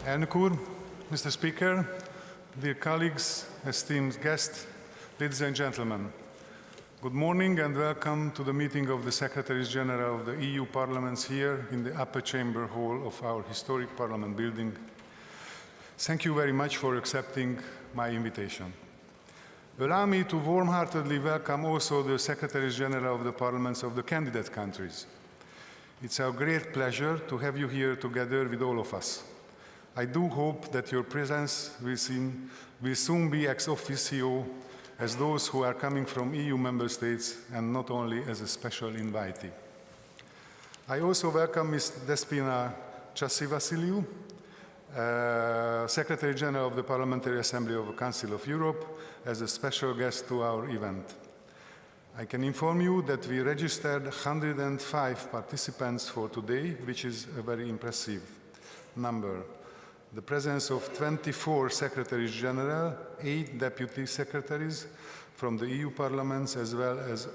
Elnök úr, Mr. Speaker, dear colleagues, esteemed guests, ladies and gentlemen, good morning and welcome to the meeting of the Secretaries General of the EU Parliaments here in the upper chamber hall of our historic Parliament building. Thank you very much for accepting my invitation. Allow me to warm-heartedly welcome also the Secretaries General of the Parliaments of the candidate countries. It's our great pleasure to have you here together with all of us. I do hope that your presence will soon be ex officio as those who are coming from EU member states and not only as a special invitee. I also welcome Ms. Despina Chassivasiliou, Secretary General of the Parliamentary Assembly of the Council of Europe, as a special guest to our event. I can inform you that we registered 105 participants for today, which is a very impressive number. The presence of 24 Secretaries General, 8 Deputy Secretaries from the EU Parliaments, as well as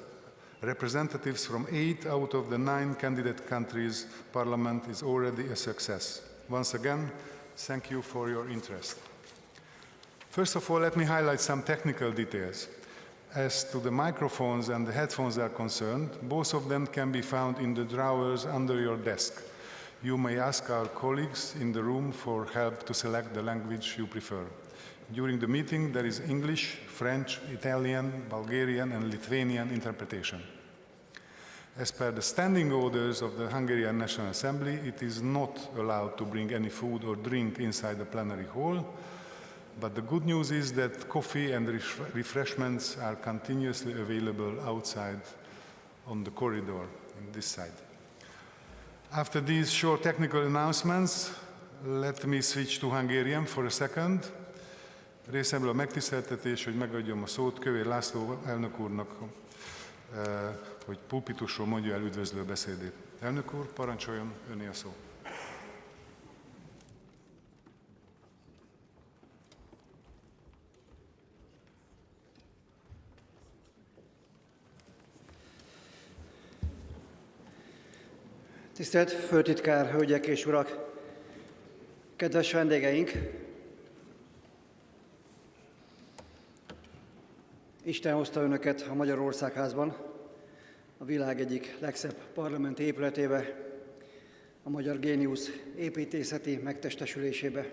representatives from 8 out of the 9 candidate countries' parliament is already a success. Once again, thank you for your interest. First of all, let me highlight some technical details. As to the microphones and the headphones are concerned, both of them can be found in the drawers under your desk. You may ask our colleagues in the room for help to select the language you prefer. During the meeting, there is English, French, Italian, Bulgarian, and Lithuanian interpretation. As per the standing orders of the Hungarian National Assembly, it is not allowed to bring any food or drink inside the plenary hall, but the good news is that coffee and refreshments are continuously available outside on the corridor on this side. After these short technical announcements, let me switch to Hungarian for a second. Részemről a megtiszteltetés, hogy megadjam a szót Kövér László elnök úrnak, hogy pulpitusról mondja el üdvözlő beszédét. Elnök úr, parancsoljon, öné a szó. Tisztelt Főtitkár, hölgyek és urak! Kedves vendégeink! Isten hozta önöket a Magyarországházban, a világ egyik legszebb parlamenti épületébe, a Magyar Géniusz építészeti megtestesülésébe.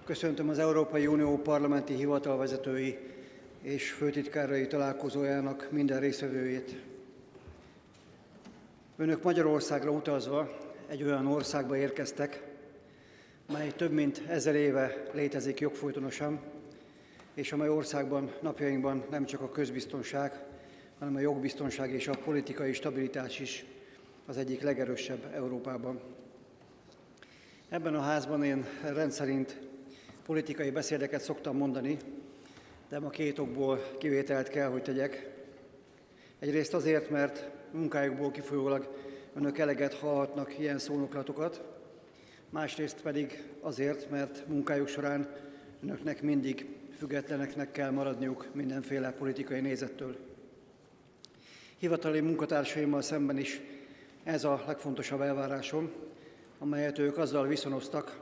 Köszöntöm az Európai Unió parlamenti hivatalvezetői és főtitkárai találkozójának minden résztvevőjét. Önök Magyarországra utazva egy olyan országba érkeztek, mely több mint 1000 éve létezik jogfolytonosan, és amely országban napjainkban nem csak a közbiztonság, hanem a jogbiztonság és a politikai stabilitás is az egyik legerősebb Európában. Ebben a házban én rendszerint politikai beszédeket szoktam mondani, de ma 2 okból kivételt kell, hogy tegyek. Egyrészt azért, mert munkájukból kifolyólag önök eleget hallhatnak ilyen szónoklatokat, másrészt pedig azért, mert munkájuk során önöknek mindig függetleneknek kell maradniuk mindenféle politikai nézettől. Hivatali munkatársaimmal szemben is ez a legfontosabb elvárásom, amelyet ők azzal viszonoztak,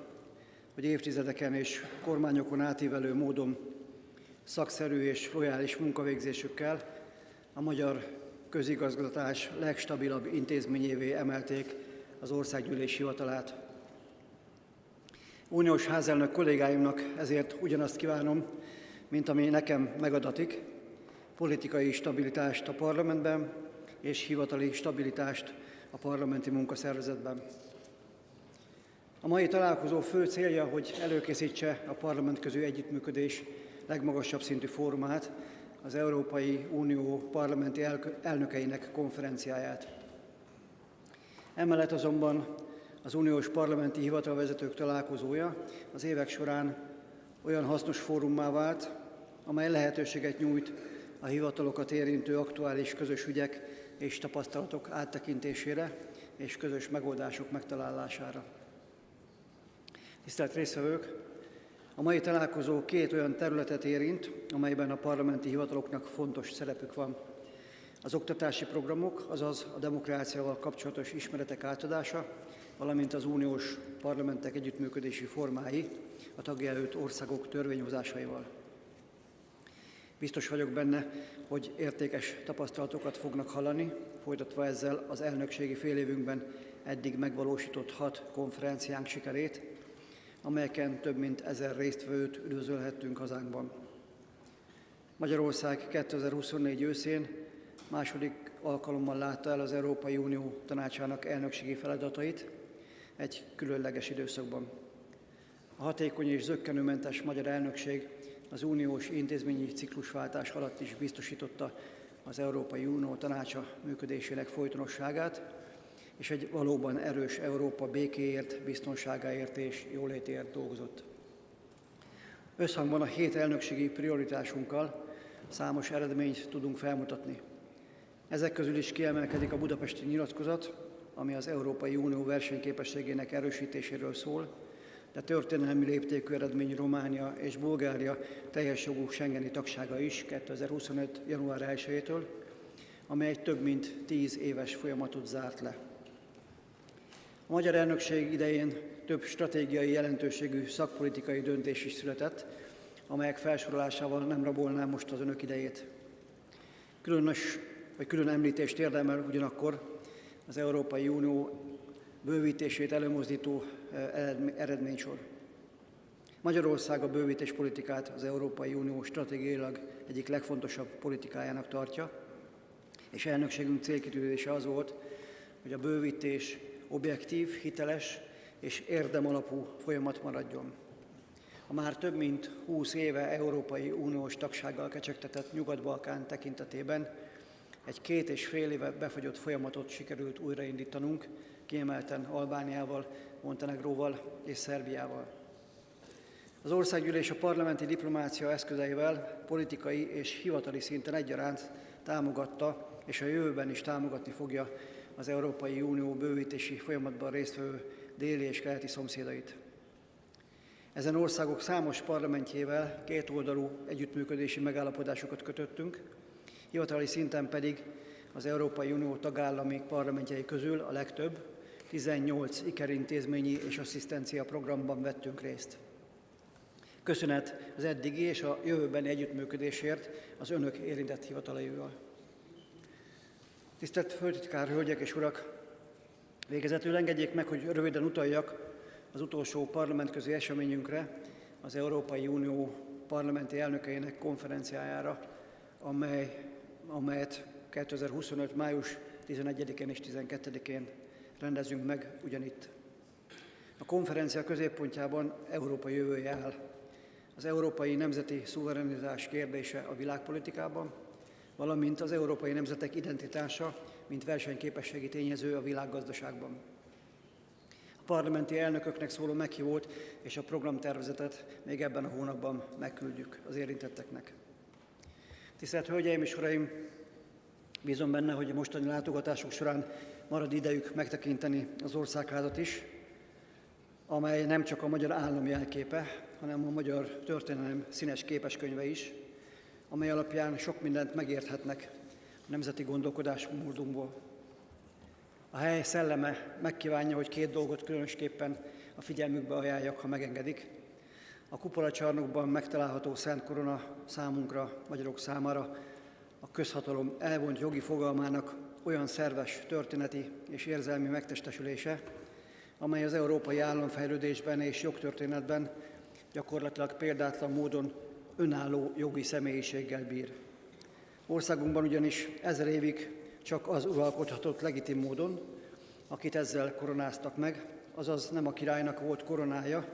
hogy évtizedeken és kormányokon átívelő módon szakszerű és lojális munkavégzésükkel a magyar közigazgatás legstabilabb intézményévé emelték az Országgyűlés hivatalát. Uniós házelnök kollégáimnak ezért ugyanazt kívánom, mint ami nekem megadatik, politikai stabilitást a parlamentben és hivatali stabilitást a parlamenti munkaszervezetben. A mai találkozó fő célja, hogy előkészítse a parlamentközi együttműködés legmagasabb szintű fórumát, az Európai Unió parlamenti elnökeinek konferenciáját. Emellett azonban az uniós parlamenti hivatalvezetők találkozója az évek során olyan hasznos fórummá vált, amely lehetőséget nyújt a hivatalokat érintő aktuális közös ügyek és tapasztalatok áttekintésére és közös megoldások megtalálására. Tisztelt résztvevők! A mai találkozó 2 olyan területet érint, amelyben a parlamenti hivataloknak fontos szerepük van. Az oktatási programok, azaz a demokráciával kapcsolatos ismeretek átadása, valamint az uniós parlamentek együttműködési formái a tagjelölt országok törvényhozásaival. Biztos vagyok benne, hogy értékes tapasztalatokat fognak hallani, folytatva ezzel az elnökségi félévünkben eddig megvalósított 6 konferenciánk sikerét, amelyeken több mint 1000 résztvevőt üdvözölhettünk hazánkban. Magyarország 2024 őszén második alkalommal látta el az Európai Unió Tanácsának elnökségi feladatait egy különleges időszakban. A hatékony és zökkenőmentes magyar elnökség az uniós intézményi ciklusváltás alatt is biztosította az Európai Unió Tanácsa működésének folytonosságát, és egy valóban erős Európa békéért, biztonságáért és jólétéért dolgozott. Összhangban a 7 elnökségi prioritásunkkal számos eredményt tudunk felmutatni. Ezek közül is kiemelkedik a budapesti nyilatkozat, ami az Európai Unió versenyképességének erősítéséről szól, de történelmi léptékű eredmény Románia és Bulgária teljes jogú schengeni tagsága is 2025. január 1-től, amely egy több mint 10 éves folyamatot zárt le. A magyar elnökség idején több stratégiai jelentőségű szakpolitikai döntés is született, amelyek felsorolásával nem rabolnám most az önök idejét. Külön említést érdemel ugyanakkor az Európai Unió bővítését előmozdító eredménysor. Magyarország a bővítéspolitikát az Európai Unió stratégiailag egyik legfontosabb politikájának tartja, és elnökségünk célkitűzése az volt, hogy a bővítés objektív, hiteles és érdemalapú folyamat maradjon. A már több mint 20 éve Európai Uniós tagsággal kecsegtetett Nyugat-Balkán tekintetében egy 2,5 éve befagyott folyamatot sikerült újraindítanunk, kiemelten Albániával, Montenegróval és Szerbiával. Az országgyűlés a parlamenti diplomácia eszközeivel politikai és hivatali szinten egyaránt támogatta, és a jövőben is támogatni fogja az Európai Unió bővítési folyamatban résztvevő déli és keleti szomszédait. Ezen országok számos parlamentjével kétoldalú együttműködési megállapodásokat kötöttünk, hivatali szinten pedig az Európai Unió tagállami parlamentjei közül a legtöbb, 18 ikerintézményi és asszisztencia programban vettünk részt. Köszönet az eddigi és a jövőbeni együttműködésért az önök érintett hivatalaival. Tisztelt Főtitkár, hölgyek és urak! Végezetül engedjék meg, hogy röviden utaljak az utolsó parlamentközi eseményünkre, az Európai Unió parlamenti elnökeinek konferenciájára, amelyet 2025. május 11-én és 12-én rendezünk meg ugyanitt. A konferencia középpontjában Európa jövője áll. Az európai nemzeti szuverenitás kérdése a világpolitikában, valamint az európai nemzetek identitása, mint versenyképességi tényező a világgazdaságban. A parlamenti elnököknek szóló meghívót és a programtervezetet még ebben a hónapban megküldjük az érintetteknek. Tisztelt Hölgyeim és Uraim! Bízom benne, hogy a mostani látogatások során marad idejük megtekinteni az országházat is, amely nem csak a magyar állam jelképe, hanem a magyar történelem színes képeskönyve is, amely alapján sok mindent megérthetnek a nemzeti gondolkodásmódunkból. A hely szelleme megkívánja, hogy 2 dolgot különösképpen a figyelmükbe ajánljak, ha megengedik. A kupolacsarnokban megtalálható Szent Korona számunkra, magyarok számára a közhatalom elvont jogi fogalmának olyan szerves történeti és érzelmi megtestesülése, amely az európai államfejlődésben és jogtörténetben gyakorlatilag példátlan módon önálló jogi személyiséggel bír. Országunkban ugyanis 1000 évig csak az uralkodhatott legitim módon, akit ezzel koronáztak meg, azaz nem a királynak volt koronája,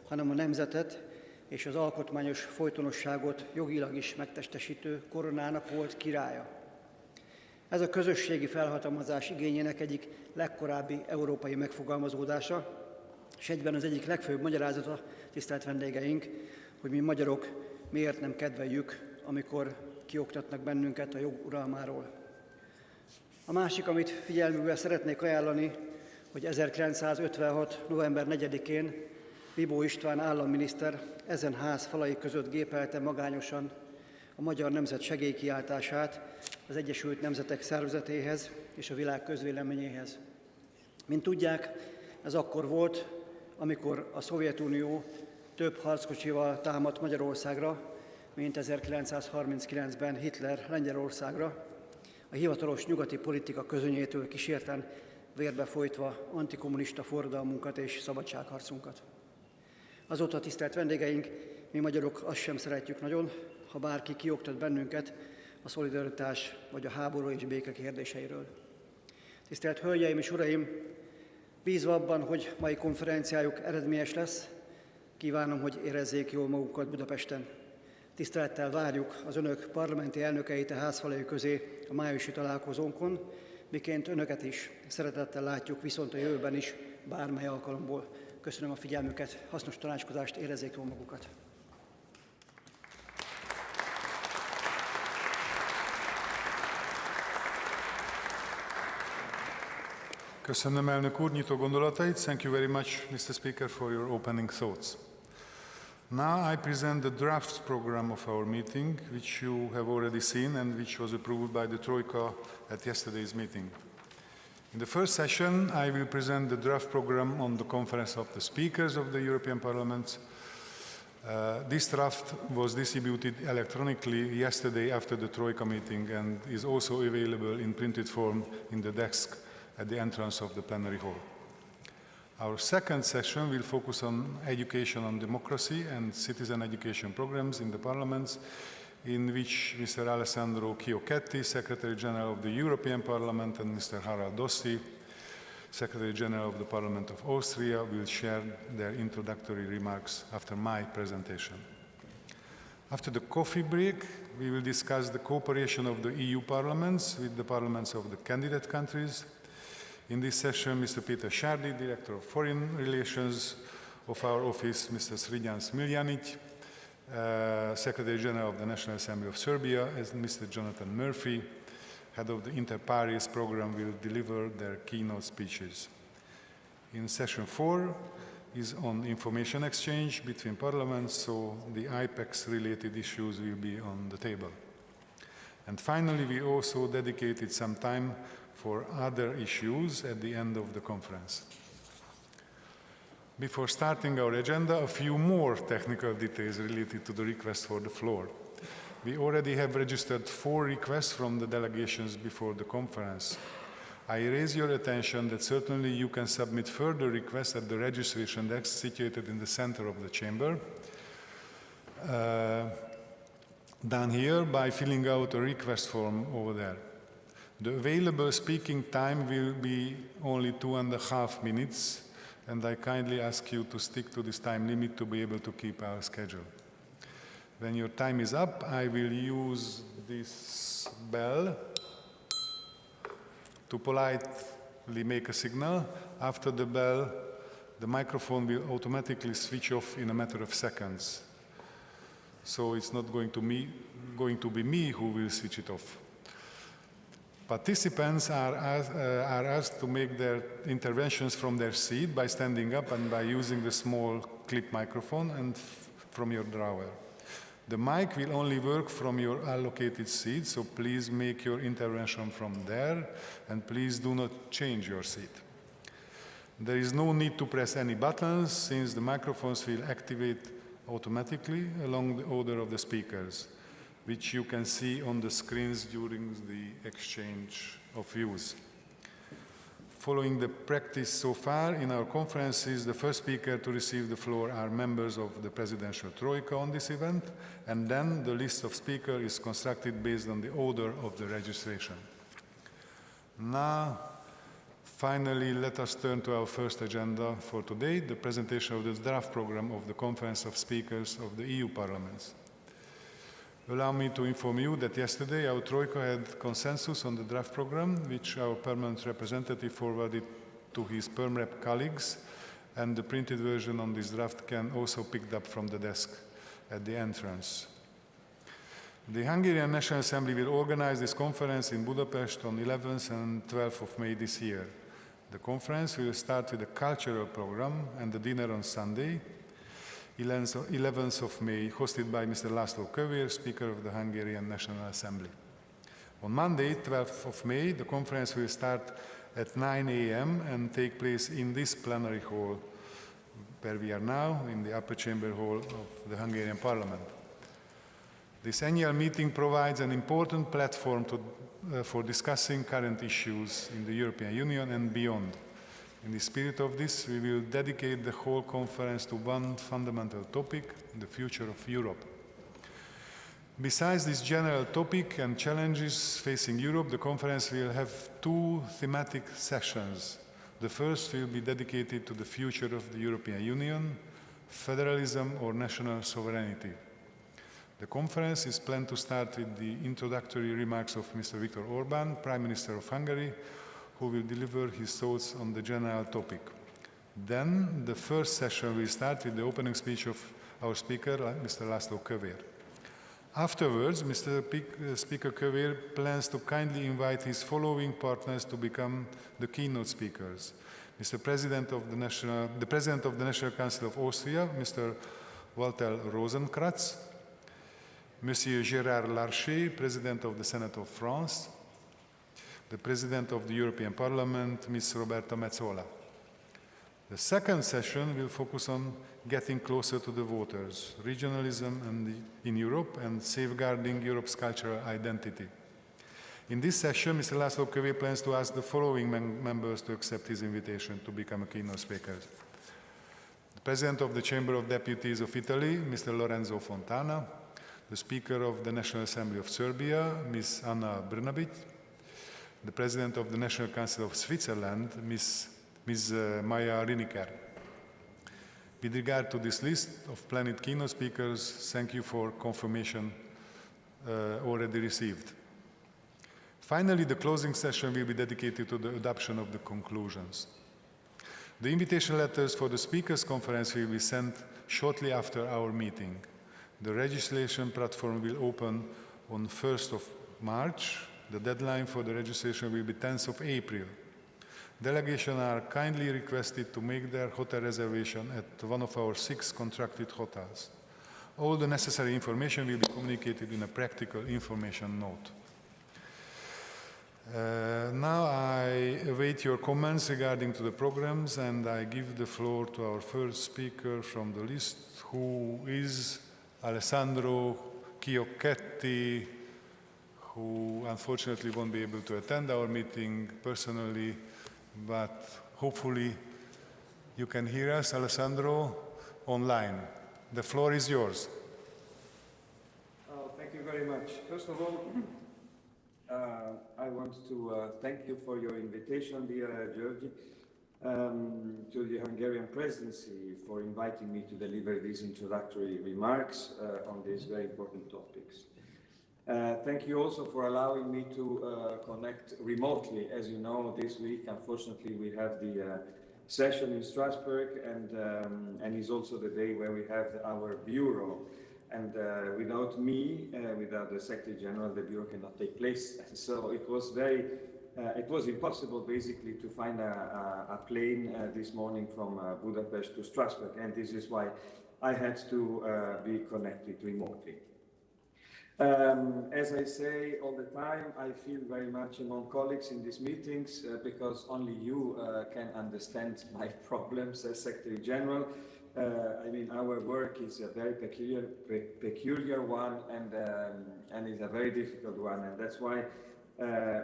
hanem a nemzetet és az alkotmányos folytonosságot jogilag is megtestesítő koronának volt királya. Ez a közösségi felhatalmazás igényének egyik legkorábbi európai megfogalmazódása, és egyben az egyik legfőbb magyarázata, tisztelt vendégeink, hogy mi magyarok miért nem kedveljük, amikor kioktatnak bennünket a jog uralmáról. A másik, amit figyelmükbe szeretnék ajánlani, hogy 1956. november 4-én Bibó István államminiszter ezen ház falai között gépelte magányosan a magyar nemzet segélykiáltását az Egyesült Nemzetek Szervezetéhez és a világ közvéleményéhez. Mint tudják, Ez akkor volt, amikor a Szovjetunió több harckocsival támadt Magyarországra, mint 1939-ben Hitler Lengyelországra, a hivatalos nyugati politika közönyétől kísérten vérbe folytva antikommunista forradalmunkat és szabadságharcunkat. Azóta, tisztelt vendégeink, mi magyarok azt sem szeretjük nagyon, ha bárki kioktat bennünket a szolidaritás vagy a háború és béke kérdéseiről. Tisztelt Hölgyeim és Uraim, bízva abban, hogy mai konferenciájuk eredményes lesz, kívánom, hogy érezzék jól magukat Budapesten. Tisztelettel várjuk az Önök parlamenti elnökeit a házfalai közé a májusi találkozónkon, miként Önöket is szeretettel látjuk viszont a jövőben is bármely alkalomból. Köszönöm a figyelmüket, hasznos tanácskozást, érezzék jól magukat! Köszönöm, elnök úr, nyitó gondolatait. Thank you very much, Mr. Speaker, for your opening thoughts. Now I present the draft program of our meeting, which you have already seen and which was approved by the Troika at yesterday's meeting. In the first session, I will present the draft program on the Conference of the Speakers of the European Parliament. This draft was distributed electronically yesterday after the Troika meeting and is also available in printed form in the desk at the entrance of the plenary hall. Our second session will focus on education on democracy and citizen education programs in the parliaments, in which Mr. Alessandro Chiocchetti, Secretary General of the European Parliament, and Mr. Harald Dossi, Secretary General of the Parliament of Austria, will share their introductory remarks after my presentation. After the coffee break, we will discuss the cooperation of the EU parliaments with the parliaments of the candidate countries. In this session, Mr. Peter Sárdi, Director of Foreign Relations of our office, Mr. Srdjan Smiljanic, Secretary General of the National Assembly of Serbia, and Mr. Jonathan Murphy, Head of the Inter-Pares program, will deliver their keynote speeches. In session 4 is on information exchange between parliaments, so the IPEX-related issues will be on the table. And finally, we also dedicated some time for other issues at the end of the conference. Before starting our agenda, a few more technical details related to the request for the floor. We already have registered 4 requests from the delegations before the conference. I raise your attention that certainly you can submit further requests at the registration desk situated in the center of the chamber. Down here by filling out a request form over there. The available speaking time will be only 2.5 minutes, and I kindly ask you to stick to this time limit to be able to keep our schedule. When your time is up, I will use this bell to politely make a signal. After the bell, the microphone will automatically switch off in a matter of seconds. So it's not going to be me who will switch it off. Participants are asked to make their interventions from their seat by standing up and by using the small clip microphone and from your drawer. The mic will only work from your allocated seat, so please make your intervention from there, and please do not change your seat. There is no need to press any buttons, since the microphones will activate automatically along the order of the speakers, which you can see on the screens during the exchange of views. Following the practice so far in our conferences, the first speaker to receive the floor are members of the Presidential Troika on this event, and then the list of speakers is constructed based on the order of the registration. Now, finally, let us turn to our first agenda for today, the presentation of the draft program of the Conference of Speakers of the EU Parliaments. Allow me to inform you that yesterday our Troika had consensus on the draft program, which our permanent representative forwarded to his Perm Rep colleagues, and the printed version on this draft can also be picked up from the desk at the entrance. The Hungarian National Assembly will organize this conference in Budapest on 11th and 12th of May this year. The conference will start with a cultural program and a dinner on Sunday, 11th of May, hosted by Mr. László Kövér, Speaker of the Hungarian National Assembly. On Monday, 12th of May, the conference will start at 9 a.m. and take place in this plenary hall where we are now, in the upper chamber hall of the Hungarian Parliament. This annual meeting provides an important platform for discussing current issues in the European Union and beyond. In the spirit of this, we will dedicate the whole conference to one fundamental topic, the future of Europe. Besides this general topic and challenges facing Europe, the conference will have two thematic sessions. The first will be dedicated to the future of the European Union, federalism or national sovereignty. The conference is planned to start with the introductory remarks of Mr. Viktor Orbán, Prime Minister of Hungary, who will deliver his thoughts on the general topic. Then the first session will start with the opening speech of our speaker, Mr. László Kövér. Afterwards, Mr. Speaker Kövér plans to kindly invite his following partners to become the keynote speakers. The President of the National Council of Austria, Mr. Walter Rosenkranz, Monsieur Gérard Larcher, President of the Senate of France, the President of the European Parliament, Ms. Roberta Metsola. The second session will focus on getting closer to the voters, regionalism in Europe, and safeguarding Europe's cultural identity. In this session, Mr. László Kövér plans to ask the following members to accept his invitation to become a keynote speaker. The President of the Chamber of Deputies of Italy, Mr. Lorenzo Fontana, the Speaker of the National Assembly of Serbia, Ms. Anna Brnabić, the President of the National Council of Switzerland, Ms. Maja Riniker. With regard to this list of planned keynote speakers, thank you for confirmation already received. Finally, the closing session will be dedicated to the adoption of the conclusions. The invitation letters for the Speakers' Conference will be sent shortly after our meeting. The registration platform will open on 1st of March. The deadline for the registration will be 10th of April. Delegations are kindly requested to make their hotel reservation at one of our 6 contracted hotels. All the necessary information will be communicated in a practical information note. Now I await your comments regarding to the programs, and I give the floor to our first speaker from the list, who is Alessandro Chiocchetti, who unfortunately won't be able to attend our meeting personally, but hopefully you can hear us, Alessandro, online. The floor is yours. Thank you very much. First of all, I want to thank you for your invitation, dear Georgi, to the Hungarian presidency for inviting me to deliver these introductory remarks on these very important topics. Thank you also for allowing me to connect remotely. As you know, this week, unfortunately, we have the session in Strasbourg, and it's also the day where we have our bureau. And without me, without the Secretary General, the bureau cannot take place. So it was impossible, basically, to find a plane this morning from Budapest to Strasbourg, and this is why I had to be connected remotely. As I say all the time, I feel very much among colleagues in these meetings because only you can understand my problems as Secretary General. I mean, our work is a very peculiar one, and is a very difficult one, and that's why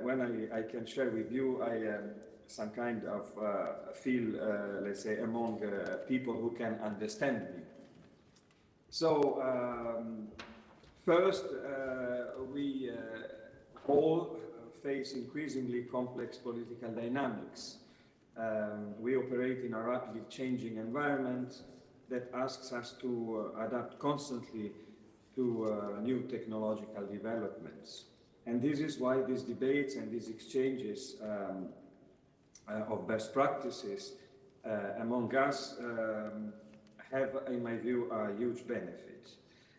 when I can share with you, I some kind of feel, let's say, among people who can understand me. So. First, we all face increasingly complex political dynamics. We operate in a rapidly changing environment that asks us to adapt constantly to new technological developments. And this is why these debates and these exchanges of best practices among us have, in my view, a huge benefit.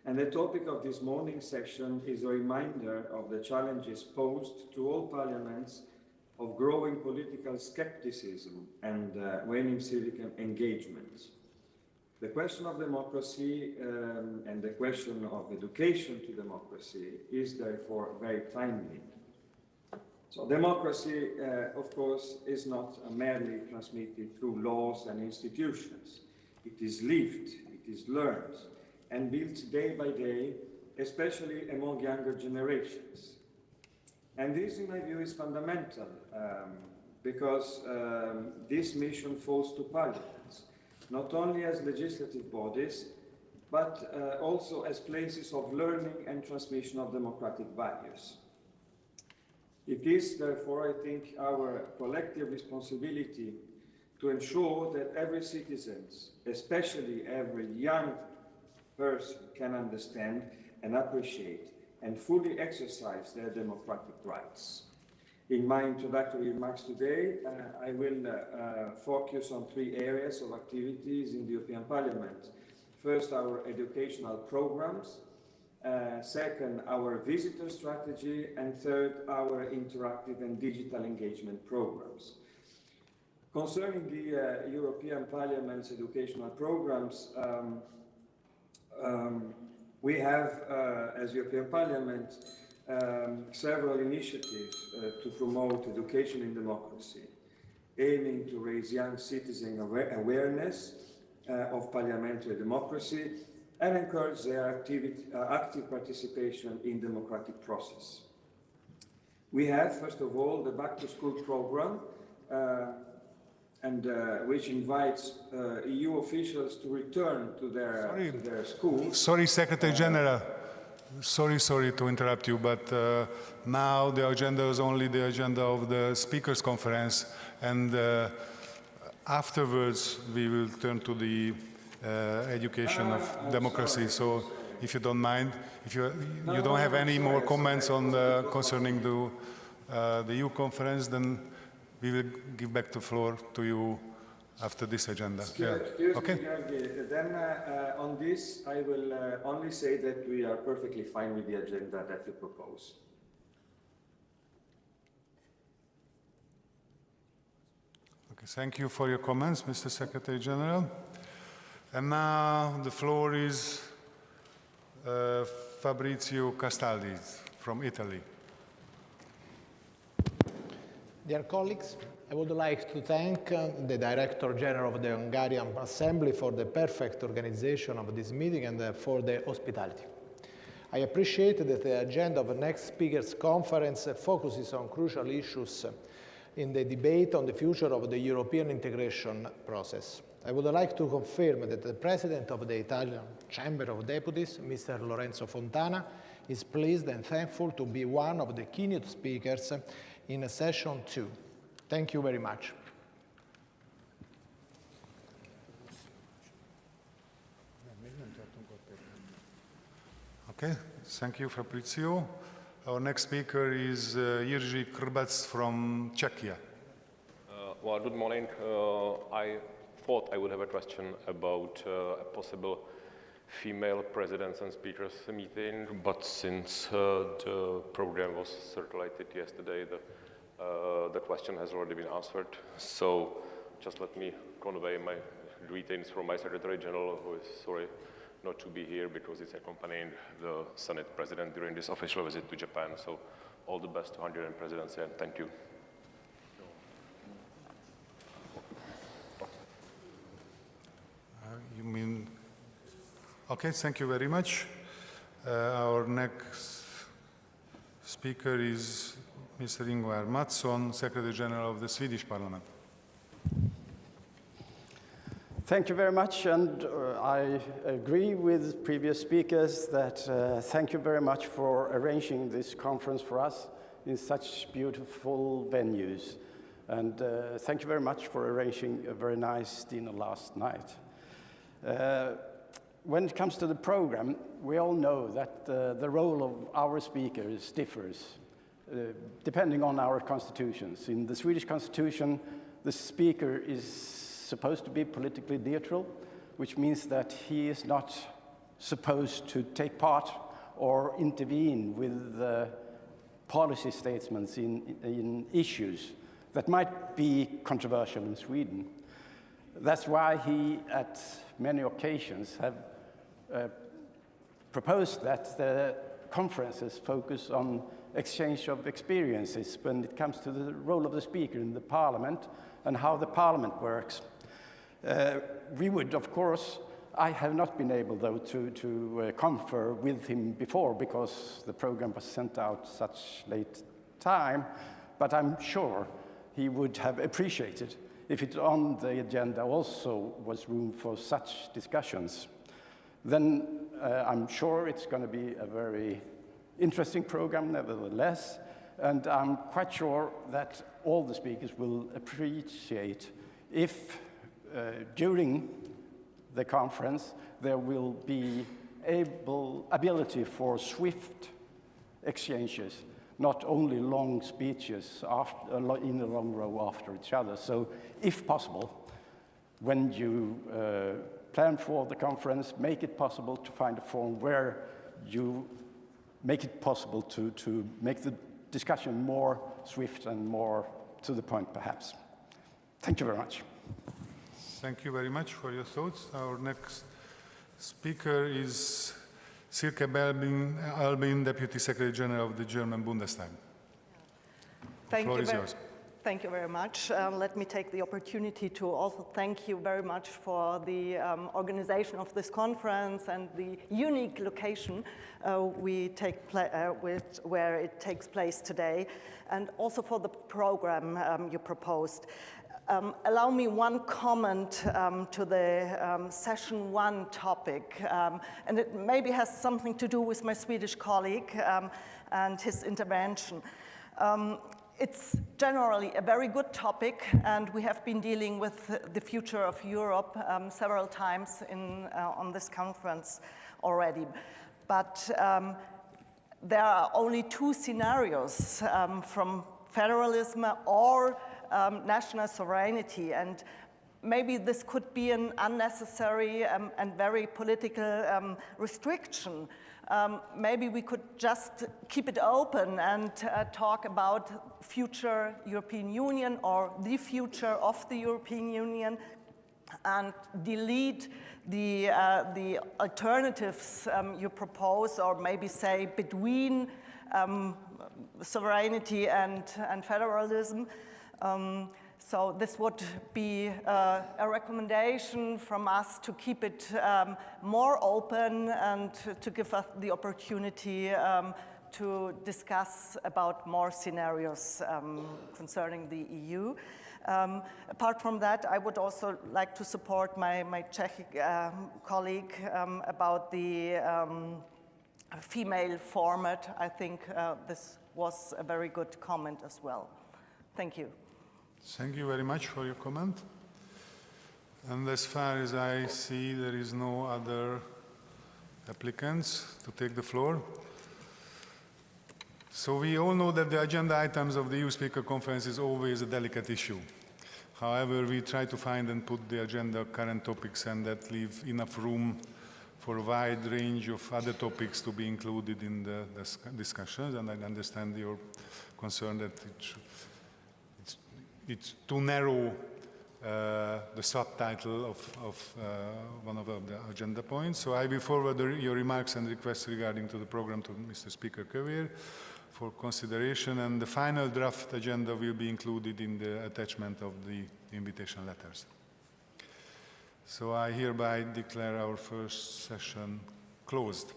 And the topic of this morning's session is a reminder of the challenges posed to all parliaments of growing political skepticism and waning civic engagement. The question of democracy and the question of education to democracy is therefore very timely. So democracy, of course, is not merely transmitted through laws and institutions. It is lived, it is learned, and built day by day, especially among younger generations. And this, in my view, is fundamental, because this mission falls to parliaments, not only as legislative bodies, but also as places of learning and transmission of democratic values. It is, therefore, I think, our collective responsibility to ensure that every citizen, especially every young person, can understand and appreciate and fully exercise their democratic rights. In my introductory remarks today, I will focus on 3 areas of activities in the European Parliament. First, our educational programs. Second, our visitor strategy, and third, our interactive and digital engagement programs. Concerning the European Parliament's educational programs, we have, as European Parliament, several initiatives to promote education in democracy, aiming to raise young citizen awareness of parliamentary democracy and encourage their active participation in democratic process. We have, first of all, the Back to School program, which invites EU officials to return to their schools. Sorry, Secretary General. Sorry to interrupt you, but now the agenda is only the agenda of the Speakers' Conference, and afterwards we will turn to the education of democracy. So, if you don't mind, if you don't have any more comments on concerning the EU conference, then we will give back the floor to you after this agenda. Okay. Then on this, I will only say that we are perfectly fine with the agenda that you propose. Okay, thank you for your comments, Mr. Secretary General. And now the floor is Fabrizio Castaldi from Italy. Dear colleagues, I would like to thank the Director General of the Hungarian Assembly for the perfect organization of this meeting and for the hospitality. I appreciate that the agenda of the next Speakers' Conference focuses on crucial issues in the debate on the future of the European integration process. I would like to confirm that the President of the Italian Chamber of Deputies, Mr. Lorenzo Fontana, is pleased and thankful to be one of the keynote speakers in session 2. Thank you very much. Okay, thank you, Fabrizio. Our next speaker is Jiří Krbec from Czechia. Well, good morning. I thought I would have a question about a possible female presidents and speakers meeting, but since the program was circulated yesterday, the question has already been answered. So just let me convey my greetings from my Secretary General, who is sorry not to be here because he's accompanying the Senate President during this official visit to Japan. So all the best to Hungarian presidency, and thank you. You mean, okay, thank you very much. Our next speaker is Mr. Ingvar Mattsson, Secretary General of the Swedish Parliament. Thank you very much, and I agree with previous speakers that thank you very much for arranging this conference for us in such beautiful venues. And thank you very much for arranging a very nice dinner last night. When it comes to the program, we all know that the role of our speakers differs depending on our constitutions. In the Swedish constitution, the speaker is supposed to be politically neutral, which means that he is not supposed to take part or intervene with policy statements in issues that might be controversial in Sweden. That's why he, at many occasions, have proposed that the conferences focus on exchange of experiences when it comes to the role of the speaker in the parliament and how the parliament works. We would, of course, I have not been able, though, to confer with him before because the program was sent out such late time, but I'm sure he would have appreciated if it on the agenda also was room for such discussions. Then I'm sure it's going to be a very interesting program nevertheless, and I'm quite sure that all the speakers will appreciate if during the conference there will be ability for swift exchanges, not only long speeches in a long row after each other. So if possible, when you plan for the conference, make it possible to find a forum where you make it possible to make the discussion more swift and more to the point, perhaps. Thank you very much. Thank you very much for your thoughts. Our next speaker is Silke Albin, Deputy Secretary General of the German Bundestag. The floor is yours. Thank you very much. Let me take the opportunity to also thank you very much for the organization of this conference and the unique location where it takes place today, and also for the program you proposed. Allow me one comment to the session 1 topic, and it maybe has something to do with my Swedish colleague and his intervention. It's generally a very good topic, and we have been dealing with the future of Europe several times on this conference already. But there are only 2 scenarios from federalism or national sovereignty, and maybe this could be an unnecessary and very political restriction. Maybe we could just keep it open and talk about future European Union or the future of the European Union, and delete the alternatives you propose, or maybe say between sovereignty and federalism. So this would be a recommendation from us to keep it more open and to give us the opportunity to discuss about more scenarios concerning the EU. Apart from that, I would also like to support my Czech colleague about the female format. I think this was a very good comment as well. Thank you. Thank you very much for your comment. And as far as I see, there is no other applicants to take the floor. So we all know that the agenda items of the EU Speaker Conference is always a delicate issue. However, we try to find and put the agenda current topics and that leave enough room for a wide range of other topics to be included in the discussions. And I understand your concern that it's too narrow, the subtitle of one of the agenda points. So I will forward your remarks and requests regarding to the program to Mr. Speaker Kövér for consideration, and the final draft agenda will be included in the attachment of the invitation letters. So I hereby declare our first session closed.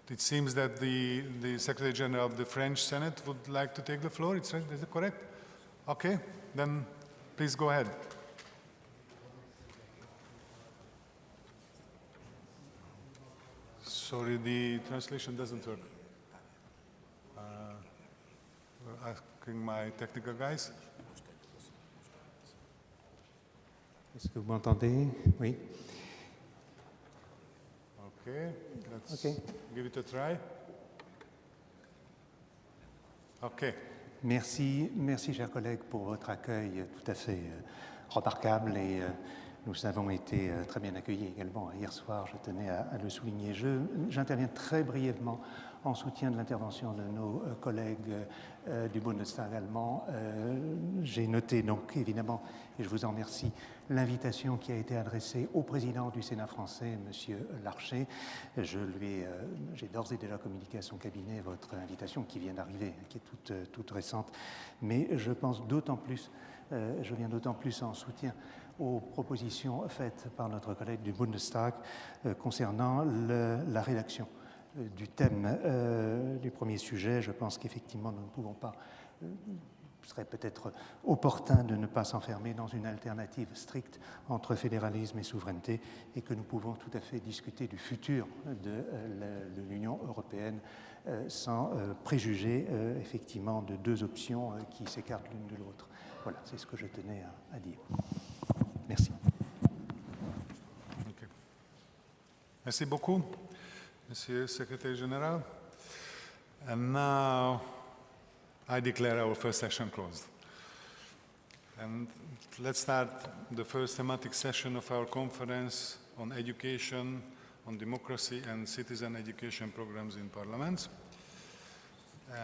It seems that the Secretary General of the French Senate would like to take the floor. Is it correct? Okay, then please go ahead. Sorry, the translation doesn't work. We're asking my technical guys. Est-ce que vous m'entendez? Oui. Okay, let's give it a try. Okay. Merci, chers collègues, pour votre accueil tout à fait remarquable et Nous avons été très bien accueillis également hier soir, je tenais à le souligner. J'interviens très brièvement en soutien de l'intervention de nos collègues du Bundestag allemand. J'ai noté donc évidemment, et je vous en remercie, l'invitation qui a été adressée au président du Sénat français, M. Larcher. J'ai d'ores et déjà communiqué à son cabinet votre invitation qui vient d'arriver, qui est toute récente, mais je pense d'autant plus, je viens d'autant plus en soutien aux propositions faites par notre collègue du Bundestag concernant la rédaction du thème du premier sujet. Je pense qu'effectivement, nous ne pouvons pas, ce serait peut-être opportun de ne pas s'enfermer dans une alternative stricte entre fédéralisme et souveraineté, et que nous pouvons tout à fait discuter du futur de l'Union européenne sans préjuger effectivement de deux options qui s'écartent l'une de l'autre. Voilà, c'est ce que je tenais à dire. Merci. Okay. Merci beaucoup, Monsieur Secretary General. And now I declare our first session closed. And let's start the first thematic session of our conference on education, on democracy and citizen education programs in parliaments.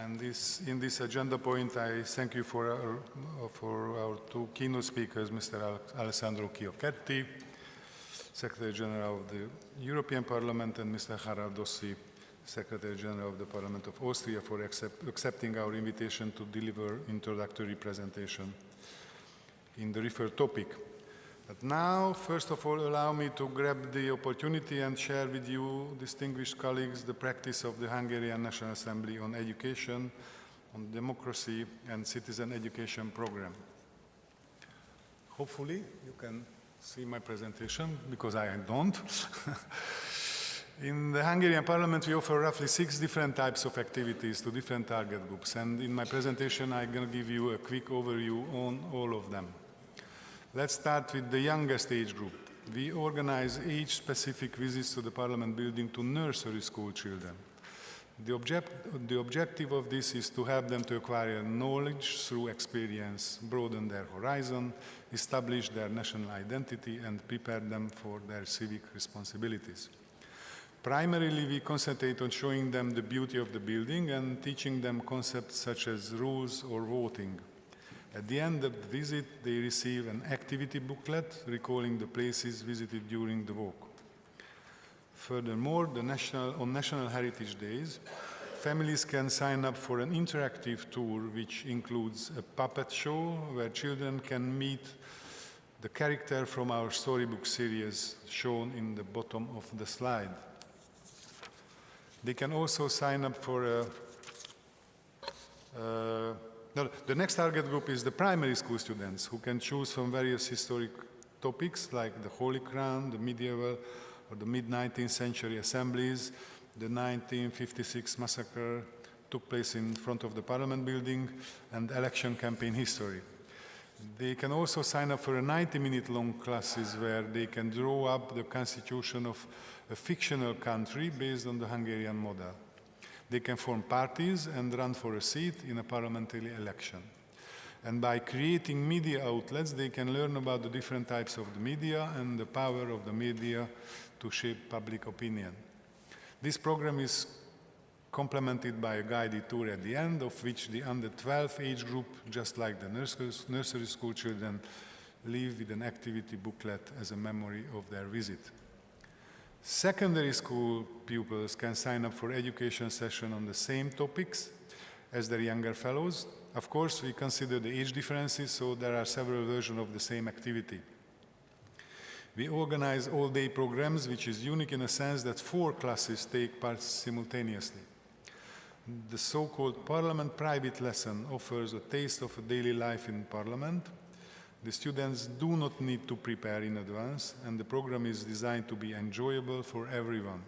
And in this agenda point, I thank you for our two keynote speakers, Mr. Alessandro Chiocchetti, Secretary General of the European Parliament, and Mr. Harald Dossi, Secretary General of the Parliament of Austria, for accepting our invitation to deliver introductory presentation in the referred topic. But now, first of all, allow me to grab the opportunity and share with you, distinguished colleagues, the practice of the Hungarian National Assembly on education, on democracy and citizen education program. Hopefully, you can see my presentation, because I don't. In the Hungarian Parliament, we offer roughly 6 different types of activities to different target groups. And in my presentation, I'm going to give you a quick overview on all of them. Let's start with the youngest age group. We organize age-specific visits to the Parliament building to nursery school children. The objective of this is to help them to acquire knowledge through experience, broaden their horizon, establish their national identity, and prepare them for their civic responsibilities. Primarily, we concentrate on showing them the beauty of the building and teaching them concepts such as rules or voting. At the end of the visit, they receive an activity booklet recalling the places visited during the walk. Furthermore, on National Heritage Days, families can sign up for an interactive tour which includes a puppet show where children can meet the character from our storybook series shown in the bottom of the slide. They can also sign up for the next target group is the primary school students, who can choose from various historic topics like the Holy Crown, the medieval or the mid-19th century assemblies. The 1956 massacre took place in front of the Parliament building, and election campaign history. They can also sign up for a 90-minute long classes where they can draw up the constitution of a fictional country based on the Hungarian model. They can form parties and run for a seat in a parliamentary election. And by creating media outlets, they can learn about the different types of the media and the power of the media to shape public opinion. This program is complemented by a guided tour at the end, of which the under 12 age group, just like the nursery school children, leave with an activity booklet as a memory of their visit. Secondary school pupils can sign up for education session on the same topics as their younger fellows. Of course, we consider the age differences, so there are several versions of the same activity. We organize all-day programs, which is unique in a sense that 4 classes take part simultaneously. The so-called Parliament private lesson offers a taste of a daily life in Parliament. The students do not need to prepare in advance, and the program is designed to be enjoyable for everyone.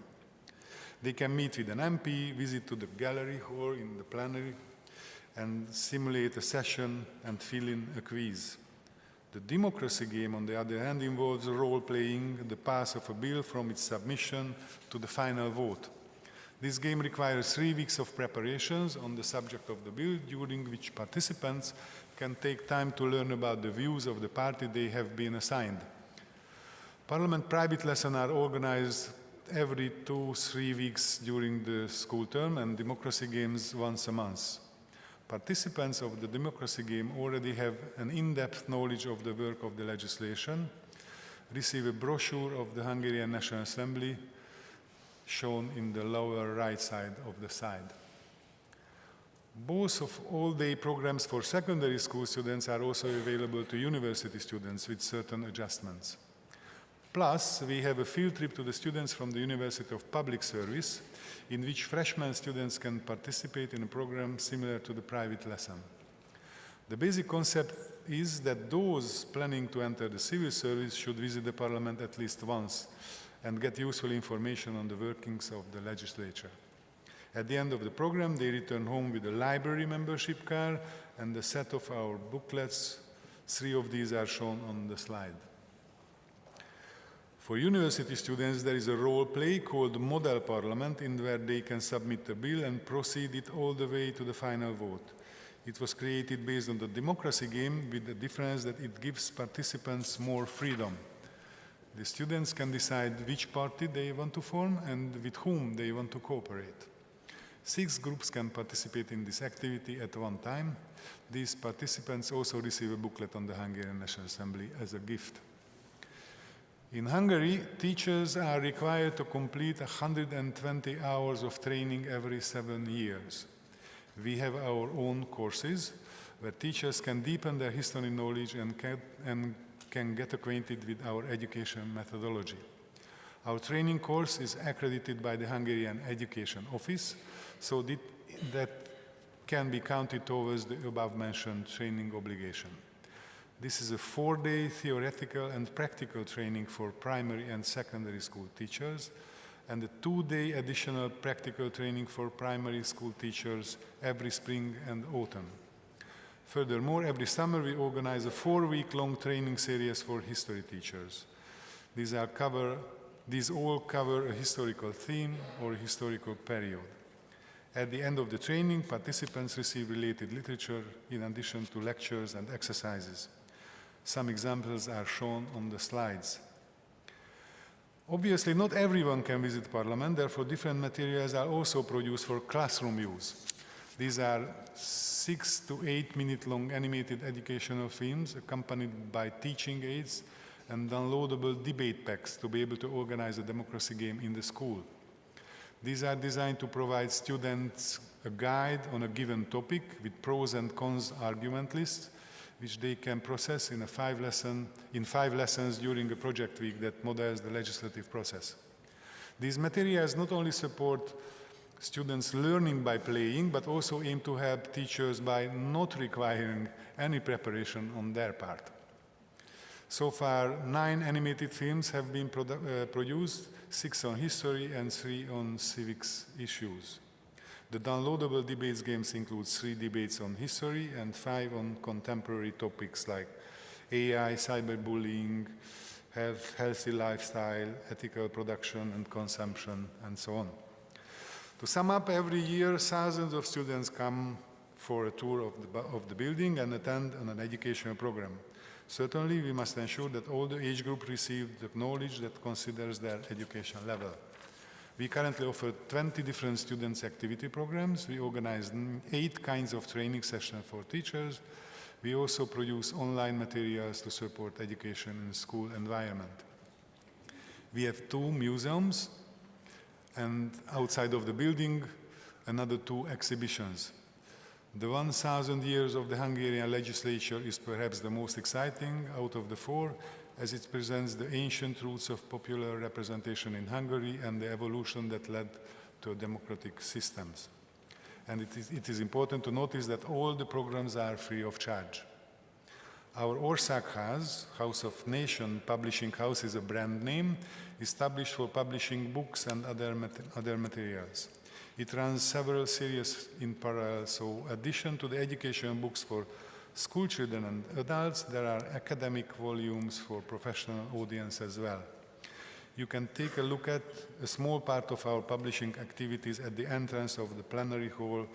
They can meet with an MP, visit to the gallery hall in the plenary, and simulate a session and fill in a quiz. The democracy game, on the other hand, involves role-playing the path of a bill from its submission to the final vote. This game requires 3 weeks of preparations on the subject of the bill, during which participants can take time to learn about the views of the party they have been assigned. Parliament private lessons are organized every 2-3 weeks during the school term and democracy games once a month. Participants of the democracy game already have an in-depth knowledge of the work of the legislation, receive a brochure of the Hungarian National Assembly shown in the lower right side of the slide. Both of all-day programs for secondary school students are also available to university students with certain adjustments. Plus, we have a field trip to the students from the University of Public Service, in which freshman students can participate in a program similar to the private lesson. The basic concept is that those planning to enter the civil service should visit the Parliament at least once and get useful information on the workings of the legislature. At the end of the program, they return home with a library membership card and a set of our booklets. 3 of these are shown on the slide. For university students, there is a role play called Model Parliament, in where they can submit a bill and proceed it all the way to the final vote. It was created based on the democracy game, with the difference that it gives participants more freedom. The students can decide which party they want to form and with whom they want to cooperate. 6 groups can participate in this activity at one time. These participants also receive a booklet on the Hungarian National Assembly as a gift. In Hungary, teachers are required to complete 120 hours of training every 7 years. We have our own courses where teachers can deepen their history knowledge and can get acquainted with our education methodology. Our training course is accredited by the Hungarian Education Office, so that can be counted towards the above-mentioned training obligation. This is a 4-day theoretical and practical training for primary and secondary school teachers, and a 2-day additional practical training for primary school teachers every spring and autumn. Furthermore, every summer we organize a 4-week-long training series for history teachers. These all cover a historical theme or a historical period. At the end of the training, participants receive related literature in addition to lectures and exercises. Some examples are shown on the slides. Obviously, not everyone can visit Parliament, therefore different materials are also produced for classroom use. These are 6 to 8 minute long animated educational films accompanied by teaching aids and downloadable debate packs to be able to organize a democracy game in the school. These are designed to provide students a guide on a given topic with pros and cons argument lists, which they can process in 5 lessons during a project week that models the legislative process. These materials not only support students learning by playing, but also aim to help teachers by not requiring any preparation on their part. So far, 9 animated films have been produced, 6 on history and 3 on civics issues. The downloadable debates games include 3 debates on history and 5 on contemporary topics like AI, cyberbullying, healthy lifestyle, ethical production and consumption, and so on. To sum up, every year thousands of students come for a tour of the building and attend an educational program. Certainly, we must ensure that all the age group receive the knowledge that considers their education level. We currently offer 20 different students' activity programs. We organize 8 kinds of training sessions for teachers. We also produce online materials to support education in the school environment. We have 2 museums, and outside of the building, another 2 exhibitions. The 1,000 years of the Hungarian legislature is perhaps the most exciting out of the 4, as it presents the ancient roots of popular representation in Hungary and the evolution that led to democratic systems. And it is important to notice that all the programs are free of charge. Our Országház, House of Nation Publishing House, is a brand name established for publishing books and other materials. It runs several series in parallel, so in addition to the education books for school children and adults, there are academic volumes for professional audience as well. You can take a look at a small part of our publishing activities at the entrance of the plenary hall,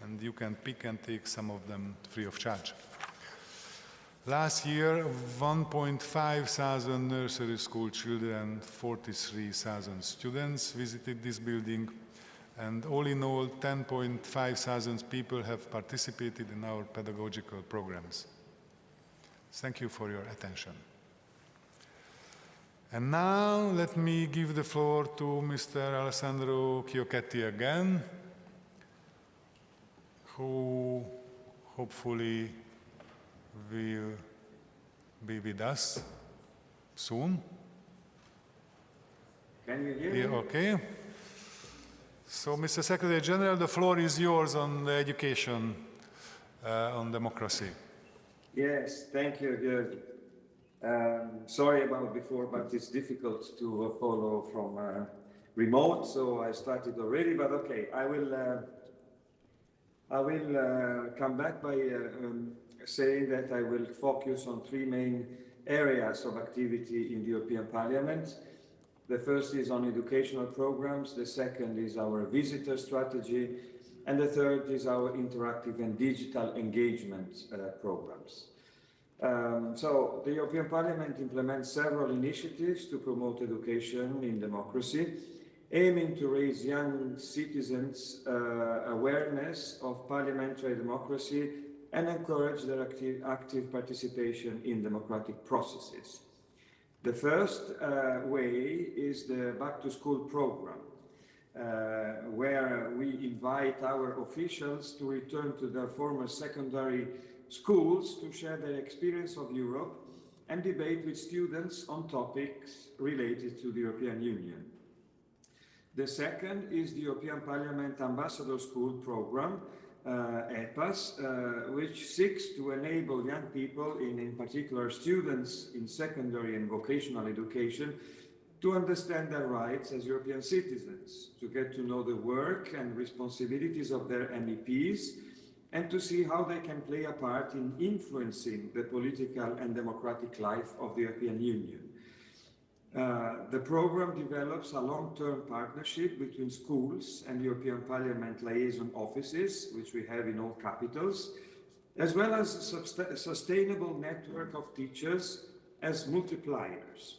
and you can pick and take some of them free of charge. Last year, 1.5 thousand nursery school children, 43,000 students visited this building, and all in all, 10.5 thousand people have participated in our pedagogical programs. Thank you for your attention. And now let me give the floor to Mr. Alessandro Chiocchetti again, who hopefully will be with us soon. Can you hear me? Yeah, okay. So, Mr. Secretary General, the floor is yours on the education, on democracy. Yes, thank you, Georgi. Sorry about before, but it's difficult to follow from remote, so I started already, but okay, I will come back by saying that I will focus on three main areas of activity in the European Parliament. The first is on educational programs, the second is our visitor strategy, and the third is our interactive and digital engagement programs. So the European Parliament implements several initiatives to promote education in democracy, aiming to raise young citizens' awareness of parliamentary democracy and encourage their active participation in democratic processes. The first way is the Back to School program, where we invite our officials to return to their former secondary schools to share their experience of Europe and debate with students on topics related to the European Union. The second is the European Parliament Ambassador School program, EPAS, which seeks to enable young people, in particular students in secondary and vocational education, to understand their rights as European citizens, to get to know the work and responsibilities of their MEPs, and to see how they can play a part in influencing the political and democratic life of the European Union. The program develops a long-term partnership between schools and European Parliament liaison offices, which we have in all capitals, as well as a sustainable network of teachers as multipliers.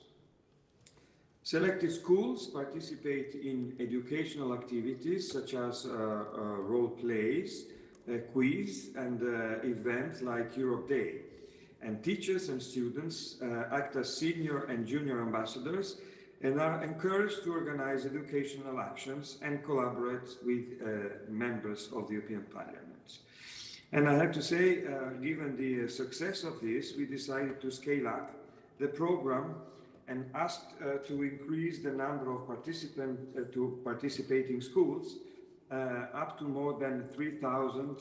Selected schools participate in educational activities such as role plays, quiz, and events like Europe Day. And teachers and students act as senior and junior ambassadors and are encouraged to organize educational actions and collaborate with members of the European Parliament. And I have to say, given the success of this, we decided to scale up the program and asked to increase the number of participating schools up to more than 3,000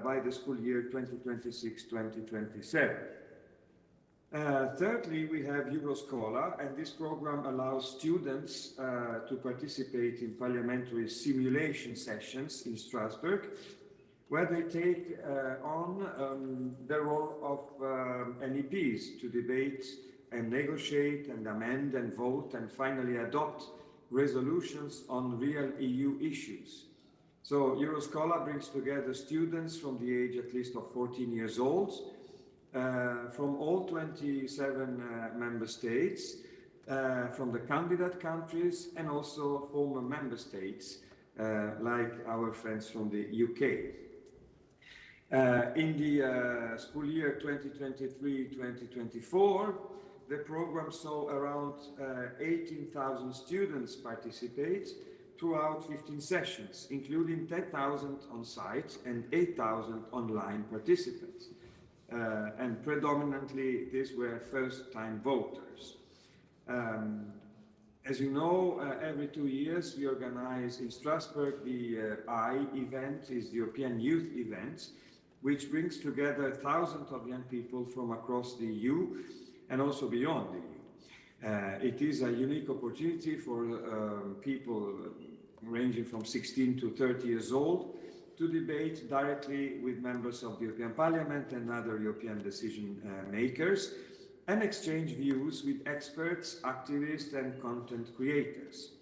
by the school year 2026-2027. Thirdly, we have Euroscola, and this program allows students to participate in parliamentary simulation sessions in Strasbourg, where they take on the role of MEPs to debate and negotiate and amend and vote and finally adopt resolutions on real EU issues. So Euroscola brings together students from the age at least of 14 years old, from all 27 member states, from the candidate countries, and also former member states, like our friends from the UK. In the school year 2023-2024, the program saw around 18,000 students participate throughout 15 sessions, including 10,000 on site and 8,000 online participants. And predominantly, these were first-time voters. As you know, every 2 years we organize in Strasbourg the I event, is the European Youth Event, which brings together thousands of young people from across the EU and also beyond the EU. It is a unique opportunity for people ranging from 16 to 30 years old to debate directly with members of the European Parliament and other European decision makers and exchange views with experts, activists and content creators.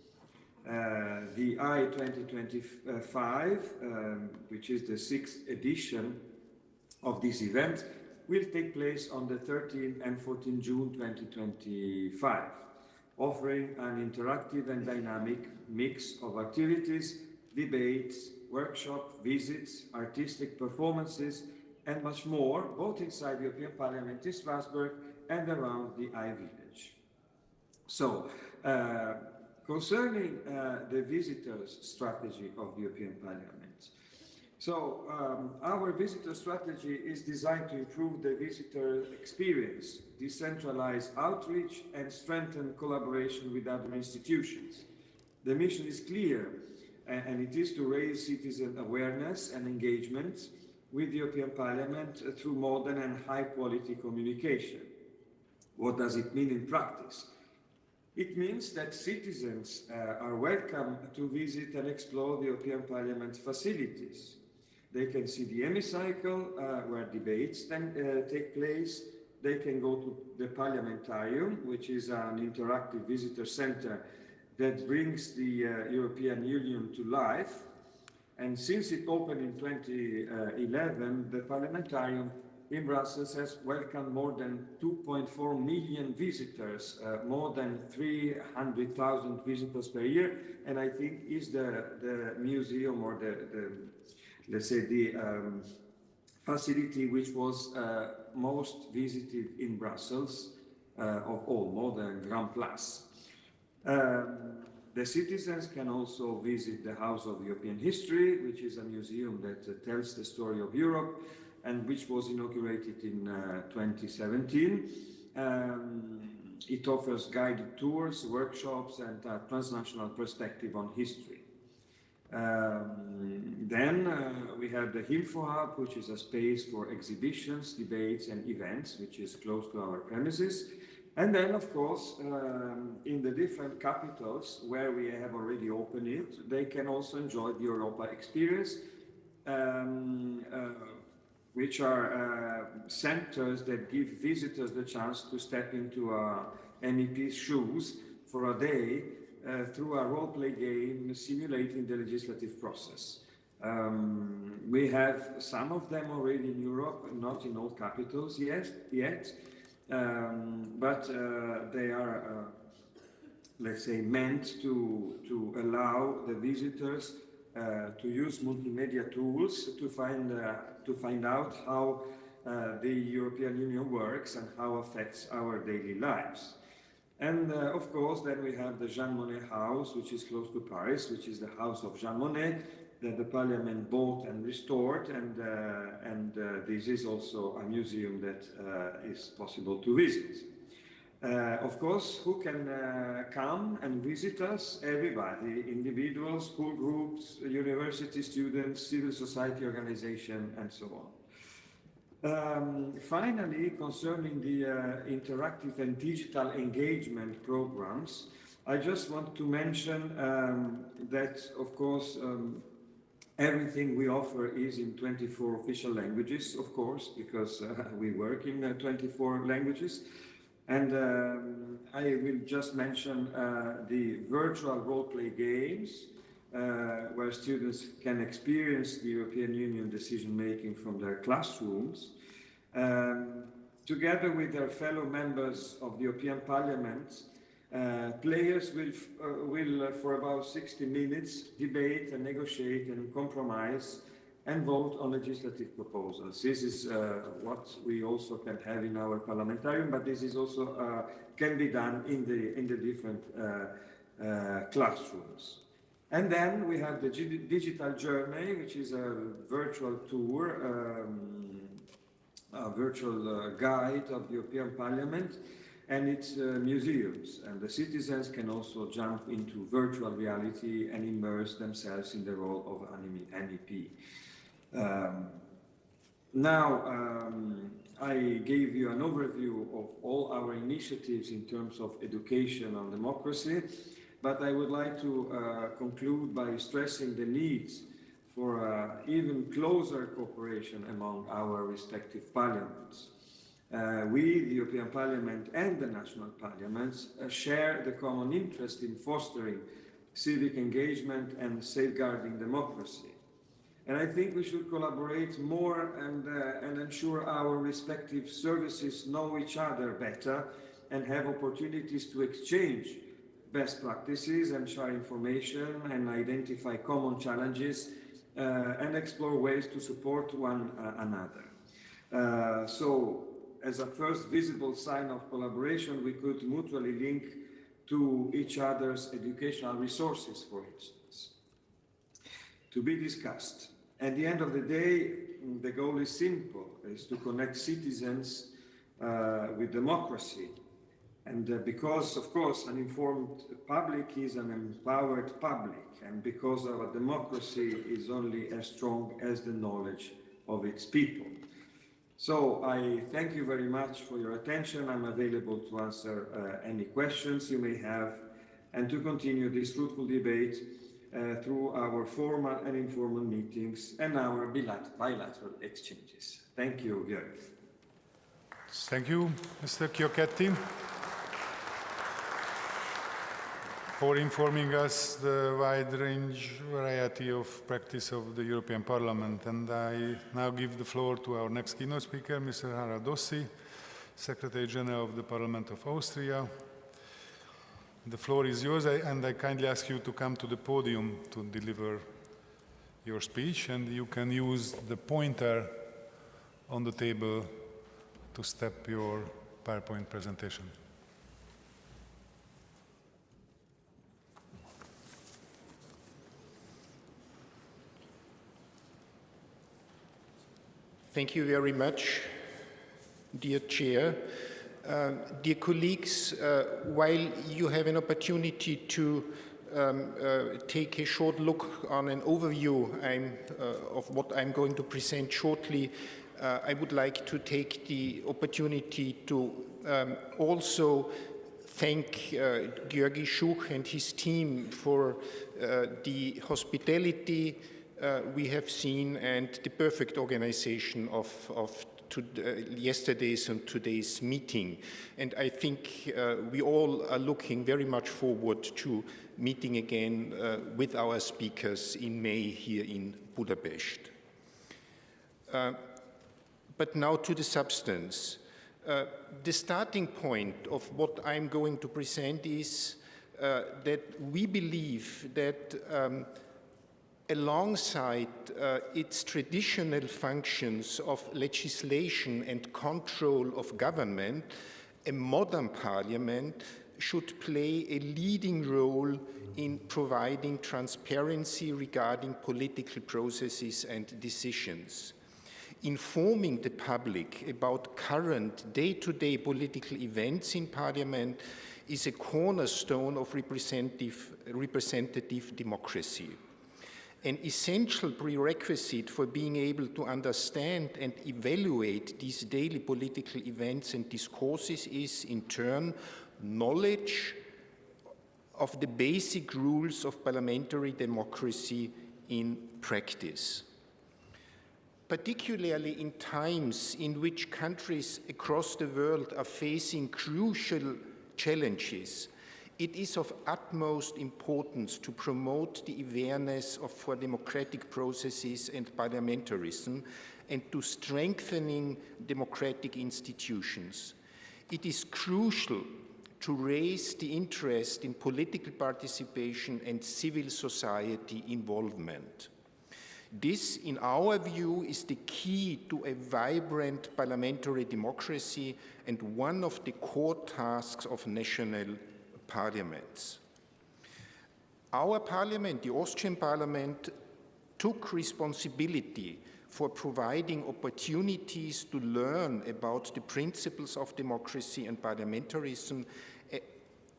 The I 2025, which is the 6th edition of this event, will take place on the 13th and 14th June 2025, offering an interactive and dynamic mix of activities, debates, workshops, visits, artistic performances, and much more, both inside the European Parliament in Strasbourg and around the I-Village. So, concerning the visitors' strategy of the European Parliament, so our visitor strategy is designed to improve the visitor experience, decentralize outreach, and strengthen collaboration with other institutions. The mission is clear, and it is to raise citizen awareness and engagement with the European Parliament through modern and high-quality communication. What does it mean in practice? It means that citizens are welcome to visit and explore the European Parliament facilities. They can see the hemicycle where debates then take place. They can go to the Parliamentarium, which is an interactive visitor center that brings the European Union to life. And since it opened in 2011, the Parliamentarium in Brussels has welcomed more than 2.4 million visitors, more than 300,000 visitors per year, and I think is the museum or let's say the facility which was most visited in Brussels of all, more than Grand Place. The citizens can also visit the House of European History, which is a museum that tells the story of Europe and which was inaugurated in 2017. It offers guided tours, workshops, and a transnational perspective on history. Then we have the Info Hub, which is a space for exhibitions, debates, and events, which is close to our premises. And then, of course, in the different capitals where we have already opened it, they can also enjoy the Europa experience, which are centers that give visitors the chance to step into MEP's shoes for a day through a role-play game simulating the legislative process. We have some of them already in Europe, not in all capitals yet. But they are, let's say, meant to allow the visitors to use multimedia tools to find out how the European Union works and how it affects our daily lives. And of course, then we have the Jean Monnet House, which is close to Paris, which is the house of Jean Monnet that the Parliament bought and restored, and this is also a museum that is possible to visit. Of course, who can come and visit us? Everybody, individuals, school groups, university students, civil society organization, and so on. Finally, concerning the interactive and digital engagement programs, I just want to mention that, of course, everything we offer is in 24 official languages, of course, because we work in 24 languages. And I will just mention the virtual role-play games, where students can experience the European Union decision-making from their classrooms. Together with their fellow members of the European Parliament, players will for about 60 minutes debate and negotiate and compromise and vote on legislative proposals. This is what we also can have in our parliamentarium, but this is also can be done in the different classrooms. And then we have the digital journey, which is a virtual tour, a virtual guide of the European Parliament and its museums. And the citizens can also jump into virtual reality and immerse themselves in the role of an MEP. Now, I gave you an overview of all our initiatives in terms of education on democracy, but I would like to conclude by stressing the needs for even closer cooperation among our respective parliaments. We, the European Parliament and the national parliaments, share the common interest in fostering civic engagement and safeguarding democracy. And I think we should collaborate more and ensure our respective services know each other better and have opportunities to exchange best practices and share information and identify common challenges and explore ways to support one another. So, as a first visible sign of collaboration, we could mutually link to each other's educational resources, for instance, to be discussed. At the end of the day, the goal is simple, is to connect citizens with democracy. And because, of course, an informed public is an empowered public, and because our democracy is only as strong as the knowledge of its people. So I thank you very much for your attention. I'm available to answer any questions you may have and to continue this fruitful debate through our formal and informal meetings and our bilateral exchanges. Thank you, Jörg. Thank you, Mr. Chiocchetti, for informing us the wide range variety of practice of the European Parliament. And I now give the floor to our next keynote speaker, Mr. Harald Dossi, Secretary General of the Parliament of Austria. The floor is yours, and I kindly ask you to come to the podium to deliver your speech, and you can use the pointer on the table to step your PowerPoint presentation. Thank you very much, dear Chair. Dear colleagues, while you have an opportunity to take a short look on an overview of what I'm going to present shortly, I would like to take the opportunity to also thank György Schuch and his team for the hospitality we have seen and the perfect organization of yesterday's and today's meeting. And I think we all are looking very much forward to meeting again with our speakers in May here in Budapest. But now to the substance. The starting point of what I'm going to present is that we believe that alongside its traditional functions of legislation and control of government, a modern parliament should play a leading role in providing transparency regarding political processes and decisions. Informing the public about current day-to-day political events in parliament is a cornerstone of representative democracy. An essential prerequisite for being able to understand and evaluate these daily political events and discourses is, in turn, knowledge of the basic rules of parliamentary democracy in practice. Particularly in times in which countries across the world are facing crucial challenges, it is of utmost importance to promote the awareness for democratic processes and parliamentarism and to strengthening democratic institutions. It is crucial to raise the interest in political participation and civil society involvement. This, in our view, is the key to a vibrant parliamentary democracy and one of the core tasks of national parliaments. Our parliament, the Austrian parliament, took responsibility for providing opportunities to learn about the principles of democracy and parliamentarism,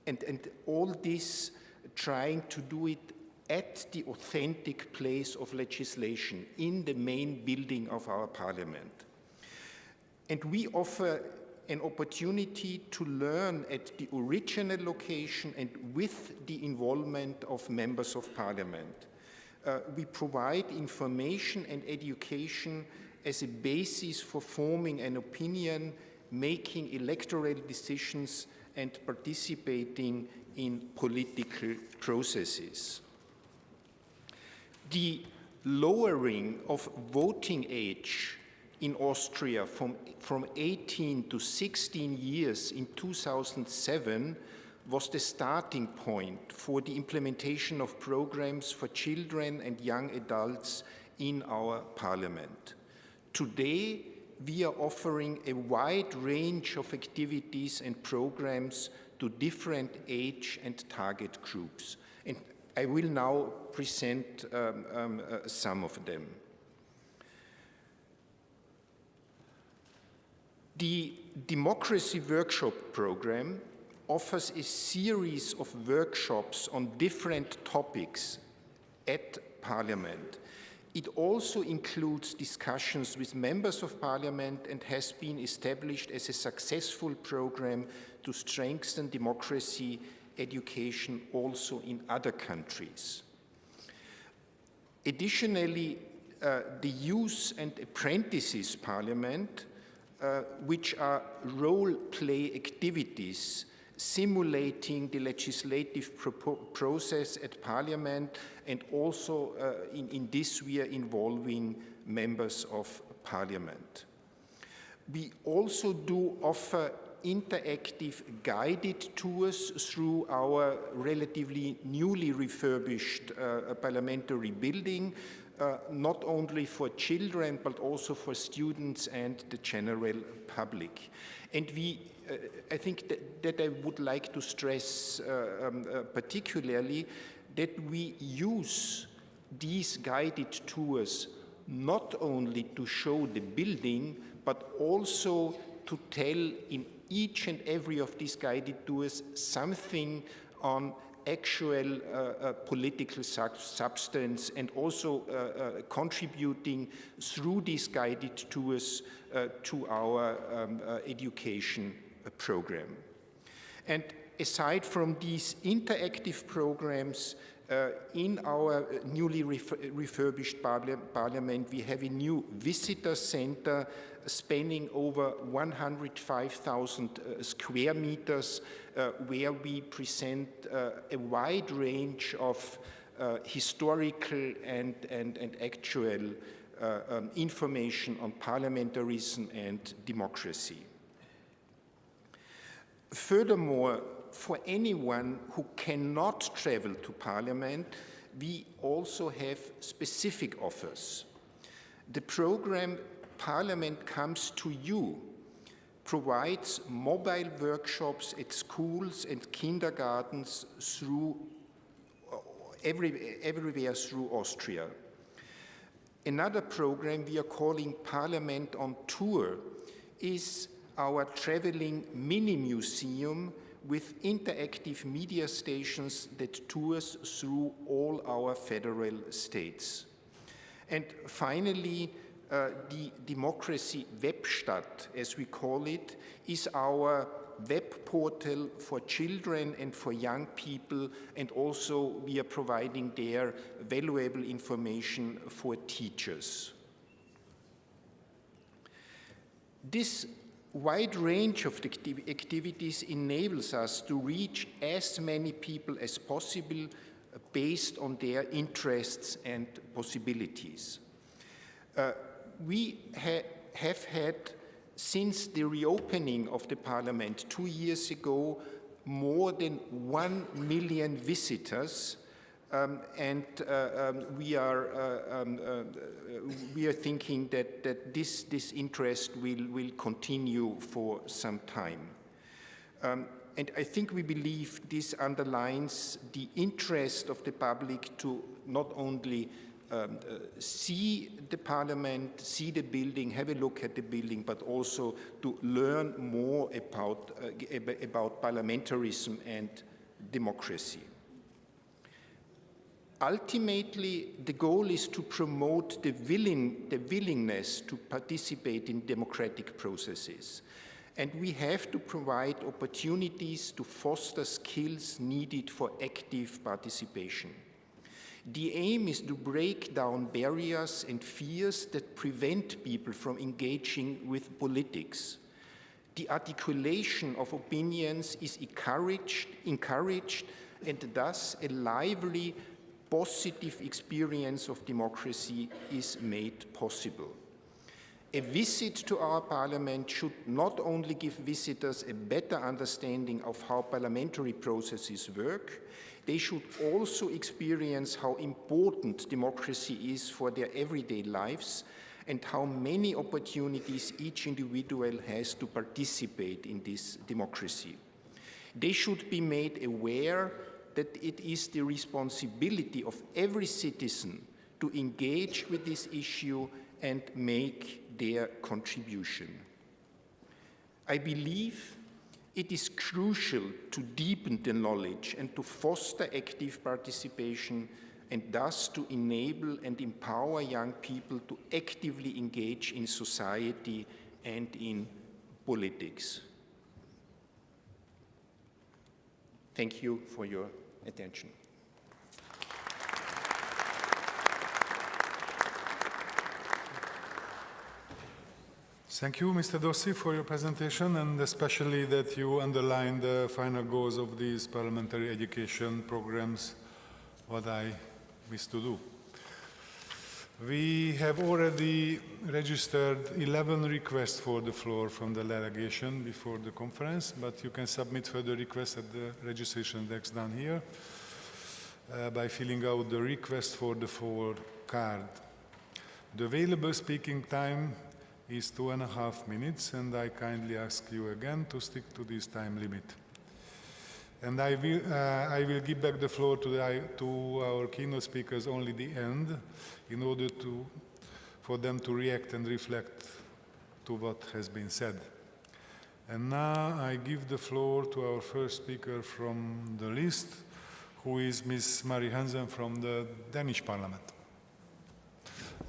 and all this trying to do it at the authentic place of legislation in the main building of our parliament. And we offer an opportunity to learn at the original location and with the involvement of members of parliament. We provide information and education as a basis for forming an opinion, making electoral decisions, and participating in political processes. The lowering of voting age in Austria from 18 to 16 years in 2007 was the starting point for the implementation of programs for children and young adults in our parliament. Today, we are offering a wide range of activities and programs to different age and target groups. And I will now present some of them. The Democracy Workshop Program offers a series of workshops on different topics at Parliament. It also includes discussions with members of Parliament and has been established as a successful program to strengthen democracy education also in other countries. Additionally, the Youth and Apprentices Parliament, which are role-play activities simulating the legislative process at Parliament, and also in this we are involving members of Parliament. We also do offer interactive guided tours through our relatively newly refurbished parliamentary building, not only for children but also for students and the general public. And I think that I would like to stress particularly that we use these guided tours not only to show the building, but also to tell in each and every of these guided tours something on actual political substance, and also contributing through these guided tours to our education program. And aside from these interactive programs, in our newly refurbished parliament, we have a new visitor center spanning over 105,000 square meters, where we present a wide range of historical and actual information on parliamentarism and democracy. Furthermore, for anyone who cannot travel to Parliament, we also have specific offers. The program Parliament Comes to You provides mobile workshops at schools and kindergartens everywhere through Austria. Another program we are calling Parliament on Tour is our traveling mini-museum with interactive media stations that tours through all our federal states. And finally, the Democracy Webstadt, as we call it, is our web portal for children and for young people, and also we are providing there valuable information for teachers. This wide range of activities enables us to reach as many people as possible based on their interests and possibilities. We have had, since the reopening of the Parliament 2 years ago, more than 1 million visitors, and we are thinking that this interest will continue for some time. And I think we believe this underlines the interest of the public to not only see the Parliament, see the building, have a look at the building, but also to learn more about parliamentarism and democracy. Ultimately, the goal is to promote the willingness to participate in democratic processes. And we have to provide opportunities to foster skills needed for active participation. The aim is to break down barriers and fears that prevent people from engaging with politics. The articulation of opinions is encouraged and thus a lively positive experience of democracy is made possible. A visit to our parliament should not only give visitors a better understanding of how parliamentary processes work, they should also experience how important democracy is for their everyday lives and how many opportunities each individual has to participate in this democracy. They should be made aware that it is the responsibility of every citizen to engage with this issue and make their contribution. I believe it is crucial to deepen the knowledge and to foster active participation and thus to enable and empower young people to actively engage in society and in politics. Thank you for your attention. Thank you, Mr. Dossi, for your presentation, and especially that you underlined the final goals of these parliamentary education programs, what I wish to do. We have already registered 11 requests for the floor from the delegation before the conference, but you can submit further requests at the registration desk down here by filling out the request for the floor card. The available speaking time is 2.5 minutes, and I kindly ask you again to stick to this time limit. And I will give back the floor to our keynote speakers only the end, in order for them to react and reflect to what has been said. And now I give the floor to our first speaker from the list, who is Ms. Marie Hansen from the Danish Parliament.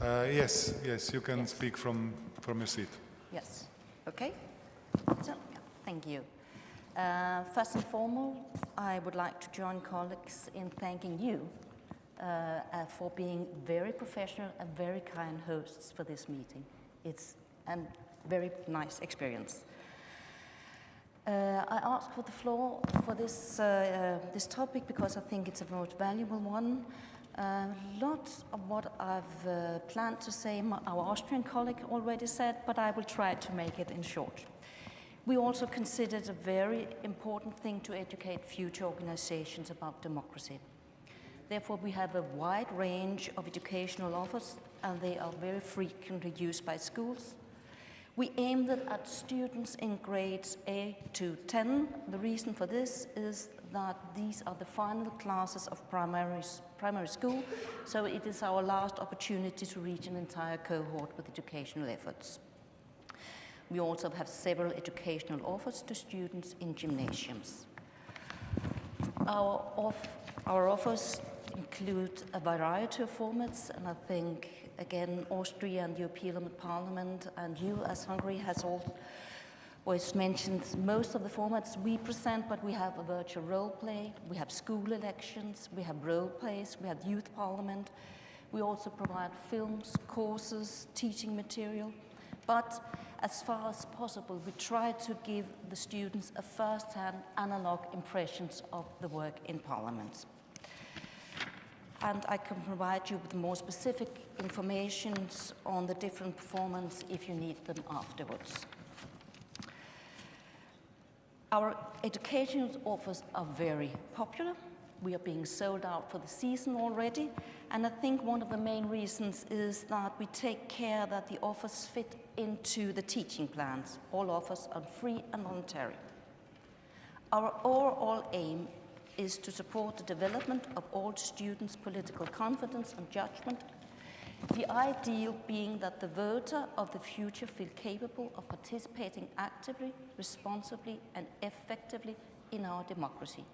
Yes, you can speak from your seat. Yes, okay. So, thank you. First and foremost, I would like to join colleagues in thanking you for being very professional and very kind hosts for this meeting. It's a very nice experience. I asked for the floor for this topic because I think it's a most valuable one. Lots of what I've planned to say, our Austrian colleague already said, but I will try to make it in short. We also consider it a very important thing to educate future organizations about democracy. Therefore, we have a wide range of educational offers, and they are very frequently used by schools. We aim at students in grades 8 to 10. The reason for this is that these are the final classes of primary school, so it is our last opportunity to reach an entire cohort with educational efforts. We also have several educational offers to students in gymnasiums. Our offers include a variety of formats, and I think, again, Austria and the European Parliament and you as Hungary has always mentioned most of the formats we present, but we have a virtual role play, we have school elections, we have role plays, we have youth parliament. We also provide films, courses, teaching material, but as far as possible, we try to give the students a first-hand analog impressions of the work in Parliament. And I can provide you with more specific information on the different performances if you need them afterwards. Our educational offers are very popular. We are being sold out for the season already, and I think one of the main reasons is that we take care that the offers fit into the teaching plans. All offers are free and voluntary. Our overall aim is to support the development of all students' political confidence and judgment, the ideal being that the voter of the future feel capable of participating actively, responsibly, and effectively in our democracy,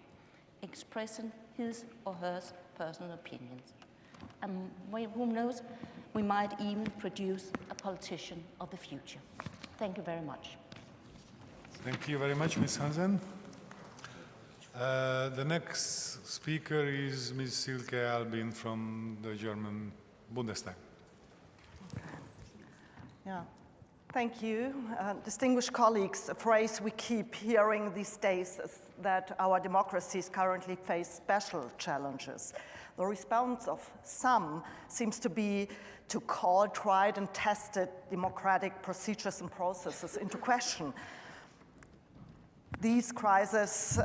expressing his or her personal opinions. And who knows, we might even produce a politician of the future. Thank you very much. Thank you very much, Ms. Hansen. The next speaker is Ms. Silke Albin from the German Bundestag. Yeah, Thank you. Distinguished colleagues, a phrase we keep hearing these days is that our democracies currently face special challenges. The response of some seems to be to call tried and tested democratic procedures and processes into question. These crises,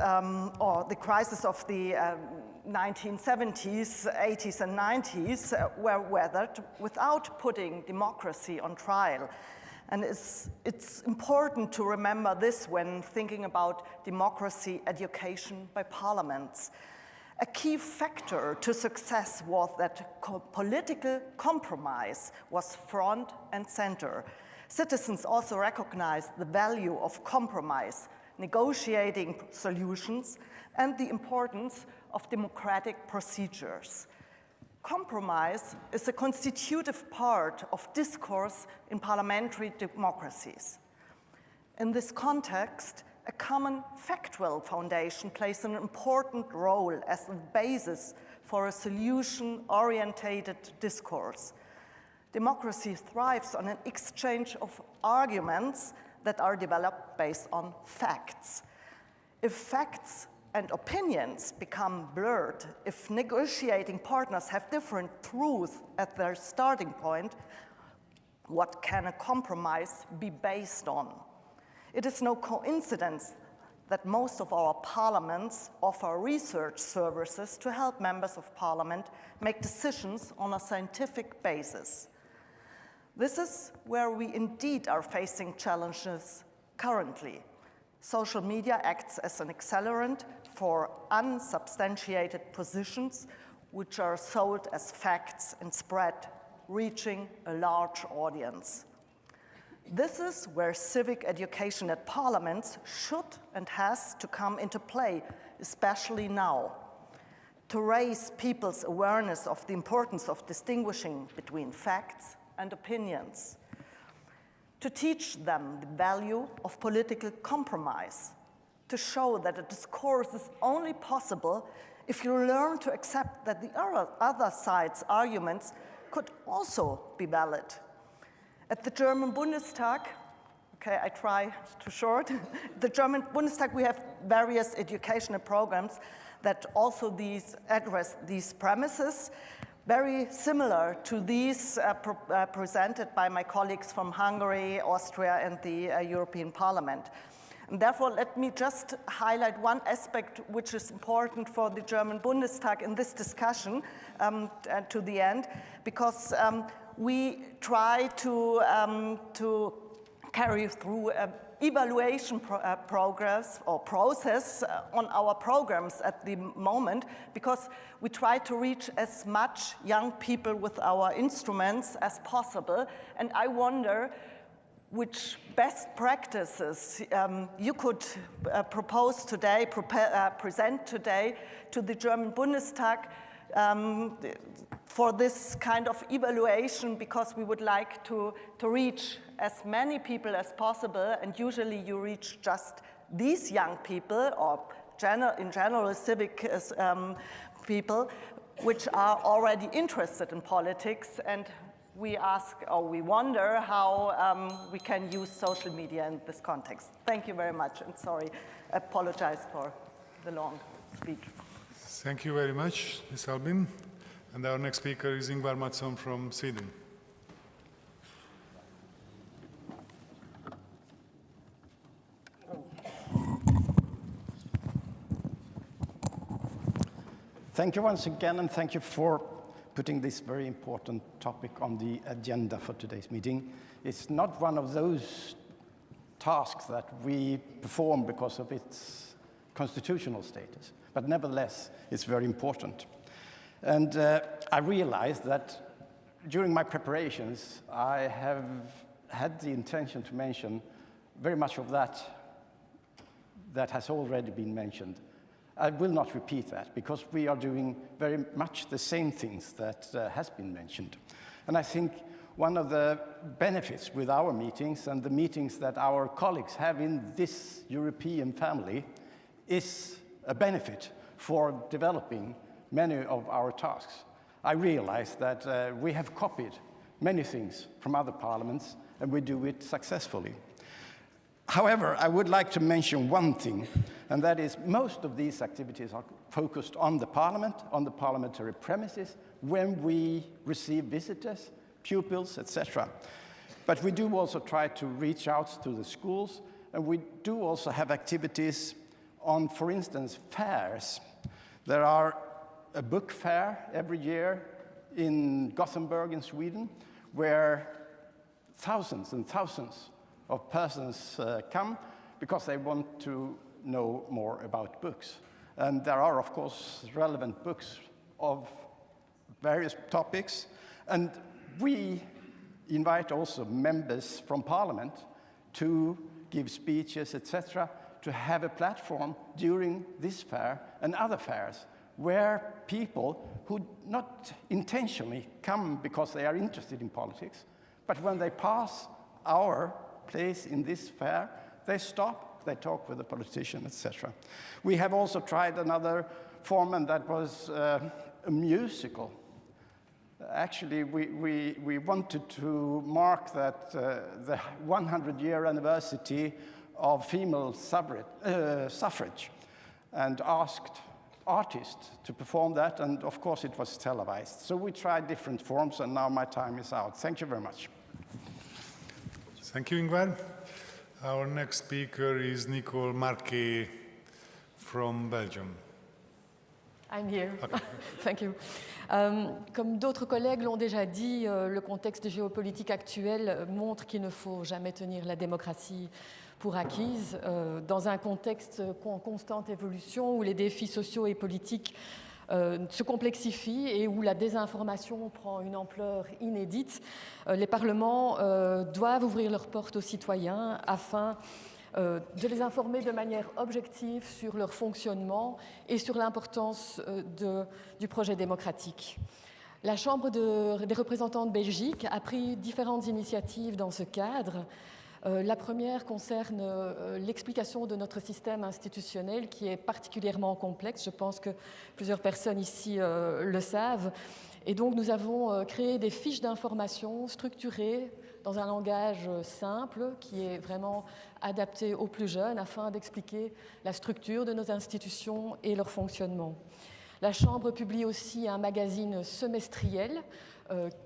or the crisis of the 1970s, 80s, and 90s were weathered without putting democracy on trial. And it's important to remember this when thinking about democracy education by parliaments. A key factor to success was that political compromise was front and center. Citizens also recognized the value of compromise, negotiating solutions, and the importance of democratic procedures. Compromise is a constitutive part of discourse in parliamentary democracies. In this context, a common factual foundation plays an important role as the basis for a solution-oriented discourse. Democracy thrives on an exchange of arguments that are developed based on facts. If facts and opinions become blurred, if negotiating partners have different truths at their starting point, what can a compromise be based on? It is no coincidence that most of our parliaments offer research services to help members of parliament make decisions on a scientific basis. This is where we indeed are facing challenges currently. Social media acts as an accelerant for unsubstantiated positions which are sold as facts and spread, reaching a large audience. This is where civic education at parliaments should and has to come into play, especially now, to raise people's awareness of the importance of distinguishing between facts and opinions, to teach them the value of political compromise, to show that a discourse is only possible if you learn to accept that the other side's arguments could also be valid. At the German Bundestag, okay, I try to short, the German Bundestag, we have various educational programs that also address these premises, very similar to these presented by my colleagues from Hungary, Austria, and the European Parliament. And therefore, let me just highlight one aspect which is important for the German Bundestag in this discussion to the end, because we try to carry through an evaluation progress or process on our programs at the moment, because we try to reach as much young people with our instruments as possible. And I wonder which best practices you could propose today, present today to the German Bundestag for this kind of evaluation, because we would like to reach as many people as possible, and usually you reach just these young people, or in general civic people, which are already interested in politics, and we ask, or we wonder how we can use social media in this context. Thank you very much, and sorry, I apologize for the long speech. Thank you very much, Ms. Albin. And our next speaker is Ingvar Mattsson from Sweden. Thank you once again, and thank you for putting this very important topic on the agenda for today's meeting. It's not one of those tasks that we perform because of its constitutional status, but nevertheless, it's very important. And I realized that during my preparations, I have had the intention to mention very much of that has already been mentioned. I will not repeat that, because we are doing very much the same things that has been mentioned. And I think one of the benefits with our meetings and the meetings that our colleagues have in this European family is a benefit for developing many of our tasks. I realize that we have copied many things from other parliaments, and we do it successfully. However, I would like to mention one thing, and that is most of these activities are focused on the parliament, on the parliamentary premises, when we receive visitors, pupils, etc. But we do also try to reach out to the schools, and we do also have activities on, for instance, fairs. There are a book fair every year in Gothenburg in Sweden, where thousands and thousands of persons come because they want to know more about books. And there are, of course, relevant books of various topics. And we invite also members from Parliament to give speeches, etc., to have a platform during this fair and other fairs where people who not intentionally come because they are interested in politics, but when they pass our place in this fair, they stop, they talk with the politician, etc. We have also tried another form, and that was a musical. Actually, we wanted to mark that the 100-year anniversary of female suffrage, and asked artists to perform that, and of course it was televised. So we tried different forms, and now my time is out. Thank you very much. Thank you, Ingvar. Our next speaker is Nicole Marquet from Belgium. I'm here. Okay. Thank you. Comme d'autres collègues l'ont déjà dit, le contexte géopolitique actuel montre qu'il ne faut jamais tenir la démocratie pour acquise. Dans un contexte en constante évolution où les défis sociaux et politiques se complexifient et où la désinformation prend une ampleur inédite, les parlements doivent ouvrir leurs portes aux citoyens afin de les informer de manière objective sur leur fonctionnement et sur l'importance du projet démocratique. La Chambre des représentants de Belgique a pris différentes initiatives dans ce cadre. La première concerne l'explication de notre système institutionnel qui est particulièrement complexe. Je pense que plusieurs personnes ici le savent. Et donc nous avons créé des fiches d'information structurées dans un langage simple qui est vraiment adapté aux plus jeunes afin d'expliquer la structure de nos institutions et leur fonctionnement. La Chambre publie aussi un magazine semestriel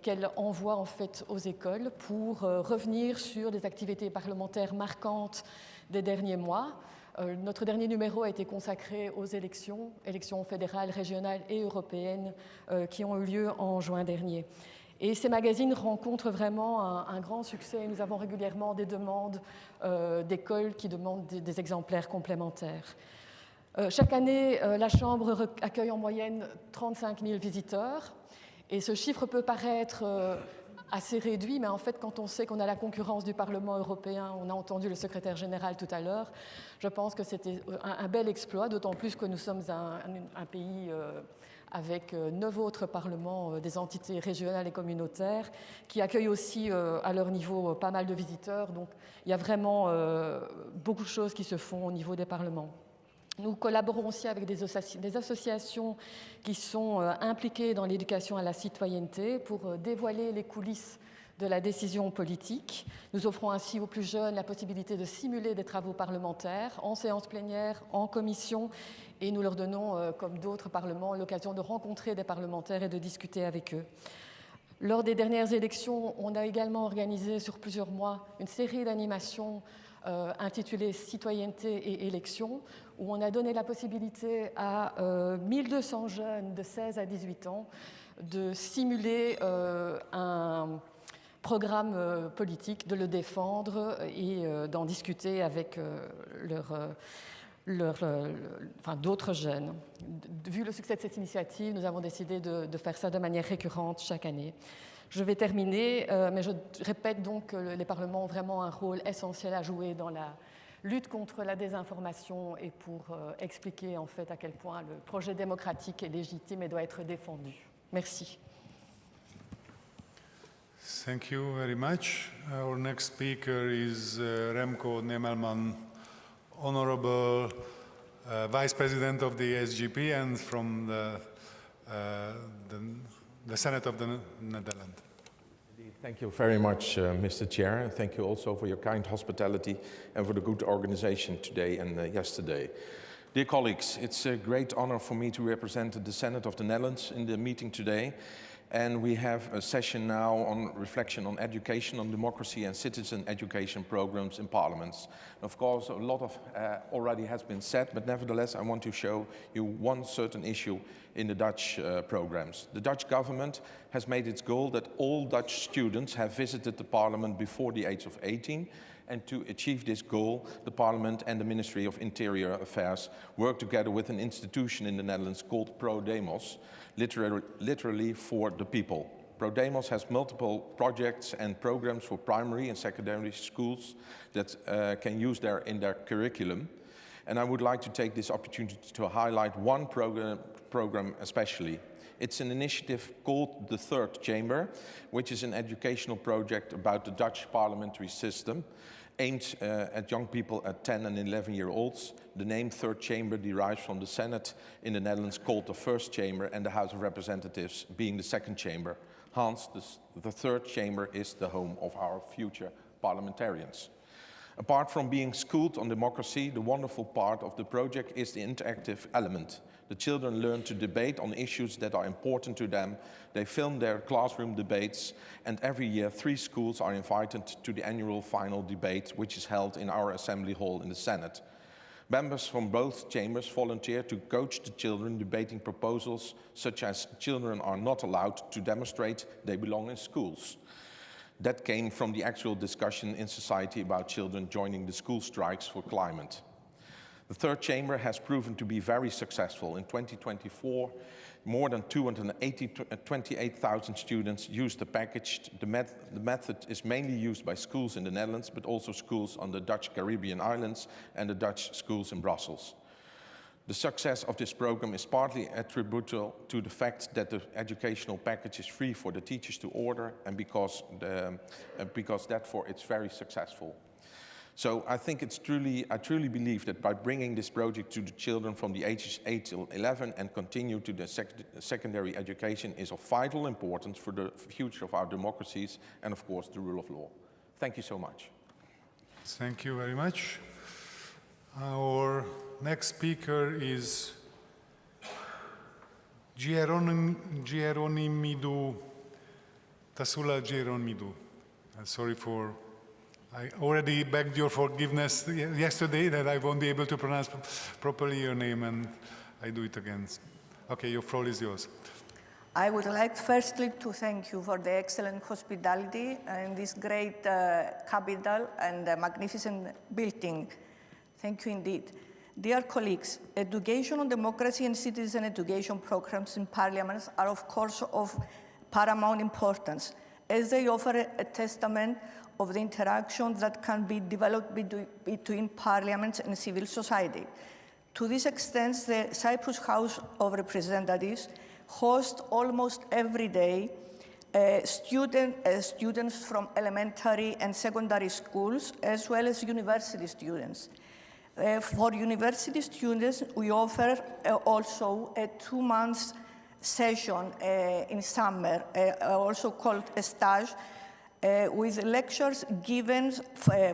qu'elle envoie en fait aux écoles pour revenir sur les activités parlementaires marquantes des derniers mois. Notre dernier numéro a été consacré aux élections fédérales, régionales et européennes qui ont eu lieu en juin dernier. Et ces magazines rencontrent vraiment un grand succès. Nous avons régulièrement des demandes d'écoles qui demandent des exemplaires complémentaires. Chaque année, la Chambre accueille en moyenne 35 000 visiteurs. Et ce chiffre peut paraître assez réduit, mais en fait, quand on sait qu'on a la concurrence du Parlement européen, on a entendu le secrétaire général tout à l'heure, je pense que c'était un bel exploit, d'autant plus que nous sommes un pays avec 9 autres parlements, des entités régionales et communautaires, qui accueillent aussi à leur niveau pas mal de visiteurs. Donc il y a vraiment beaucoup de choses qui se font au niveau des parlements. Nous collaborons aussi avec des associations qui sont impliquées dans l'éducation à la citoyenneté pour dévoiler les coulisses de la décision politique. Nous offrons ainsi aux plus jeunes la possibilité de simuler des travaux parlementaires en séance plénière, en commission, et nous leur donnons, comme d'autres parlements, l'occasion de rencontrer des parlementaires et de discuter avec eux. Lors des dernières élections, on a également organisé sur plusieurs mois une série d'animations intitulée « Citoyenneté et élections », où on a donné la possibilité à 1200 jeunes de 16 à 18 ans de simuler un programme politique, de le défendre et d'en discuter avec d'autres jeunes. Vu le succès de cette initiative, nous avons décidé de faire ça de manière récurrente chaque année. Je vais terminer, mais je répète donc que les parlements ont vraiment un rôle essentiel à jouer dans la lutte contre la désinformation et pour expliquer en fait à quel point le projet démocratique est légitime et doit être défendu. Merci. Thank you very much. Our next speaker is Remco Nemelman, Honorable Vice President of the SGP and from the Senate of the Netherlands. Thank you very much, Mr. Chair, and thank you also for your kind hospitality and for the good organization today and yesterday. Dear colleagues, it's a great honor for me to represent the Senate of the Netherlands in the meeting today. And we have a session now on reflection on education, on democracy and citizen education programs in parliaments. Of course, a lot of already has been said, but nevertheless, I want to show you one certain issue in the Dutch programs. The Dutch government has made its goal that all Dutch students have visited the parliament before the age of 18. And to achieve this goal, the Parliament and the Ministry of Interior Affairs work together with an institution in the Netherlands called ProDemos, literally for the people. ProDemos has multiple projects and programs for primary and secondary schools that can use in their curriculum. And I would like to take this opportunity to highlight one program especially. It's an initiative called the Third Chamber, which is an educational project about the Dutch parliamentary system aimed at young people at 10 and 11-year-olds. The name Third Chamber derives from the Senate in the Netherlands called the First Chamber and the House of Representatives being the Second Chamber. Hence, the Third Chamber is the home of our future parliamentarians. Apart from being schooled on democracy, the wonderful part of the project is the interactive element. The children learn to debate on issues that are important to them. They film their classroom debates, and every year 3 schools are invited to the annual final debate, which is held in our assembly hall in the Senate. Members from both chambers volunteer to coach the children debating proposals such as children are not allowed to demonstrate they belong in schools. That came from the actual discussion in society about children joining the school strikes for climate. The Third Chamber has proven to be very successful. In 2024, more than 228,000 students used the package. The method is mainly used by schools in the Netherlands, but also schools on the Dutch Caribbean islands and the Dutch schools in Brussels. The success of this program is partly attributable to the fact that the educational package is free for the teachers to order, and because therefore it's very successful. So I think I truly believe that by bringing this project to the children from the ages 8 till 11 and continue to the secondary education is of vital importance for the future of our democracies and of course the rule of law. Thank you so much. Thank you very much. Our next speaker is Geronimidu Tasula Geronimidu. Sorry for I already begged your forgiveness yesterday that I won't be able to pronounce properly your name, and I do it again. Okay, your floor is yours. I would like firstly to thank you for the excellent hospitality in this great capital and magnificent building. Thank you indeed. Dear colleagues, education on democracy and citizen education programs in parliaments are of course of paramount importance, as they offer a testament of the interactions that can be developed between parliaments and civil society. To this extent, the Cyprus House of Representatives hosts almost every day students from elementary and secondary schools, as well as university students. For university students, we offer also a 2-month session in summer, also called a stage, with lectures given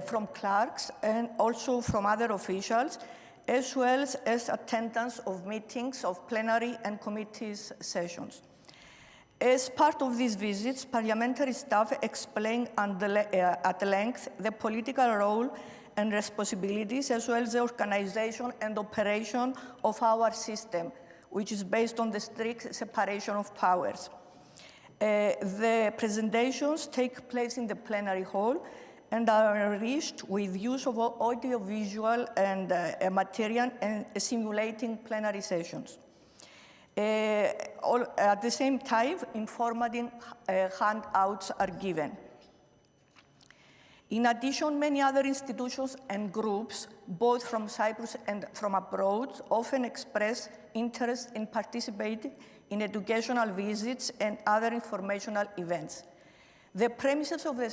from clerks and also from other officials, as well as attendance of meetings of plenary and committees sessions. As part of these visits, parliamentary staff explain at length the political role and responsibilities, as well as the organization and operation of our system, which is based on the strict separation of powers. The presentations take place in the plenary hall and are enriched with use of audiovisual and material and simulating plenary sessions. At the same time, informative handouts are given. In addition, many other institutions and groups, both from Cyprus and from abroad, often express interest in participating in educational visits and other informational events. The premises of the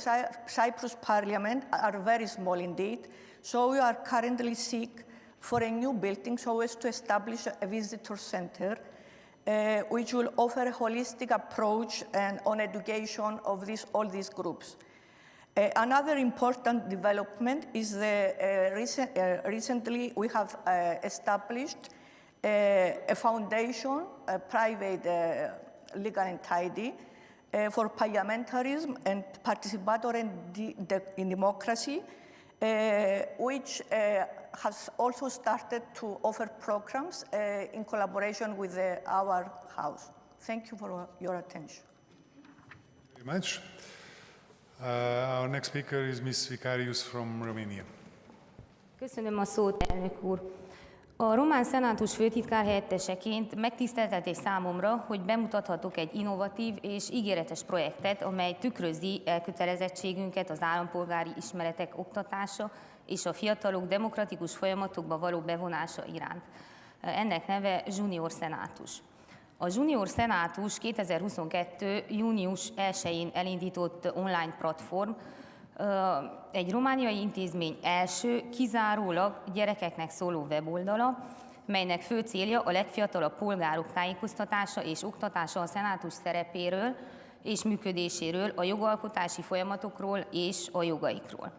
Cyprus Parliament are very small indeed, so we are currently seeking for a new building so as to establish a visitor center. which will offer a holistic approach on education of all these groups. Another important development is recently we have established a foundation, a private legal entity for parliamentarism and participatory in democracy, which has also started to offer programs in collaboration with our house. Thank you for your attention. Very much. Our next speaker is Ms. Secretaries from Romania. Köszönöm a szót, elnök úr. A román szenátus főtitkár helyetteseként megtiszteltetés számomra, hogy bemutathatok egy innovatív és ígéretes projektet, amely tükrözi elkötelezettségünket az állampolgári ismeretek oktatása és a fiatalok demokratikus folyamatokba való bevonása iránt. Ennek neve Junior Szenátus. A Junior Szenátus 2022. június 1-én elindított online platform, egy romániai intézmény első, kizárólag gyerekeknek szóló weboldala, melynek fő célja a legfiatalabb polgárok tájékoztatása és oktatása a szenátus szerepéről és működéséről, a jogalkotási folyamatokról és a jogaikról.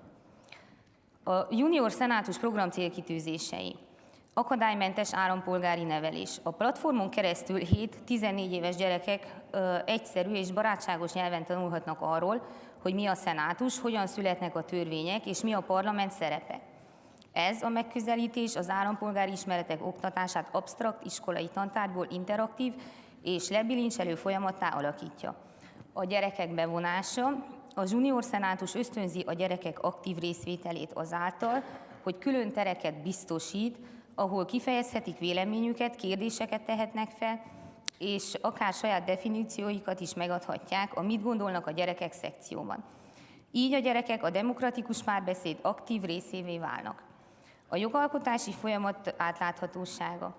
A Junior Szenátus program célkitűzései. Akadálymentes állampolgári nevelés. A platformon keresztül 7-14 éves gyerekek egyszerű és barátságos nyelven tanulhatnak arról, hogy mi a szenátus, hogyan születnek a törvények, és mi a parlament szerepe. Ez a megközelítés az állampolgári ismeretek oktatását absztrakt iskolai tantárgyból interaktív és lebilincselő folyamattá alakítja. A gyerekek bevonása. A Junior Szenátus ösztönzi a gyerekek aktív részvételét azáltal, hogy külön tereket biztosít, ahol kifejezhetik véleményüket, kérdéseket tehetnek fel, és akár saját definícióikat is megadhatják a Mit gondolnak a gyerekek szekcióban. Így a gyerekek a demokratikus párbeszéd aktív részévé válnak. A jogalkotási folyamat átláthatósága.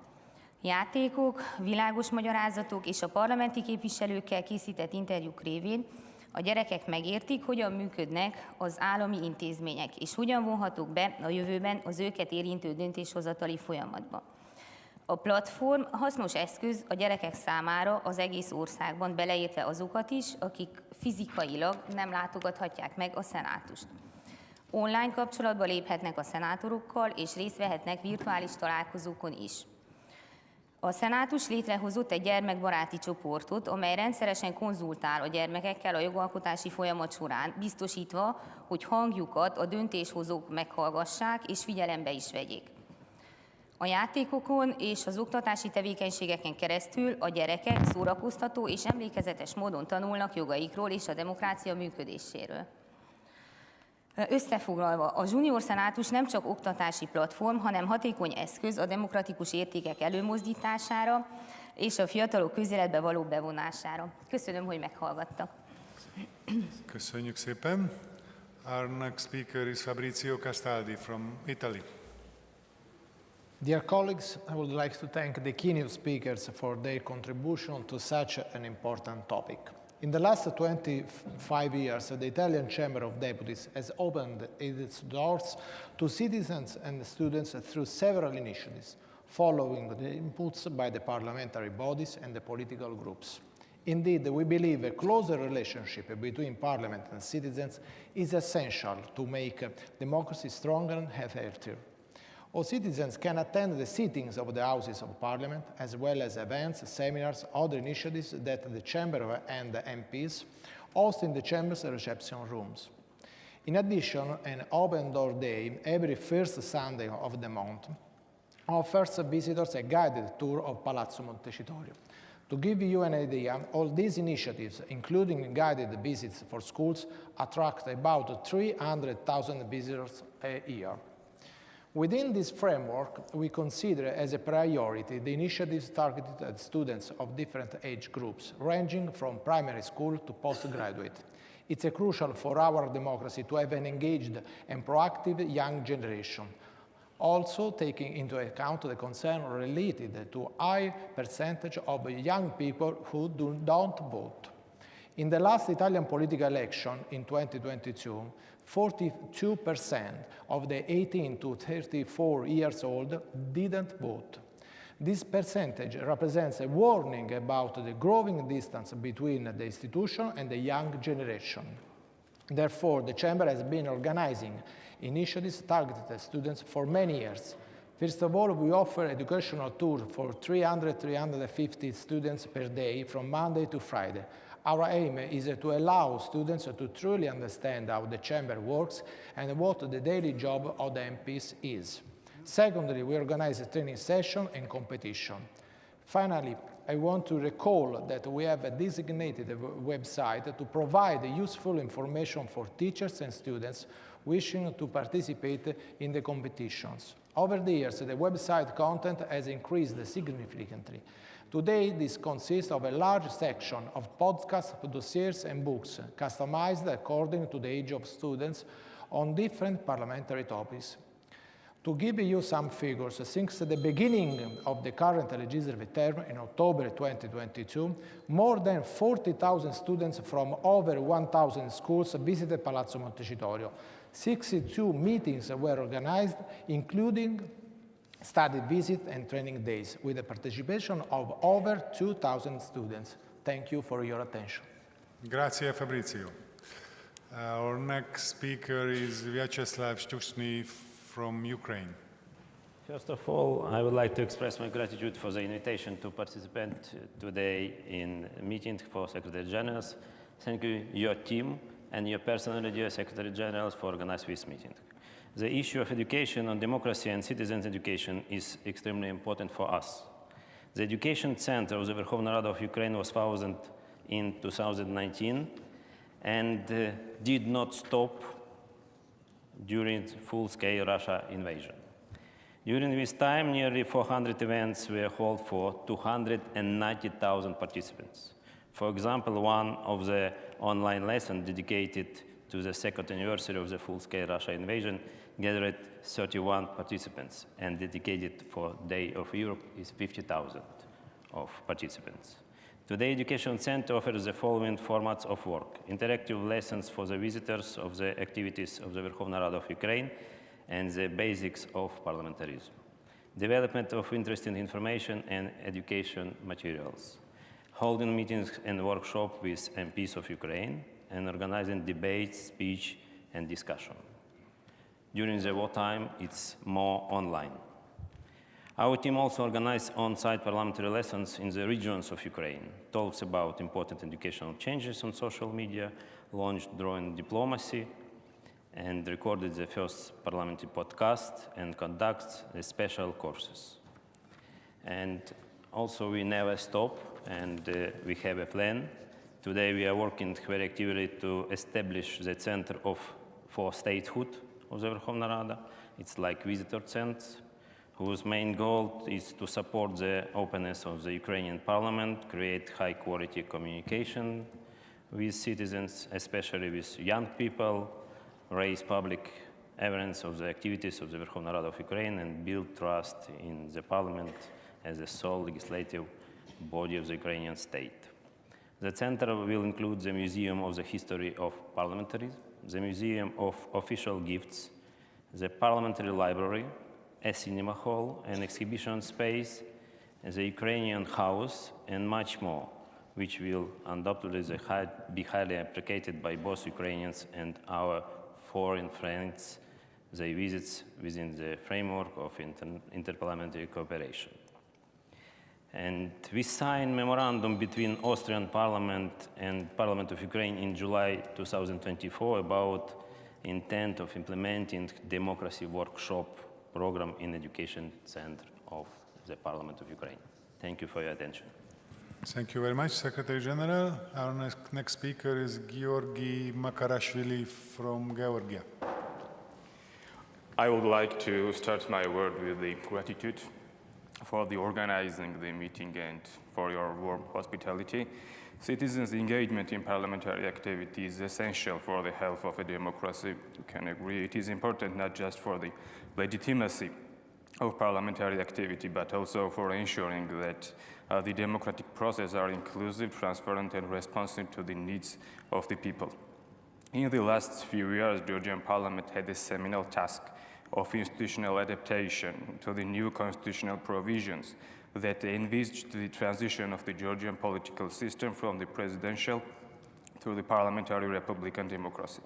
Játékok, világos magyarázatok és a parlamenti képviselőkkel készített interjúk révén a gyerekek megértik, hogyan működnek az állami intézmények, és hogyan vonhatók be a jövőben az őket érintő döntéshozatali folyamatba. A platform hasznos eszköz a gyerekek számára az egész országban, beleértve azokat is, akik fizikailag nem látogathatják meg a szenátust. Online kapcsolatba léphetnek a szenátorokkal, és részt vehetnek virtuális találkozókon is. A szenátus létrehozott egy gyermekbaráti csoportot, amely rendszeresen konzultál a gyermekekkel a jogalkotási folyamat során, biztosítva, hogy hangjukat a döntéshozók meghallgassák és figyelembe is vegyék. A játékokon és az oktatási tevékenységeken keresztül a gyerekek szórakoztató és emlékezetes módon tanulnak jogaikról és a demokrácia működéséről. Összefoglalva, a Junior Szenátus nem csak oktatási platform, hanem hatékony eszköz a demokratikus értékek előmozdítására és a fiatalok közéletbe való bevonására. Köszönöm, hogy meghallgattak. Köszönjük szépen. Our next speaker is Fabrizio Castaldi from Italy. Dear colleagues, I would like to thank the keynote speakers for their contribution to such an important topic. In the last 25 years, the Italian Chamber of Deputies has opened its doors to citizens and students through several initiatives, following the inputs by the parliamentary bodies and the political groups. Indeed, we believe a closer relationship between Parliament and citizens is essential to make democracy stronger and healthier. All citizens can attend the sittings of the Houses of Parliament, as well as events, seminars, other initiatives that the Chamber and the MPs host in the Chamber's reception rooms. In addition, an Open Door Day every first Sunday of the month offers visitors a guided tour of Palazzo Montecitorio. To give you an idea, all these initiatives, including guided visits for schools, attract about 300,000 visitors a year. Within this framework, we consider as a priority the initiatives targeted at students of different age groups, ranging from primary school to postgraduate. It's crucial for our democracy to have an engaged and proactive young generation, also taking into account the concern related to high percentage of young people who don't vote. In the last Italian political election in 2022, 42% of the 18 to 34 years old didn't vote. This percentage represents a warning about the growing distance between the institution and the young generation. Therefore, the Chamber has been organizing initiatives targeted at students for many years. First of all, we offer educational tours for 350 students per day from Monday to Friday. Our aim is to allow students to truly understand how the Chamber works and what the daily job of the MPs is. Secondly, we organize a training session and competition. Finally, I want to recall that we have a designated website to provide useful information for teachers and students wishing to participate in the competitions. Over the years, the website content has increased significantly. Today, this consists of a large section of podcasts, dossiers, and books, customized according to the age of students on different parliamentary topics. To give you some figures, since the beginning of the current legislative term in October 2022, more than 40,000 students from over 1,000 schools visited Palazzo Montecitorio. 62 meetings were organized, including study visits and training days, with the participation of over 2,000 students. Thank you for your attention. Grazie, Fabrizio. Our next speaker is Vyacheslav Shtuchny from Ukraine. First of all, I would like to express my gratitude for the invitation to participate today in a meeting for Secretary Generals. Thank you, your team, and your personally, dear Secretary Generals, for organizing this meeting. The issue of education on democracy and citizens' education is extremely important for us. The Education Center of the Verkhovna Rada of Ukraine was founded in 2019 and did not stop during full-scale Russia invasion. During this time, nearly 400 events were held for 290,000 participants. For example, one of the online lessons dedicated to the second anniversary of the full-scale Russia invasion gathered 31 participants, and dedicated for Day of Europe is 50,000 of participants. Today, Education Center offers the following formats of work: interactive lessons for the visitors of the activities of the Verkhovna Rada of Ukraine and the basics of parliamentarism, development of interesting information and education materials, holding meetings and workshops with MPs of Ukraine, and organizing debates, speech, and discussion. During the wartime, it's more online. Our team also organized on-site parliamentary lessons in the regions of Ukraine, talks about important educational changes on social media, launched drone diplomacy, and recorded the first parliamentary podcast, and conducts the special courses. And also we never stop, and we have a plan. Today we are working very actively to establish the Center for Statehood of the Verkhovna Rada. It's like visitor centers, whose main goal is to support the openness of the Ukrainian parliament, create high-quality communication with citizens, especially with young people, raise public awareness of the activities of the Verkhovna Rada of Ukraine, and build trust in the parliament as the sole legislative body of the Ukrainian state. The center will include the Museum of the History of Parliamentarism, the Museum of Official Gifts, the Parliamentary Library, a cinema hall, an exhibition space, the Ukrainian House, and much more, which will undoubtedly be highly appreciated by both Ukrainians and our foreign friends they visit within the framework of interparliamentary cooperation. And we signed a memorandum between Austrian Parliament and Parliament of Ukraine in July 2024 about intent of implementing democracy workshop program in Education Center of the Parliament of Ukraine. Thank you for your attention. Thank you very much, Secretary General. Our next speaker is Georgi Makarashvili from Georgia. I would like to start my word with the gratitude for the organizing the meeting and for your warm hospitality. Citizens' engagement in parliamentary activity is essential for the health of a democracy. You can agree it is important not just for the legitimacy of parliamentary activity, but also for ensuring that the democratic process are inclusive, transparent, and responsive to the needs of the people. In the last few years, Georgian parliament had a seminal task of institutional adaptation to the new constitutional provisions that envisaged the transition of the Georgian political system from the presidential to the parliamentary republican democracy.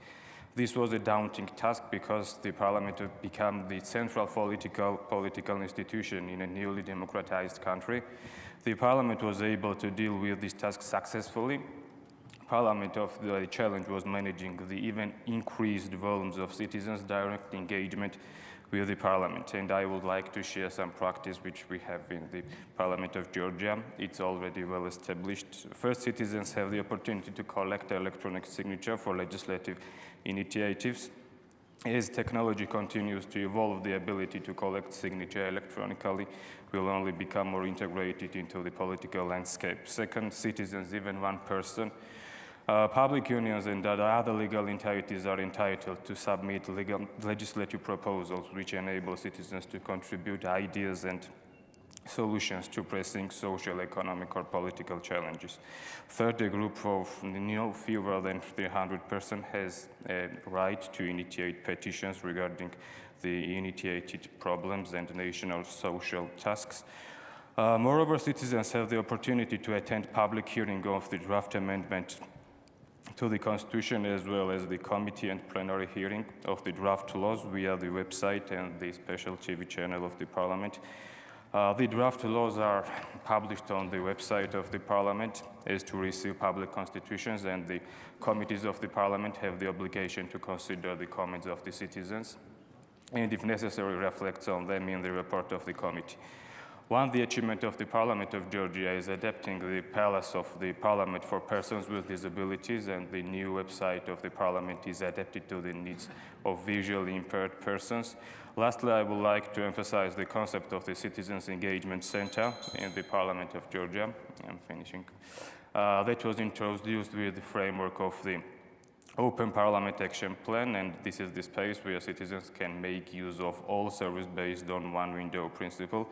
This was a daunting task because the parliament had become the central political institution in a newly democratized country. The parliament was able to deal with this task successfully. Parliament of the challenge was managing the even increased volumes of citizens' direct engagement with the parliament, and I would like to share some practice which we have in the Parliament of Georgia. It's already well established. First, citizens have the opportunity to collect electronic signature for legislative initiatives. As technology continues to evolve, the ability to collect signature electronically will only become more integrated into the political landscape. Second, citizens, even one person, public unions and other legal entities are entitled to submit legislative proposals which enable citizens to contribute ideas and solutions to pressing social, economic, or political challenges. Third, a group of no fewer than 300 persons has a right to initiate petitions regarding the initiated problems and national social tasks. Moreover, citizens have the opportunity to attend public hearing of the draft amendment to the Constitution, as well as the committee and plenary hearing of the draft laws via the website and the special TV channel of the Parliament. The draft laws are published on the website of the Parliament as to receive public constitutions, and the committees of the Parliament have the obligation to consider the comments of the citizens and, if necessary, reflects on them in the report of the committee. One, the achievement of the Parliament of Georgia is adapting the Palace of the Parliament for persons with disabilities, and the new website of the Parliament is adapted to the needs of visually impaired persons. Lastly, I would like to emphasize the concept of the Citizens Engagement Center in the Parliament of Georgia. I'm finishing. That was introduced with the framework of the Open Parliament Action Plan, and this is the space where citizens can make use of all service based on one window principle.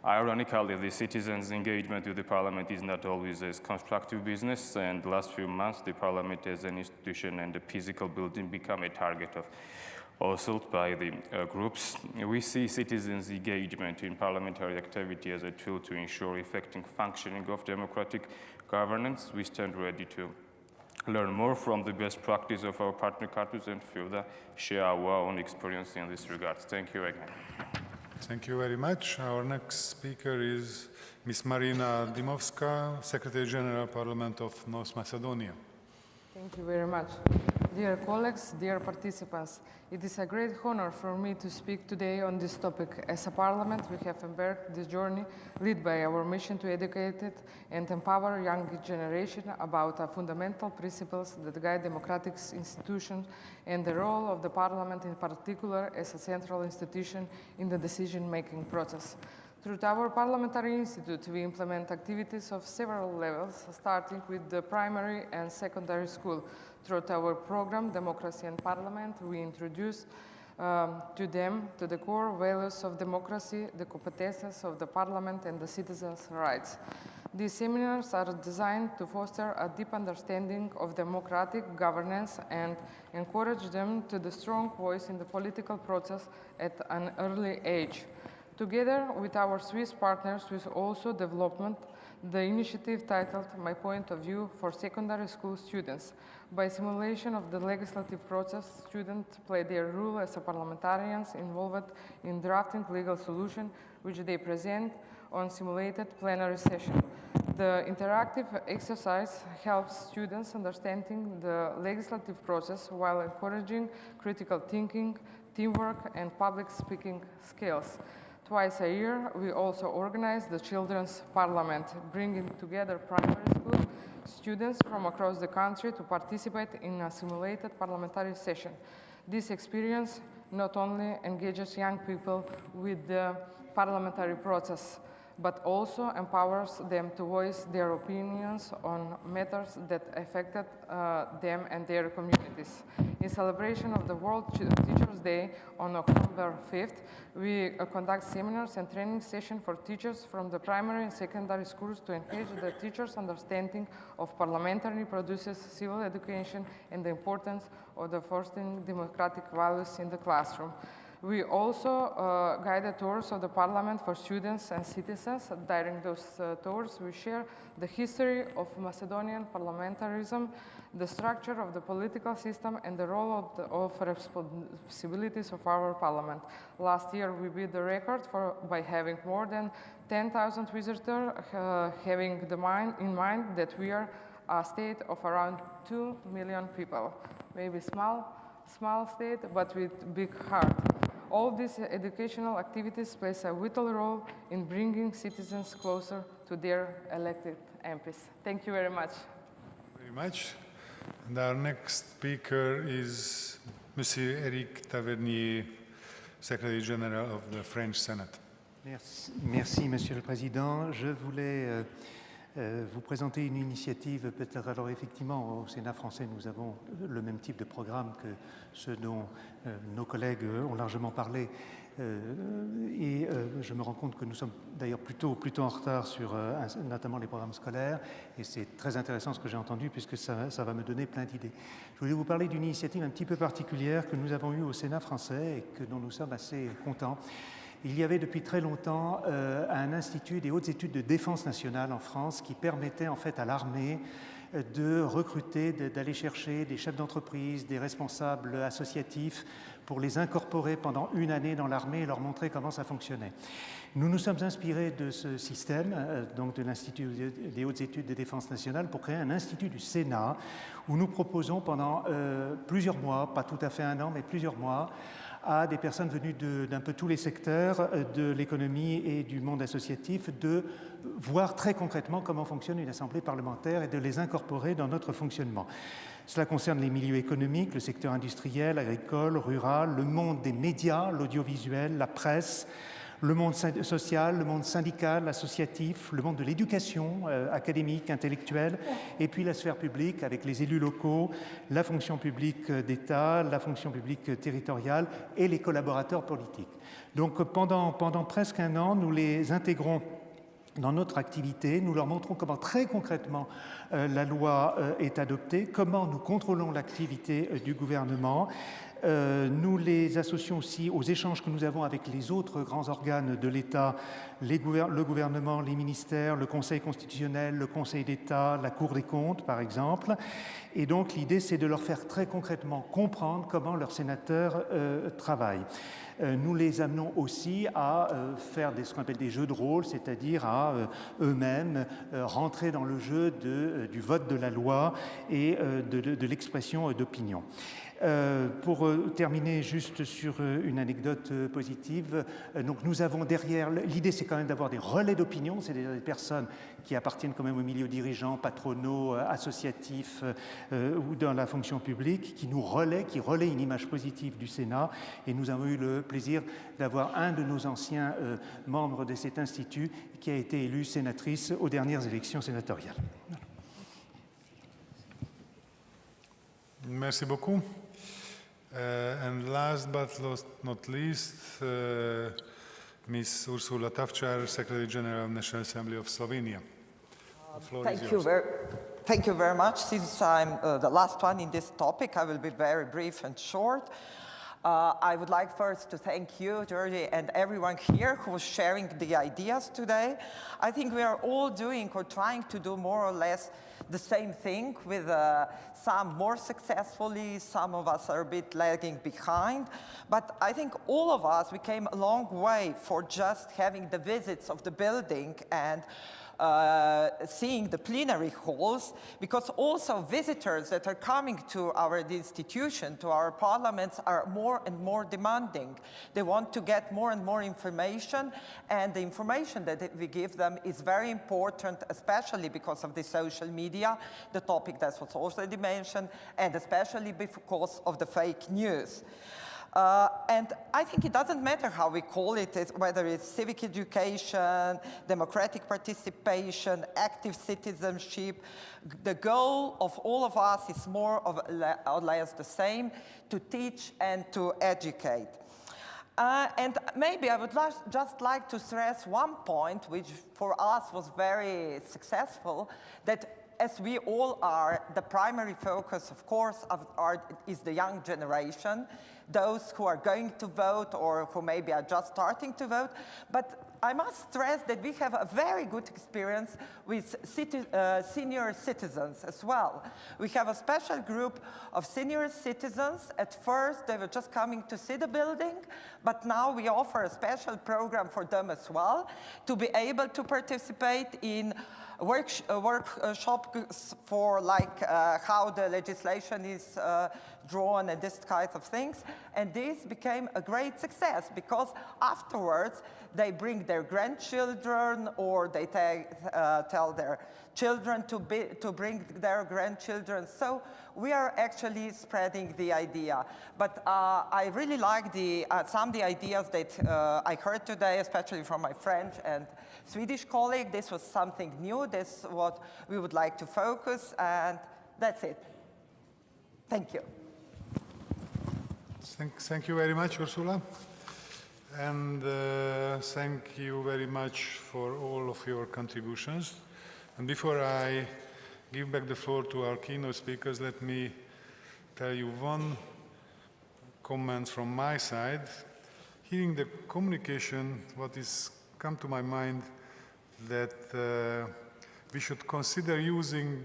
Ironically, the citizens' engagement with the Parliament is not always as constructive business, and the last few months, the Parliament as an institution and a physical building become a target of assault by the groups. We see citizens' engagement in parliamentary activity as a tool to ensure effective functioning of democratic governance. We stand ready to learn more from the best practice of our partner countries and further share our own experience in this regard. Thank you again. Thank you very much. Our next speaker is Ms. Marina Dimovska, Secretary General, Parliament of North Macedonia. Thank you very much. Dear colleagues, dear participants, it is a great honor for me to speak today on this topic. As a parliament, we have embarked this journey led by our mission to educate and empower young generation about the fundamental principles that guide democratic institutions and the role of the parliament in particular as a central institution in the decision-making process. Through our Parliamentary Institute, we implement activities of several levels, starting with the primary and secondary school. Through our program, Democracy and Parliament, we introduce to them the core values of democracy, the competences of the Parliament, and the citizens' rights. These seminars are designed to foster a deep understanding of democratic governance and encourage them to the strong voice in the political process at an early age. Together with our Swiss partners, we also developed the initiative titled My Point of View for Secondary School Students. By simulation of the legislative process, students play their role as parliamentarians involved in drafting legal solutions, which they present on simulated plenary session. The interactive exercise helps students understanding the legislative process while encouraging critical thinking, teamwork, and public speaking skills. Twice a year, we also organize the Children's Parliament, bringing together primary school students from across the country to participate in a simulated parliamentary session. This experience not only engages young people with the parliamentary process, but also empowers them to voice their opinions on matters that affected them and their communities. In celebration of the World Teachers' Day on October 5th, we conduct seminars and training sessions for teachers from the primary and secondary schools to enhance the teachers' understanding of parliamentary produces, civil education, and the importance of the fostering democratic values in the classroom. We also guided tours of the parliament for students and citizens. During those tours, we share the history of Macedonian parliamentarism, the structure of the political system, and the role of responsibilities of our parliament. Last year, we beat the record by having more than 10,000 visitors, having in mind that we are a state of around 2 million people. Maybe small state, but with big heart. All these educational activities play a vital role in bringing citizens closer to their elected MPs. Thank you very much. Very much. And our next speaker is Monsieur Éric Tavernier, Secretary General of the French Senate. Merci, Monsieur le Président. Je voulais vous présenter une initiative, peut-être. Alors effectivement, au Sénat français, nous avons le même type de programme que ceux dont nos collègues ont largement parlé. Et je me rends compte que nous sommes d'ailleurs plutôt en retard sur notamment les programmes scolaires. Et c'est très intéressant ce que j'ai entendu, puisque ça va me donner plein d'idées. Je voulais vous parler d'une initiative un petit peu particulière que nous avons eue au Sénat français et dont nous sommes assez contents. Il y avait depuis très longtemps un institut des hautes études de défense nationale en France qui permettait en fait à l'armée de recruter, d'aller chercher des chefs d'entreprise, des responsables associatifs pour les incorporer pendant une année dans l'armée et leur montrer comment ça fonctionnait. Nous nous sommes inspirés de ce système, donc de l'Institut des hautes études de défense nationale, pour créer un institut du Sénat où nous proposons pendant plusieurs mois, pas tout à fait un an, mais plusieurs mois, à des personnes venues d'un peu tous les secteurs de l'économie et du monde associatif de voir très concrètement comment fonctionne une assemblée parlementaire et de les incorporer dans notre fonctionnement. Cela concerne les milieux économiques, le secteur industriel, agricole, rural, le monde des médias, l'audiovisuel, la presse, le monde social, le monde syndical, associatif, le monde de l'éducation académique, intellectuelle, et puis la sphère publique avec les élus locaux, la fonction publique d'État, la fonction publique territoriale et les collaborateurs politiques. Donc pendant presque un an, nous les intégrons dans notre activité, nous leur montrons comment très concrètement la loi est adoptée, comment nous contrôlons l'activité du gouvernement. Nous les associons aussi aux échanges que nous avons avec les autres grands organes de l'État, le gouvernement, les ministères, le Conseil constitutionnel, le Conseil d'État, la Cour des comptes, par exemple. Et donc, l'idée, c'est de leur faire très concrètement comprendre comment leurs sénateurs travaillent. Nous les amenons aussi à faire ce qu'on appelle des jeux de rôle, c'est-à-dire à eux-mêmes rentrer dans le jeu du vote de la loi et de l'expression d'opinion. Pour terminer juste sur une anecdote positive, donc nous avons derrière, l'idée c'est quand même d'avoir des relais d'opinion, c'est des personnes qui appartiennent quand même aux milieux dirigeants, patronaux, associatifs ou dans la fonction publique, qui relaient une image positive du Sénat, et nous avons eu le plaisir d'avoir un de nos anciens membres de cet institut qui a été élue sénatrice aux dernières élections sénatoriales. Merci beaucoup. And last but not least, Ms. Ursula Tavčar, Secretary General of the National Assembly of Slovenia. The floor is yours. Thank you very much. Since I'm the last one in this topic, I will be very brief and short. I would like first to thank you, Georgie, and everyone here who was sharing the ideas today. I think we are all doing or trying to do more or less the same thing, with some more successfully, some of us are a bit lagging behind. But I think all of us, we came a long way for just having the visits of the building and seeing the plenary halls, because also visitors that are coming to our institution, to our parliaments, are more and more demanding. They want to get more and more information, and the information that we give them is very important, especially because of the social media, the topic that was already mentioned, and especially because of the fake news. And I think it doesn't matter how we call it, whether it's civic education, democratic participation, active citizenship. The goal of all of us is more or less the same: to teach and to educate. And maybe I would just like to stress one point, which for us was very successful, that as we all are, the primary focus, of course, is the young generation, those who are going to vote or who maybe are just starting to vote. But I must stress that we have a very good experience with senior citizens as well. We have a special group of senior citizens. At first, they were just coming to see the building, but now we offer a special program for them as well to be able to participate in workshops for how the legislation is drawn and this kind of things. And this became a great success because afterwards they bring their grandchildren or they tell their children to bring their grandchildren. So we are actually spreading the idea. But I really like some of the ideas that I heard today, especially from my French and Swedish colleague. This was something new. This is what we would like to focus, and that's it. Thank you. Thank you very much, Ursula. And thank you very much for all of your contributions. And before I give back the floor to our keynote speakers, let me tell you one comment from my side. Hearing the communication, what is come to my mind that we should consider using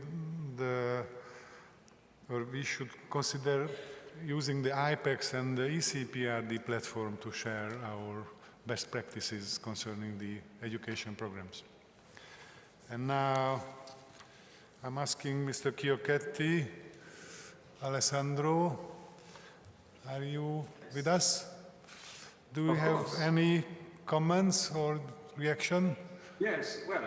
the IPEX and the ECPRD platform to share our best practices concerning the education programs. And now I'm asking Mr. Chiocchetti, Alessandro, are you with us? Do you have any comments or reaction? Yes, well,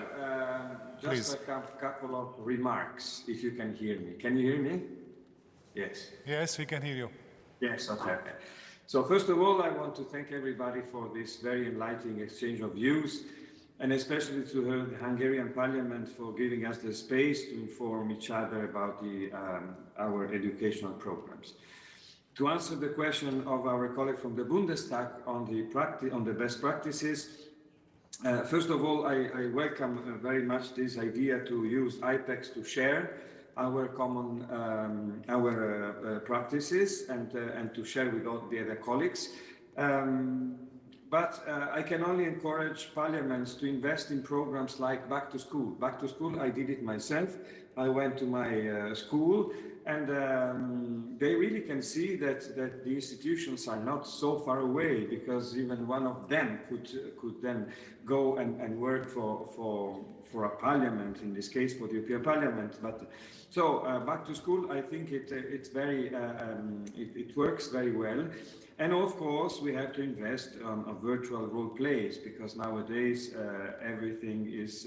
just a couple of remarks, if you can hear me. Can you hear me? Yes. Yes, we can hear you. Yes, okay. So first of all, I want to thank everybody for this very enlightening exchange of views, and especially to the Hungarian Parliament for giving us the space to inform each other about our educational programs. To answer the question of our colleague from the Bundestag on the best practices, first of all, I welcome very much this idea to use IPEX to share our common practices and to share with all the other colleagues. But I can only encourage parliaments to invest in programs like Back to School. Back to School, I did it myself. I went to my school, and they really can see that the institutions are not so far away, because even one of them could then go and work for a parliament, in this case for the European Parliament. But so Back to School, I think it works very well. And of course, we have to invest on virtual role plays, because nowadays everything is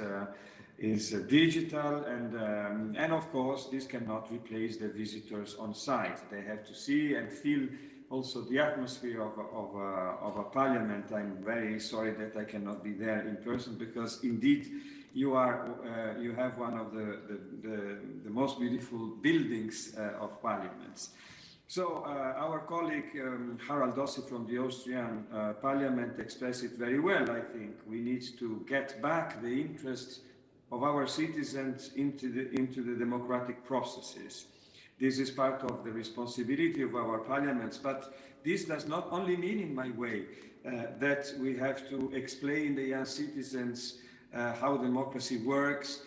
digital, and of course this cannot replace the visitors on site. They have to see and feel also the atmosphere of a parliament. I'm very sorry that I cannot be there in person, because indeed you have one of the most beautiful buildings of parliaments. So our colleague Harald Dossi from the Austrian Parliament expressed it very well. I think we need to get back the interest of our citizens into the democratic processes. This is part of the responsibility of our parliaments, but this does not only mean, in my way, that we have to explain the young citizens how democracy works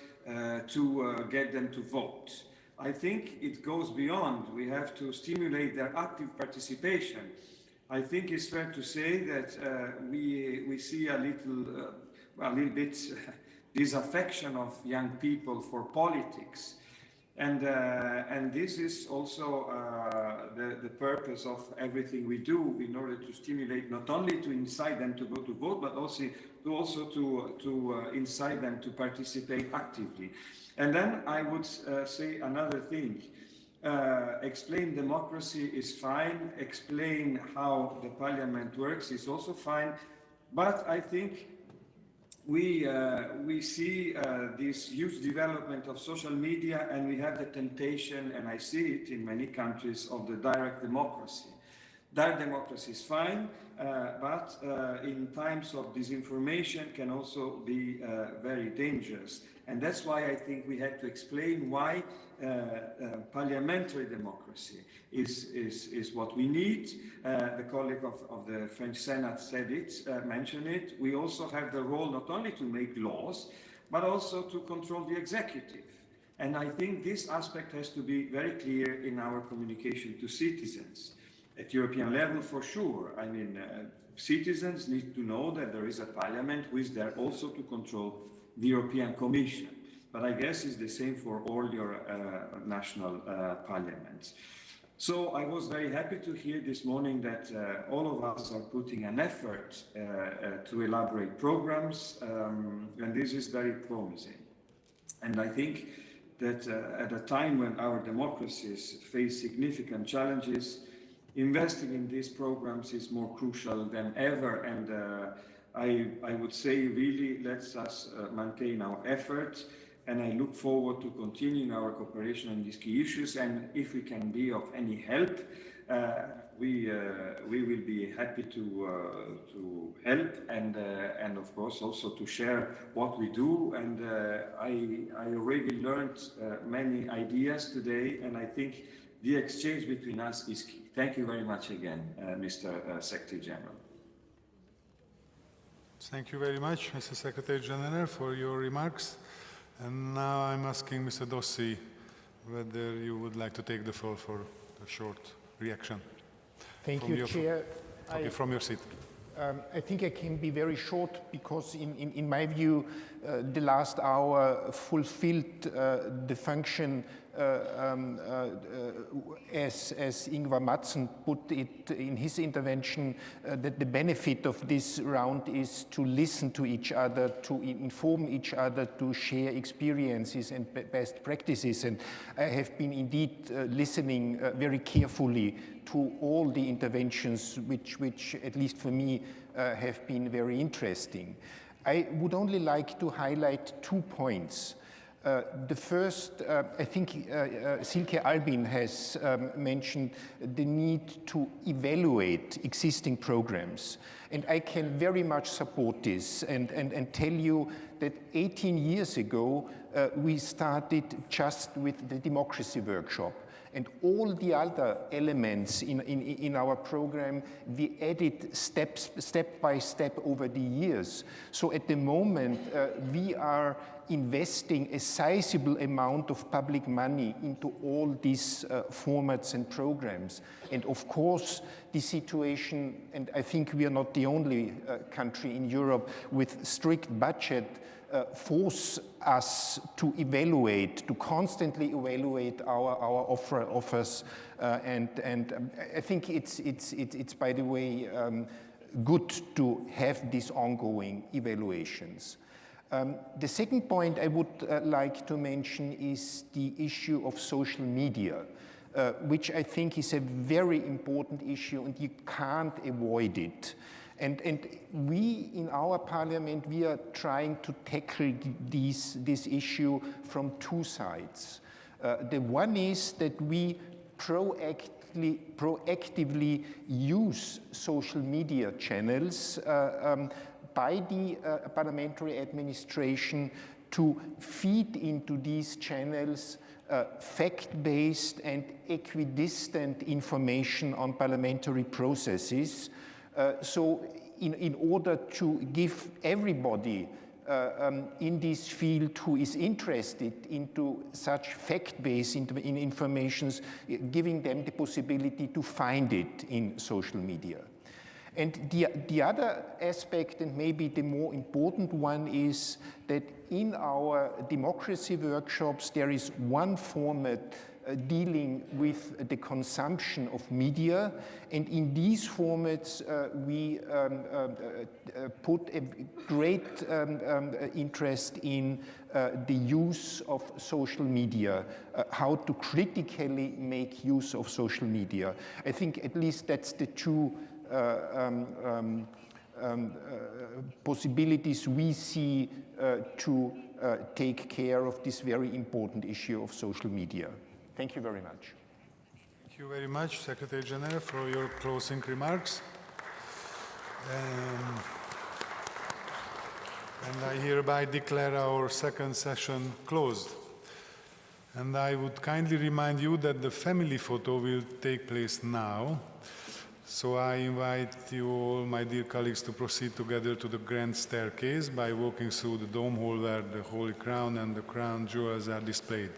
to get them to vote. I think it goes beyond. We have to stimulate their active participation. I think it's fair to say that we see a little bit disaffection of young people for politics, and this is also the purpose of everything we do, in order to stimulate not only to incite them to go to vote, but also to incite them to participate actively. And then I would say another thing. Explain democracy is fine. Explain how the parliament works is also fine. But I think we see this huge development of social media, and we have the temptation, and I see it in many countries, of the direct democracy. Direct democracy is fine, but in times of disinformation can also be very dangerous. And that's why I think we have to explain why parliamentary democracy is what we need. The colleague of the French Senate said it, mentioned it. We also have the role not only to make laws, but also to control the executive. And I think this aspect has to be very clear in our communication to citizens. At European level, for sure. I mean, citizens need to know that there is a parliament who is there also to control the European Commission. But I guess it's the same for all your national parliaments. So I was very happy to hear this morning that all of us are putting an effort to elaborate programs, and this is very promising. And I think that at a time when our democracies face significant challenges, investing in these programs is more crucial than ever, and I would say really let's us maintain our efforts, and I look forward to continuing our cooperation on these key issues, and if we can be of any help, we will be happy to help, and of course also to share what we do, and I already learned many ideas today, and I think the exchange between us is key. Thank you very much again, Mr. Secretary General. Thank you very much, Mr. Secretary General, for your remarks. And now I'm asking Mr. Dossi whether you would like to take the floor for a short reaction. Thank you, Chair. Okay, from your seat. I think I can be very short because in my view, the last hour fulfilled the function as Ingvar Madsen put it in his intervention, that the benefit of this round is to listen to each other, to inform each other, to share experiences and best practices. And I have been indeed listening very carefully to all the interventions, which at least for me have been very interesting. I would only like to highlight 2 points. The first, I think Silke Albin has mentioned the need to evaluate existing programs. And I can very much support this and tell you that 18 years ago, we started just with the democracy workshop. And all the other elements in our program, we added step by step over the years. So at the moment, we are investing a sizable amount of public money into all these formats and programs. And of course, the situation, and I think we are not the only country in Europe with strict budget, force us to evaluate, to constantly evaluate our offers, and I think it's by the way good to have these ongoing evaluations. The second point I would like to mention is the issue of social media, which I think is a very important issue, and you can't avoid it. And we, in our parliament, we are trying to tackle this issue from 2 sides. The one is that we proactively use social media channels by the parliamentary administration to feed into these channels fact-based and equidistant information on parliamentary processes. So in order to give everybody in this field who is interested into such fact-based informations, giving them the possibility to find it in social media. And the other aspect, and maybe the more important one, is that in our democracy workshops, there is one format dealing with the consumption of media, and in these formats we put a great interest in the use of social media, how to critically make use of social media. I think at least that's the 2 possibilities we see to take care of this very important issue of social media. Thank you very much. Thank Thank you very much, Secretary General, for your closing remarks. And I hereby declare our second session closed. And I would kindly remind you that the family photo will take place now. So I invite you all, my dear colleagues, to proceed together to the grand staircase by walking through the dome hall where the Holy Crown and the crown jewels are displayed.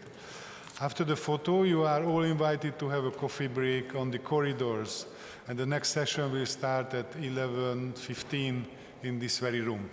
After the photo, you are all invited to have a coffee break on the corridors, and the next session will start at 11:15 in this very room.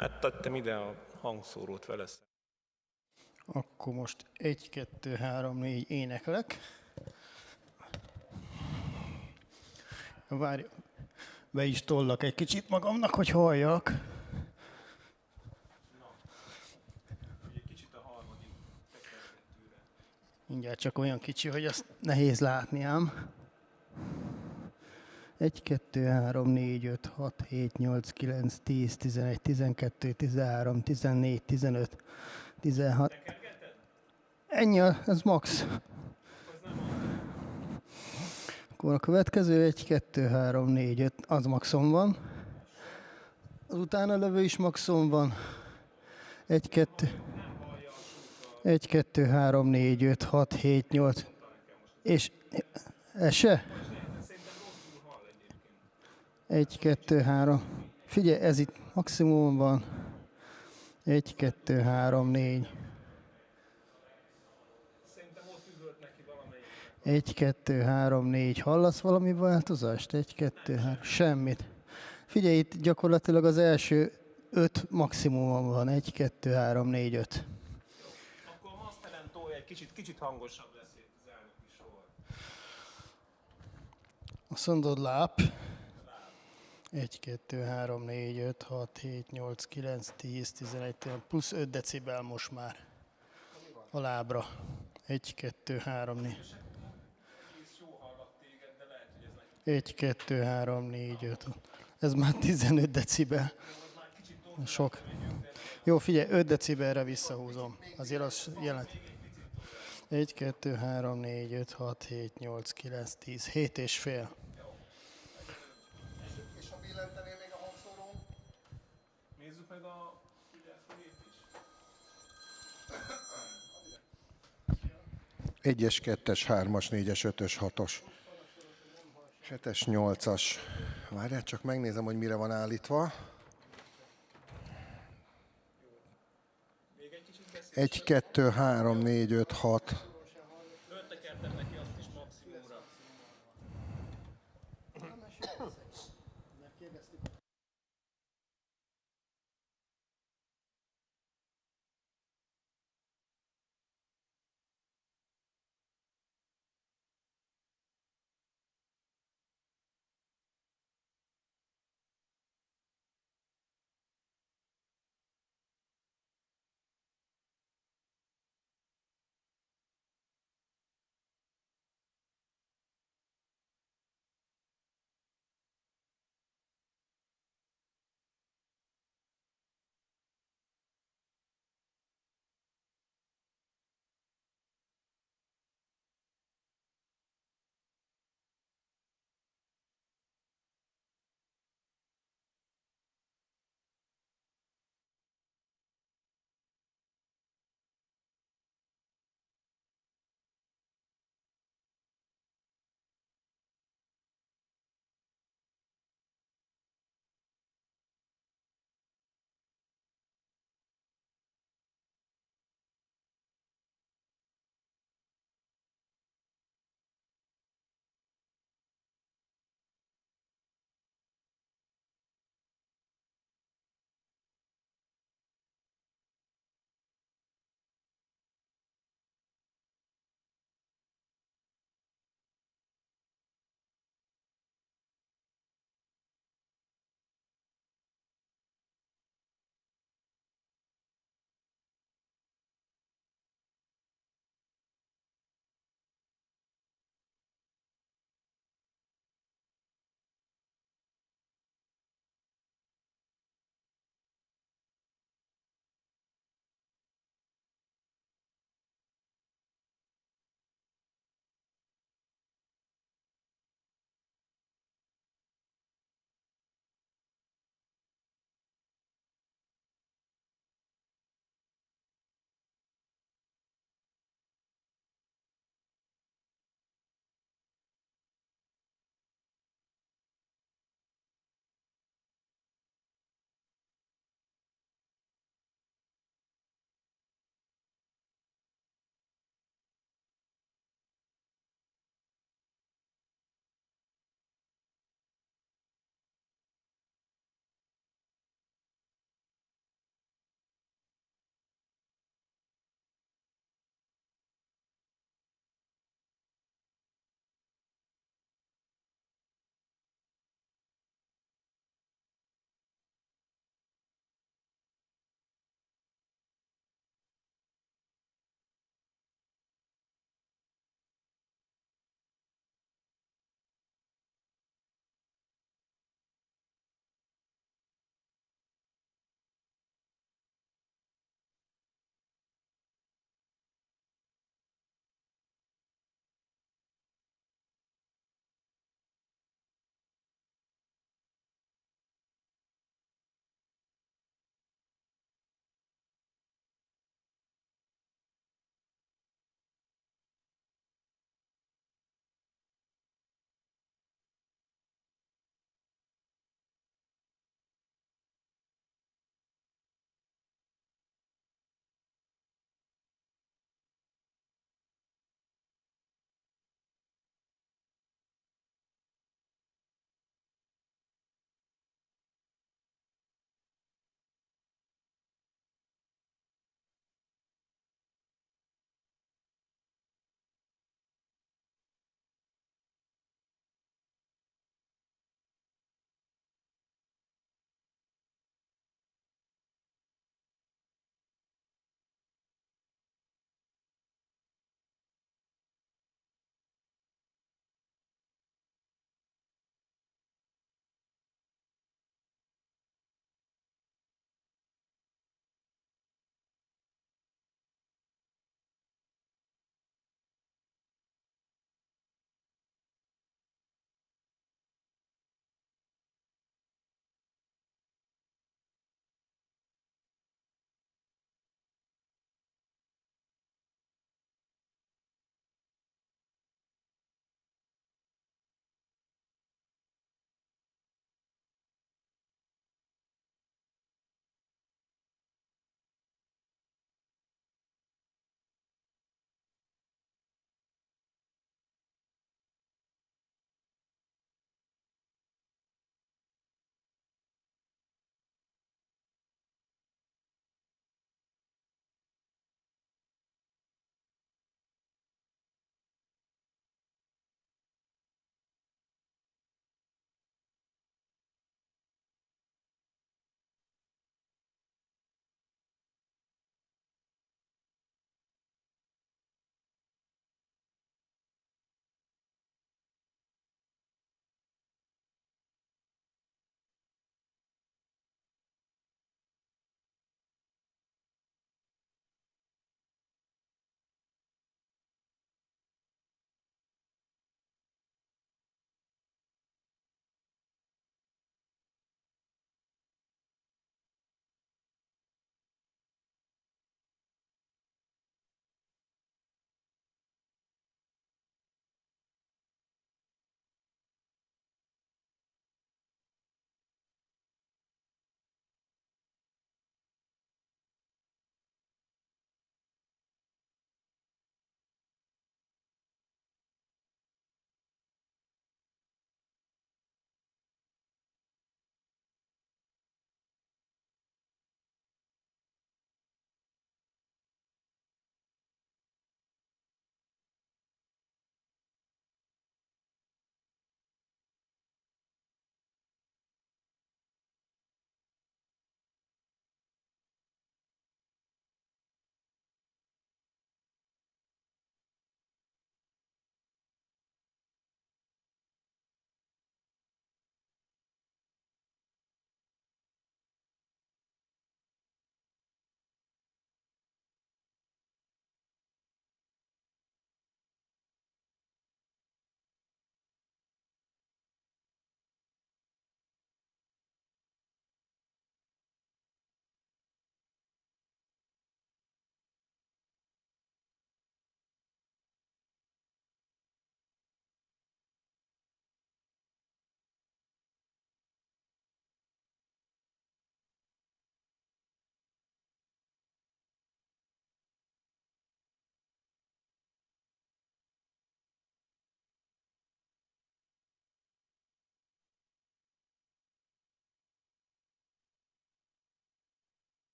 Áttettem ide a hangszórót vele. Akkor most 1, 2, 3, 4 éneklek. Várj, be is tollak egy kicsit magamnak, hogy halljak. Mindjárt csak olyan kicsi, hogy azt nehéz látni ám. 1, 2, 3, 4, 5, 6, 7, 8, 9, 10, 11, 12, 13, 14, 15, 16. Ennyi, ez max. Akkor a következő 1, 2, 3, 4, 5, az maxon van. Az utána lövő is maxon van. 1, 2, 3, 4, 5, 6, 7, 8. És ez se? 1, 2, 3. Figyelj, ez itt maximum van. 1, 2, 3, 4. 1, 2, 3, 4. Hallasz valami változást? 1, 2, 3. Semmit. Figyelj, itt gyakorlatilag az első 5 maximum van. 1, 2, 3, 4, 5. Akkor a masteren tolja egy kicsit hangosabb lesz itt az elnök is volt. Azt mondod láp. 1, 2, 3, 4, 5, 6, 7, 8, 9, 10, 11, plusz 5 decibel most már a lábra. 1, 2, 3, 4. 1, 2, 3, 4, 5. Ez már 15 decibel. Sok. Jó, figyelj, 5 decibelre visszahúzom. Azért az jelent. 1, 2, 3, 4, 5, 6, 7, 8, 9, 10, 7 és fél. És ha billentenél még a hangszórón? Nézzük meg a figyelszövét is. 1-es, 2-es, 3-as, 4-es, 5-ös, 6-os, 7-es, 8-as. Várjál, csak megnézem, hogy mire van állítva. 1, 2, 3, 4, 5, 6. Föltekertem neki azt is maximumra.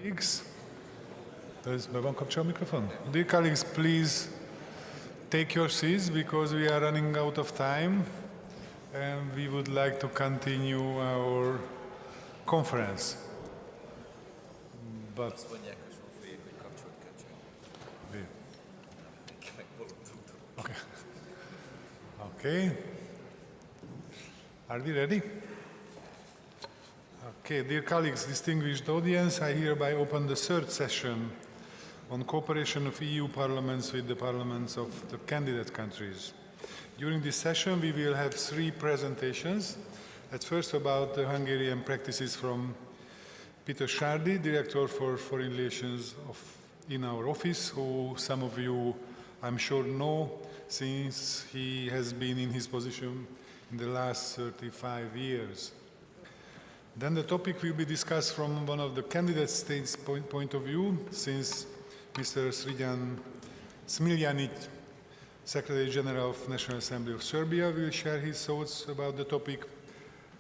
Colleagues, be van kapcsolva a mikrofon? Dear colleagues, please take your seats because we are running out of time and we would like to continue our conference. But okay. Okay. Are we ready? Okay, dear colleagues, distinguished audience, I hereby open the third session on cooperation of EU parliaments with the parliaments of the candidate countries. During this session, we will have three presentations. At first, about the Hungarian practices from Peter Sárdi, Director for Foreign Relations in our office, who some of you, I'm sure, know since he has been in his position in the last 35 years. Then the topic will be discussed from one of the candidate states' point of view, since Mr. Smiljanic, Secretary General of National Assembly of Serbia, will share his thoughts about the topic.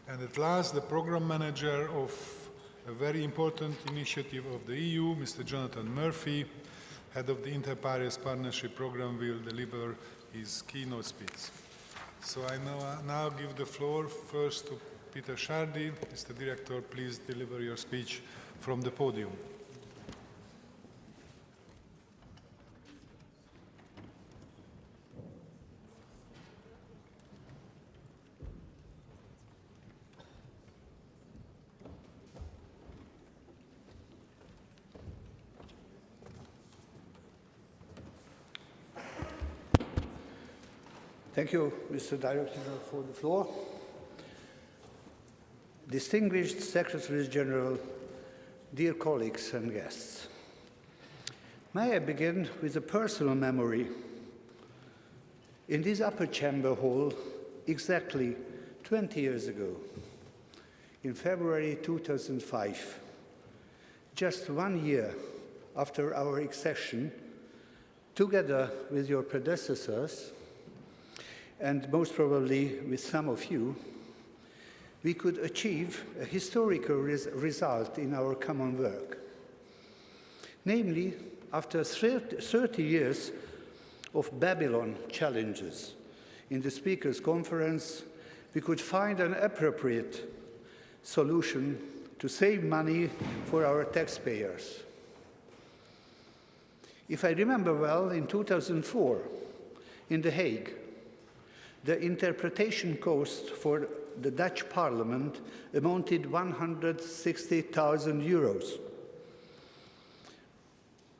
And at last, the program manager of a very important initiative of the EU, Mr. Jonathan Murphy, head of the Inter-Pares Partnership Program, will deliver his keynote speech. So I now give the floor first to Peter Sárdi. Mr. Director, please deliver your speech from the podium. Thank you, Mr. Director, for the floor. Distinguished Secretaries General, dear colleagues and guests, may I begin with a personal memory. In this upper chamber hall, exactly 20 years ago, in February 2005, just 1 year after our accession, together with your predecessors, and most probably with some of you, we could achieve a historical result in our common work. Namely, after 30 years of Babylon challenges in the Speakers' Conference, we could find an appropriate solution to save money for our taxpayers. If I remember well, in 2004, in The Hague, the interpretation cost for the Dutch Parliament amounted 160,000 euros.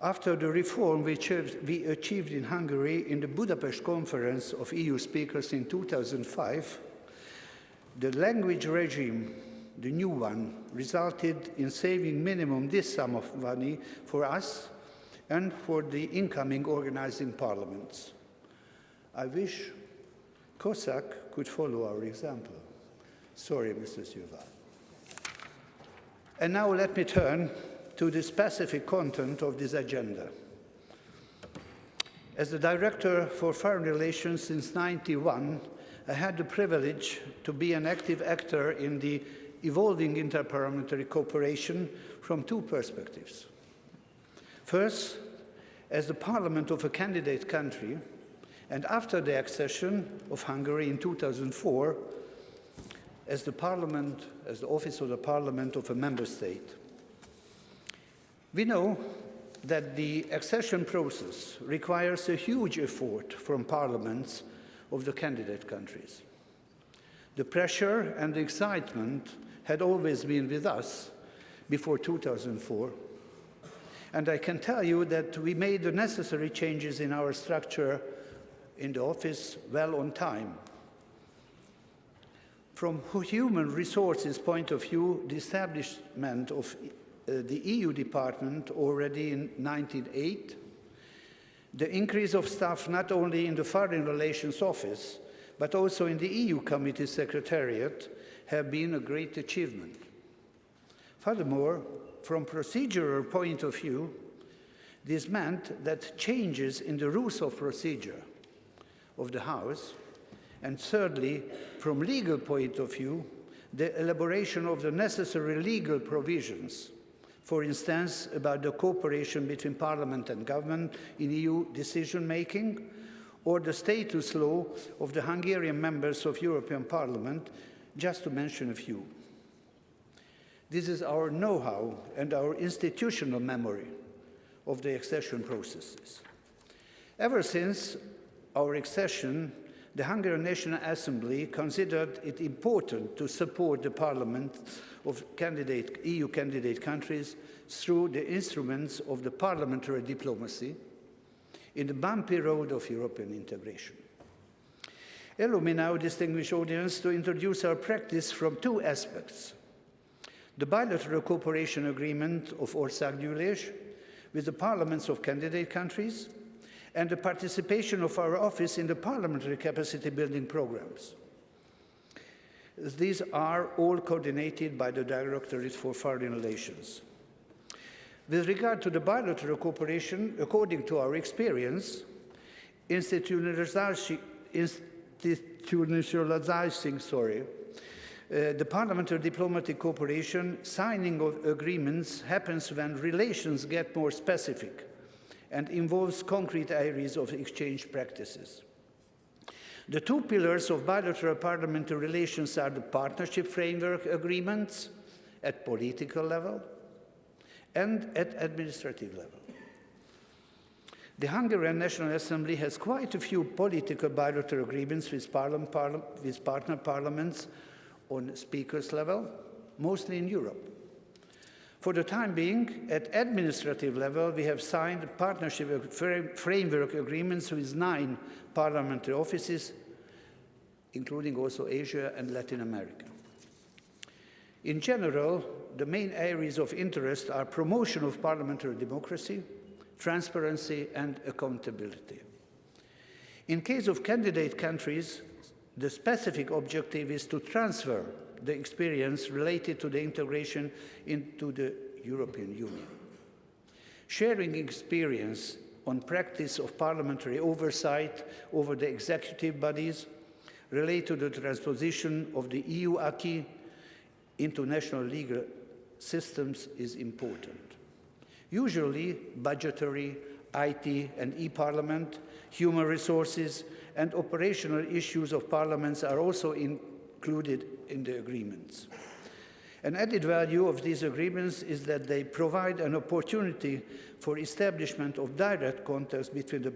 After the reform which we achieved in Hungary in the Budapest Conference of EU speakers in 2005, the language regime, the new one, resulted in saving minimum this sum of money for us and for the incoming organizing parliaments. I wish Cossack could follow our example. Sorry, Mr. Silva. And now let me turn to the specific content of this agenda. As the Director for Foreign Relations since 1991, I had the privilege to be an active actor in the evolving interparliamentary cooperation from two perspectives. First, as the parliament of a candidate country, and after the accession of Hungary in 2004, as the office of the parliament of a member state. We know that the accession process requires a huge effort from parliaments of the candidate countries. The pressure and the excitement had always been with us before 2004. And I can tell you that we made the necessary changes in our structure in the office well on time. From a human resources point of view, the establishment of the EU department already in 1908, the increase of staff not only in the Foreign Relations Office, but also in the EU Committee Secretariat have been a great achievement. Furthermore, from procedural point of view, this meant that changes in the rules of procedure of the House, and thirdly, from legal point of view, the elaboration of the necessary legal provisions For instance, about the cooperation between Parliament and government in EU decision-making, or the status law of the Hungarian members of European Parliament, just to mention a few. This is our know-how and our institutional memory of the accession processes. Ever since our accession, the Hungarian National Assembly considered it important to support the parliament of EU candidate countries through the instruments of the parliamentary diplomacy in the bumpy road of European integration. Allow me now, distinguished audience, to introduce our practice from two aspects: the bilateral cooperation agreement of országgyűlés with the parliaments of candidate countries, and the participation of our office in the parliamentary capacity building programs. These are all coordinated by the Directorate for Foreign Relations. With regard to the bilateral cooperation, according to our experience, institutionalizing the parliamentary diplomatic cooperation, signing of agreements happens when relations get more specific and involves concrete areas of exchange practices. The two pillars of bilateral parliamentary relations are the partnership framework agreements at political level and at administrative level. The Hungarian National Assembly has quite a few political bilateral agreements with partner parliaments on speakers level, mostly in Europe. For the time being, at administrative level, we have signed partnership framework agreements with 9 parliamentary offices, including also Asia and Latin America. In general, the main areas of interest are promotion of parliamentary democracy, transparency, and accountability. In case of candidate countries, the specific objective is to transfer the experience related to the integration into the European Union. Sharing experience on practice of parliamentary oversight over the executive bodies related to the transposition of the EU acquis into national legal systems is important. Usually, budgetary, IT and e-parliament, human resources, and operational issues of parliaments are also included in the agreements. An added value of these agreements is that they provide an opportunity for establishment of direct contacts between the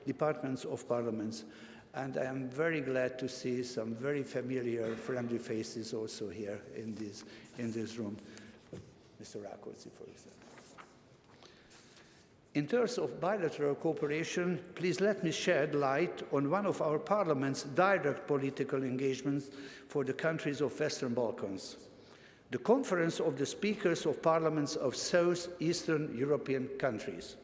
departments of parliaments. And I am very glad to see some very familiar, friendly faces also here in this room. Mr. Rákóczi, for example. In terms of bilateral cooperation, please let me shed light on one of our Parliament's direct political engagements for the countries of Western Balkans, the Conference of the Speakers of Parliaments of South-Eastern European countries.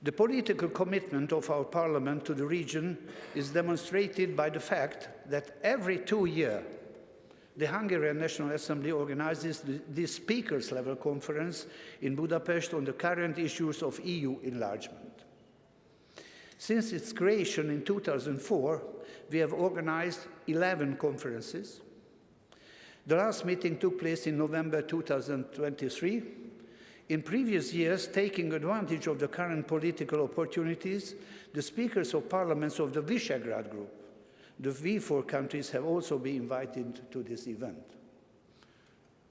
The political commitment of our Parliament to the region is demonstrated by the fact that every 2 years, the Hungarian National Assembly organizes this speakers-level conference in Budapest on the current issues of EU enlargement. Since its creation in 2004, we have organized 11 conferences. The last meeting took place in November 2023. In previous years, taking advantage of the current political opportunities, the speakers of parliaments of the Visegrad Group, the V4 countries, have also been invited to this event.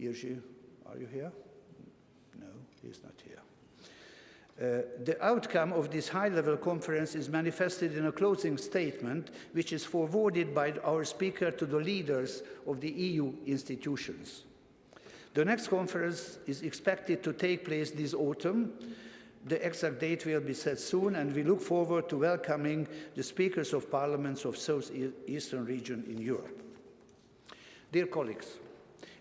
Jiří, are you here? No, he's not here. The outcome of this high-level conference is manifested in a closing statement, which is forwarded by our speaker to the leaders of the EU institutions. The next conference is expected to take place this autumn. The exact date will be set soon, and we look forward to welcoming the speakers of parliaments of South-Eastern region in Europe. Dear colleagues,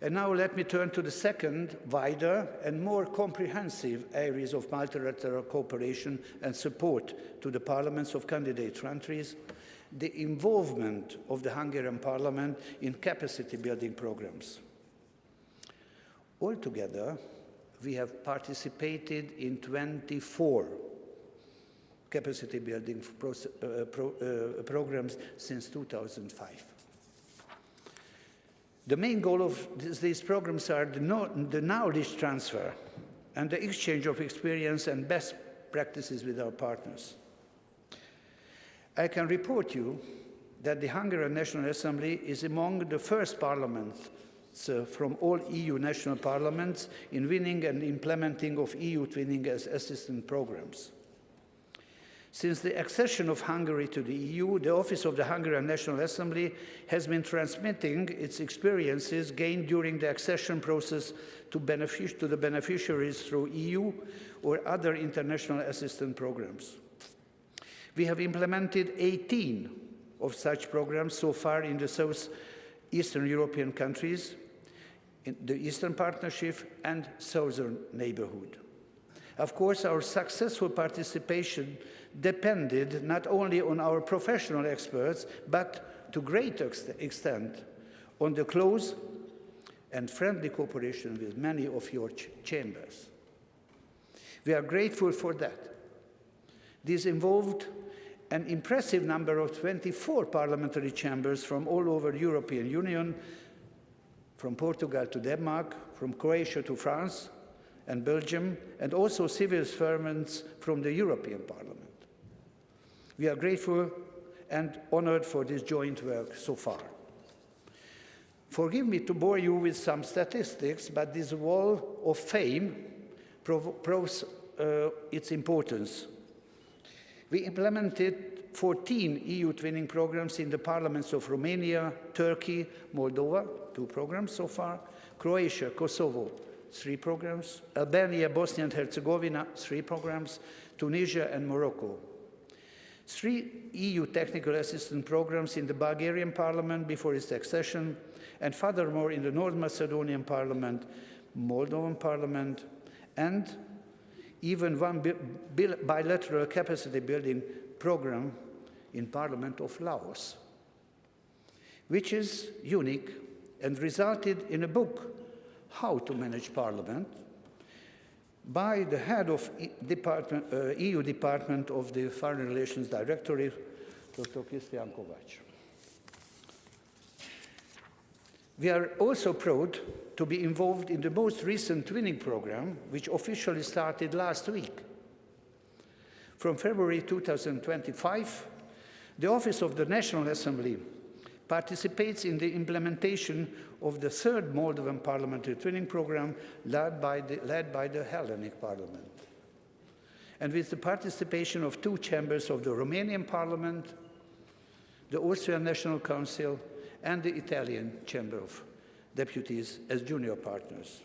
and now let me turn to the second, wider and more comprehensive areas of multilateral cooperation and support to the parliaments of candidate countries, the involvement of the Hungarian parliament in capacity building programs. Altogether, we have participated in 24 capacity building programs since 2005. The main goal of these programs are the knowledge transfer and the exchange of experience and best practices with our partners. I can report you that the Hungarian National Assembly is among the first parliaments from all EU national parliaments in winning and implementing of EU twinning as assistance programs. Since the accession of Hungary to the EU, the Office of the Hungarian National Assembly has been transmitting its experiences gained during the accession process to the beneficiaries through EU or other international assistance programs. We have implemented 18 of such programs so far in the South-Eastern European countries, in the Eastern Partnership and Southern Neighborhood. Of course, our successful participation depended not only on our professional experts, but to a great extent on the close and friendly cooperation with many of your chambers. We are grateful for that. This involved an impressive number of 24 parliamentary chambers from all over the European Union, from Portugal to Denmark, from Croatia to France and Belgium, and also civil servants from the European Parliament. We are grateful and honored for this joint work so far. Forgive me to bore you with some statistics, but this wall of fame proves its importance. We implemented 14 EU twinning programs in the parliaments of Romania, Turkey, Moldova, 2 programs so far, Croatia, Kosovo, 3 programs, Albania, Bosnia and Herzegovina, 3 programs, Tunisia and Morocco. 3 EU technical assistance programs in the Bulgarian parliament before its accession, and furthermore in the North Macedonian parliament, Moldovan parliament, and even 1 bilateral capacity building program in Parliament of Laos, which is unique and resulted in a book, How to Manage Parliament, by the head of EU Department of the Foreign Relations Directorate, Dr. Christian Kovács. We are also proud to be involved in the most recent twinning program, which officially started last week. From February 2025, the Office of the National Assembly participates in the implementation of the 3rd Moldovan Parliamentary Twinning Program led by the Hellenic Parliament, and with the participation of 2 chambers of the Romanian Parliament, the Austrian National Council, and the Italian Chamber of Deputies as junior partners.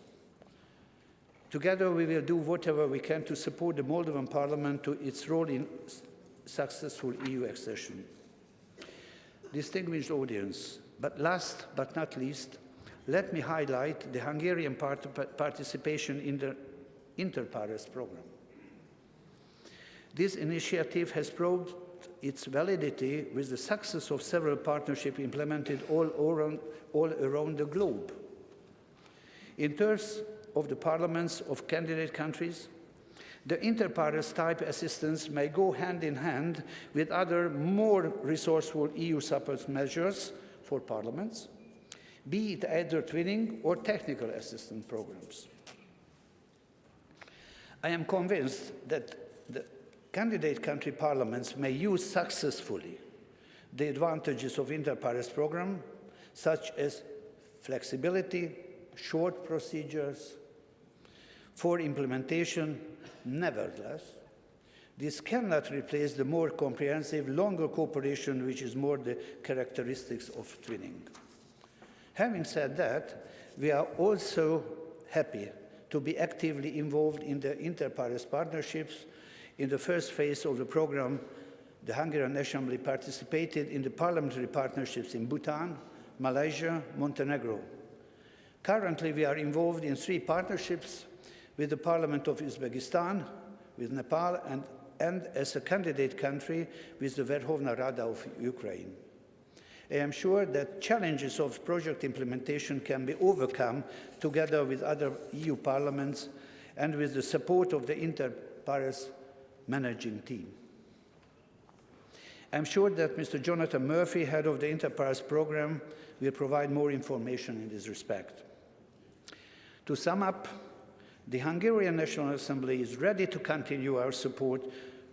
Together, we will do whatever we can to support the Moldovan Parliament to its role in successful EU accession. Distinguished audience, but last but not least, let me highlight the Hungarian participation in the Inter-Pares program. This initiative has proved its validity with the success of several partnerships implemented all around the globe. In terms of the parliaments of candidate countries, the inter-pares type assistance may go hand in hand with other more resourceful EU support measures for parliaments, be it either twinning or technical assistance programs. I am convinced that the candidate country parliaments may use successfully the advantages of inter-pares program, such as flexibility, short procedures for implementation. Nevertheless, this cannot replace the more comprehensive, longer cooperation, which is more the characteristics of twinning. Having said that, we are also happy to be actively involved in the inter-pares partnerships. In the first phase of the program, the Hungarian Assembly participated in the parliamentary partnerships in Bhutan, Malaysia, Montenegro. Currently, we are involved in 3 partnerships with the Parliament of Uzbekistan, with Nepal, and as a candidate country with the Verkhovna Rada of Ukraine. I am sure that challenges of project implementation can be overcome together with other EU parliaments and with the support of the inter-pares managing team. I'm sure that Mr. Jonathan Murphy, head of the Interpares program, will provide more information in this respect. To sum up, the Hungarian National Assembly is ready to continue our support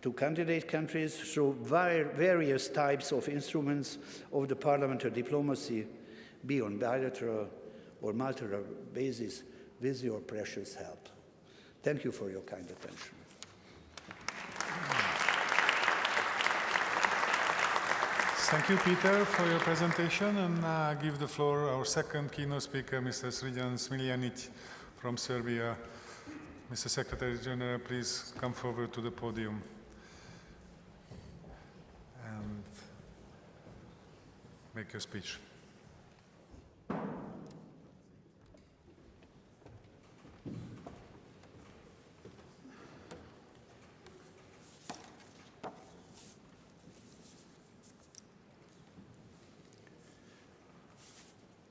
to candidate countries through various types of instruments of the parliamentary diplomacy, be on bilateral or multilateral basis, with your precious help. Thank you for your kind attention. Thank you, Peter, for your presentation, and I give the floor our second keynote speaker, Mr. Srđan Smiljanić from Serbia. Mr. Secretary General, please come forward to the podium. And make your speech.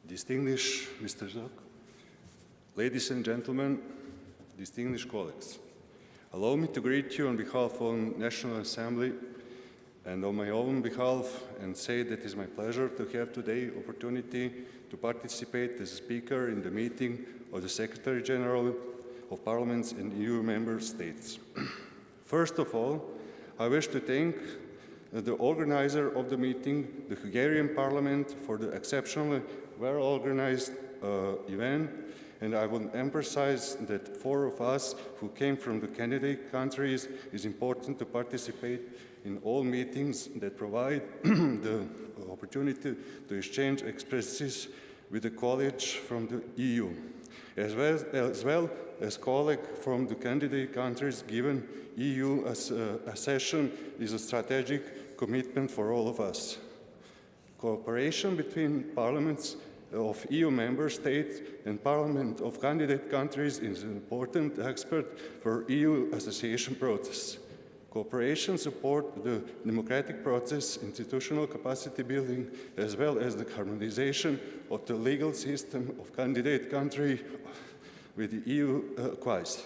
Distinguished Mr. Zok, ladies and gentlemen, distinguished colleagues, allow me to greet you on behalf of the National Assembly and on my own behalf and say that it is my pleasure to have today opportunity to participate as a speaker in the meeting of the Secretary General of Parliaments in EU member states. First of all, I wish to thank the organizer of the meeting, the Hungarian Parliament, for the exceptionally well-organized event, and I will emphasize that 4 of us who came from the candidate countries is important to participate in all meetings that provide the opportunity to exchange experiences with the colleagues from the EU, as well as colleagues from the candidate countries, given EU accession is a strategic commitment for all of us. Cooperation between parliaments of EU member states and Parliament of candidate countries is an important aspect for EU association process. Cooperation supports the democratic process, institutional capacity building, as well as the harmonization of the legal system of candidate country with the EU acquis.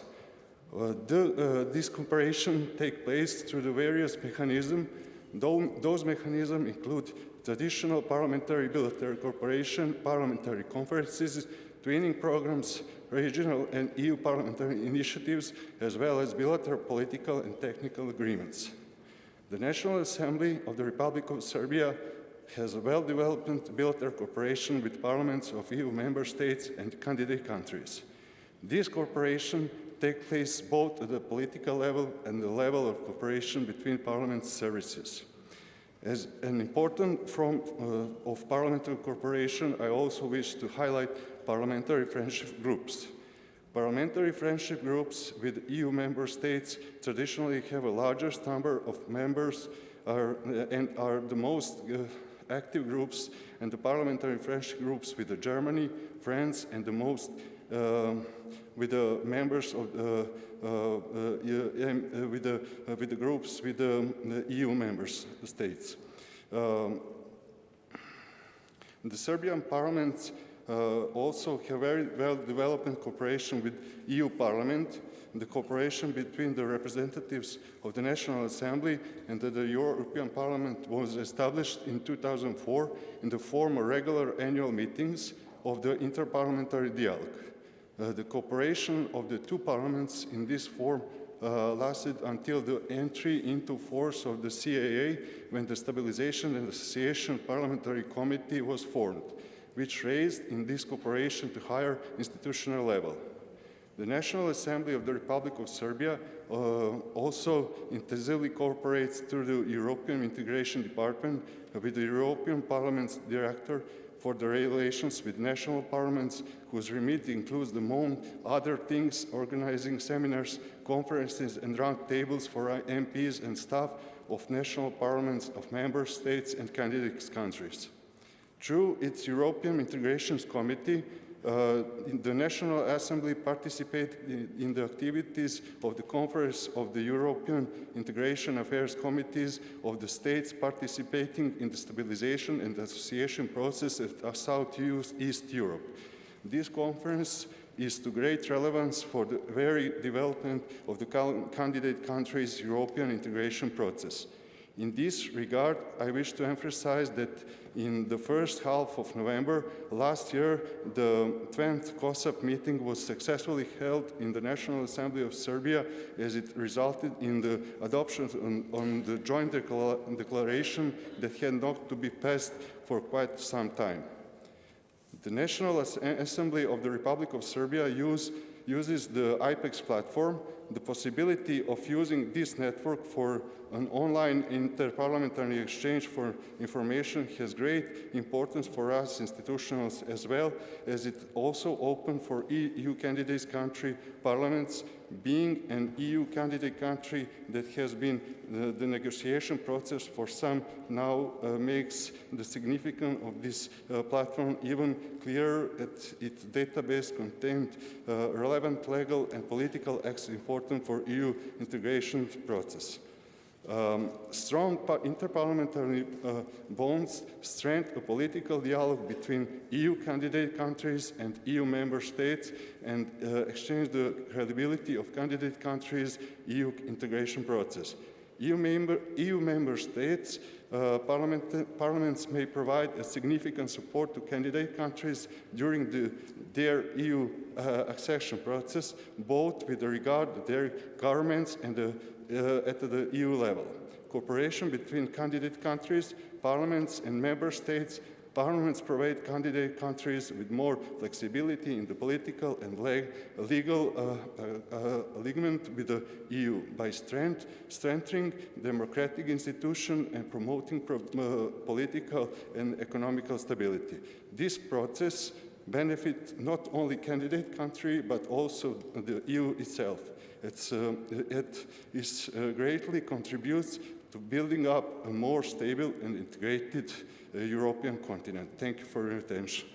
This cooperation takes place through the various mechanisms. Those mechanisms include traditional parliamentary bilateral cooperation, parliamentary conferences, training programs, regional and EU parliamentary initiatives, as well as bilateral political and technical agreements. The National Assembly of the Republic of Serbia has a well-developed bilateral cooperation with parliaments of EU member states and candidate countries. This cooperation takes place both at the political level and the level of cooperation between parliament services. As an important form of parliamentary cooperation, I also wish to highlight parliamentary friendship groups. Parliamentary friendship groups with EU member states traditionally have the largest number of members and are the most active groups, and the parliamentary friendship groups with Germany, France, and the most with the members of with the groups with the EU member states. The Serbian parliament also have very well-developed cooperation with EU Parliament. The cooperation between the representatives of the National Assembly and the European Parliament was established in 2004 in the form of regular annual meetings of the Interparliamentary Dialogue. The cooperation of the two parliaments in this form lasted until the entry into force of the CAA, when the Stabilization and Association Parliamentary Committee was formed, which raised in this cooperation to higher institutional level. The National Assembly of the Republic of Serbia also intensively cooperates through the European Integration Department with the European Parliament's Director for the relations with national parliaments, whose remit includes, among other things, organizing seminars, conferences, and roundtables for MPs and staff of national parliaments of member states and candidate countries. Through its European Integrations Committee, the National Assembly participates in the activities of the Conference of the European Integration Affairs Committees of the states participating in the stabilization and association process of South-East Europe. This conference is to great relevance for the very development of the candidate countries' European integration process. In this regard, I wish to emphasize that in the first half of November last year, the 20th COSAP meeting was successfully held in the National Assembly of Serbia, as it resulted in the adoption on the joint declaration that had not to be passed for quite some time. The National Assembly of the Republic of Serbia uses the IPEX platform. The possibility of using this network for an online interparliamentary exchange for information has great importance for us institutionals, as well as it also open for EU candidate country parliaments. Being an EU candidate country that has been the negotiation process for some now makes the significance of this platform even clearer. Its database contained relevant legal and political acts important for EU integration process. Strong interparliamentary bonds strengthen a political dialogue between EU candidate countries and EU member states and exchange the credibility of candidate countries' EU integration process. EU member states parliaments may provide a significant support to candidate countries during their EU accession process, both with regard to their governments and at the EU level. Cooperation between candidate countries, parliaments and member states. Parliaments provide candidate countries with more flexibility in the political and legal alignment with the EU by strengthening democratic institutions and promoting political and economical stability. This process benefits not only candidate country but also the EU itself. It greatly contributes to building up a more stable and integrated European continent. Thank you for your attention.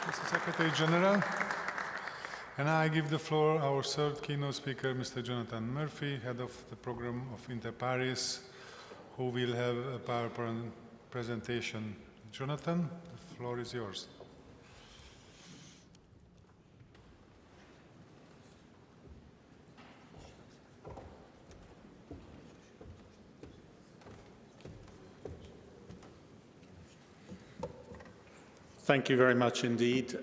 Mr. Secretary General. And now I give the floor our third keynote speaker, Mr. Jonathan Murphy, head of the program of Inter Pares, who will have a PowerPoint presentation. Jonathan, the floor is yours. Thank you very much indeed.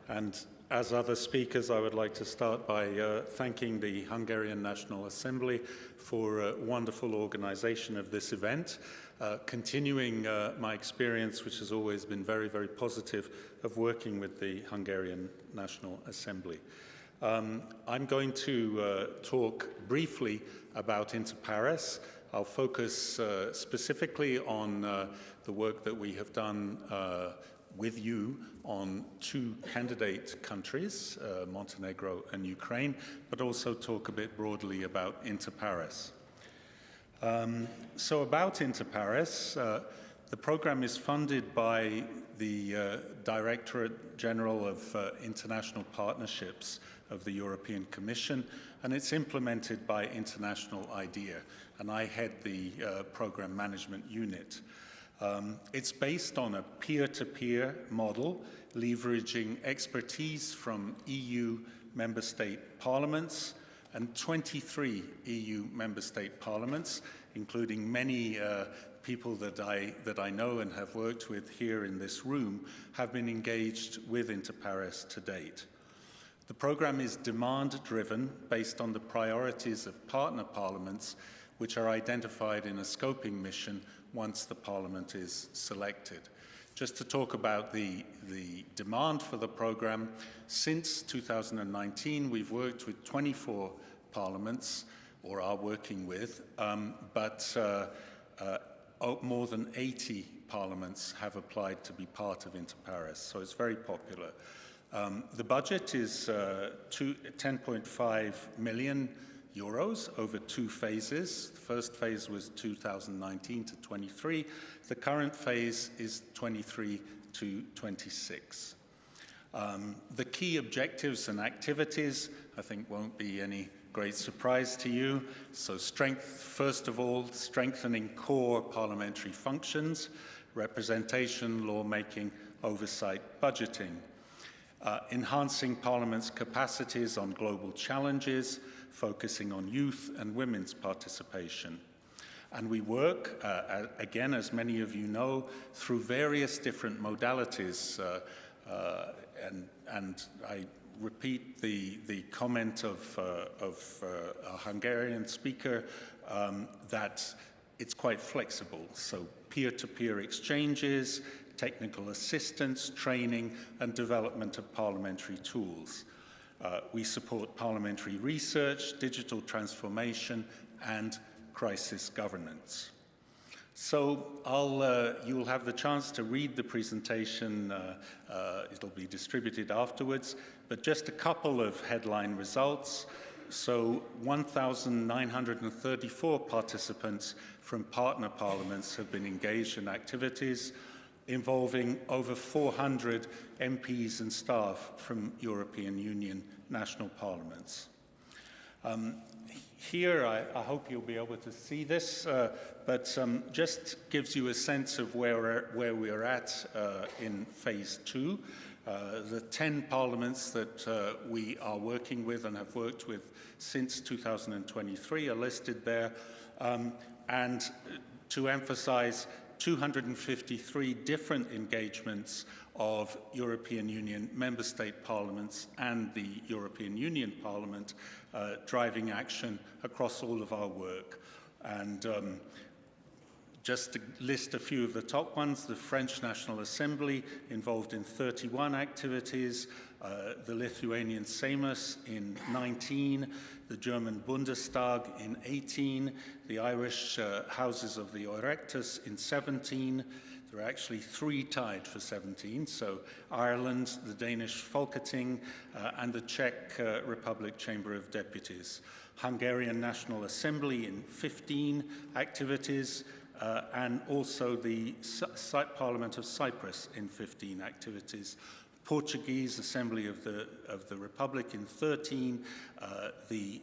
And as other speakers, I would like to start by thanking the Hungarian National Assembly for wonderful organization of this event, continuing my experience, which has always been very, very positive, of working with the Hungarian National Assembly. I'm going to talk briefly about Inter Pares. I'll focus specifically on the work that we have done with you on two candidate countries, Montenegro and Ukraine, but also talk a bit broadly about Inter Pares. So about Inter Pares, the program is funded by the Directorate General of International Partnerships of the European Commission, and it's implemented by International IDEA, and I head the program management unit. It's based on a peer-to-peer model, leveraging expertise from EU member state parliaments and 23 EU member state parliaments, including many people that I know and have worked with here in this room, have been engaged with Inter Pares to date. The program is demand-driven, based on the priorities of partner parliaments, which are identified in a scoping mission once the parliament is selected. Just to talk about the demand for the program, since 2019 we've worked with 24 parliaments, or are working with, but more than 80 parliaments have applied to be part of Inter Pares, so it's very popular. The budget is 10.5 million euros over 2 phases. The first phase was 2019 to 23. The current phase is 23 to 26. The key objectives and activities, I think, won't be any great surprise to you. So first of all, strengthening core parliamentary functions, representation, lawmaking, oversight, budgeting. enhancing Parliament's capacities on global challenges, focusing on youth and women's participation. And we work, again, as many of you know, through various different modalities. And I repeat the comment of a Hungarian speaker that it's quite flexible. So peer-to-peer exchanges, technical assistance, training, and development of parliamentary tools. We support parliamentary research, digital transformation, and crisis governance. So you will have the chance to read the presentation. It'll be distributed afterwards, but just a couple of headline results. So 1,934 participants from partner parliaments have been engaged in activities involving over 400 MPs and staff from European Union national parliaments. Here, I hope you'll be able to see this, but just gives you a sense of where we are at in phase 2. The 10 parliaments that we are working with and have worked with since 2023 are listed there. And to emphasize, 253 different engagements of European Union member state parliaments and the European Union Parliament driving action across all of our work. And just to list a few of the top ones, the French National Assembly involved in 31 activities, the Lithuanian Seimas in 19, the German Bundestag in 18, the Irish Houses of the Oirectus in 17. There are actually 3 tied for 17, so Ireland, the Danish Folketing, and the Czech Republic Chamber of Deputies. Hungarian National Assembly in 15 activities, and also the Parliament of Cyprus in 15 activities. Portuguese Assembly of the Republic in 13, the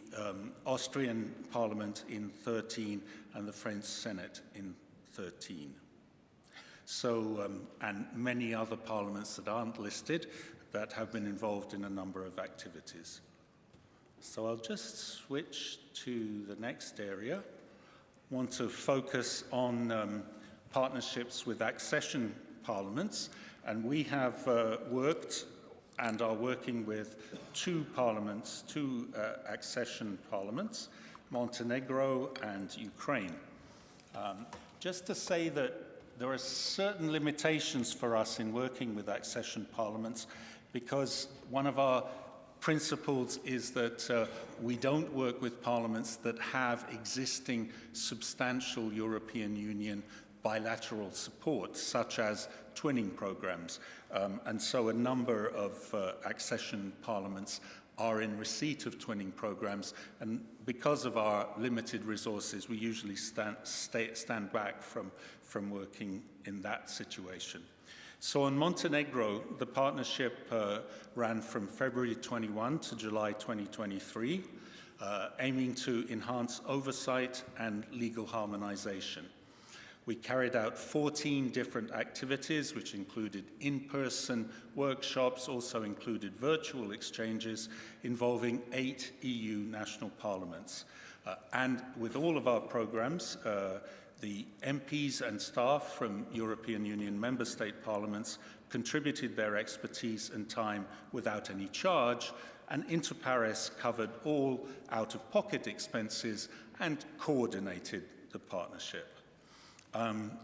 Austrian Parliament in 13, and the French Senate in 13. So, and many other parliaments that aren't listed that have been involved in a number of activities. So I'll just switch to the next area. I want to focus on partnerships with accession parliaments, and we have worked and are working with 2 parliaments, 2 accession parliaments, Montenegro and Ukraine. Just to say that there are certain limitations for us in working with accession parliaments, because one of our principles is that we don't work with parliaments that have existing substantial European Union bilateral support, such as twinning programs. And so a number of accession parliaments are in receipt of twinning programs, and because of our limited resources, we usually stand back from working in that situation. So on Montenegro, the partnership ran from February 21 to July 2023, aiming to enhance oversight and legal harmonization. We carried out 14 different activities, which included in-person workshops, also included virtual exchanges involving 8 EU national parliaments. And with all of our programs, the MPs and staff from European Union member state parliaments contributed their expertise and time without any charge, and Inter Pares covered all out-of-pocket expenses and coordinated the partnership.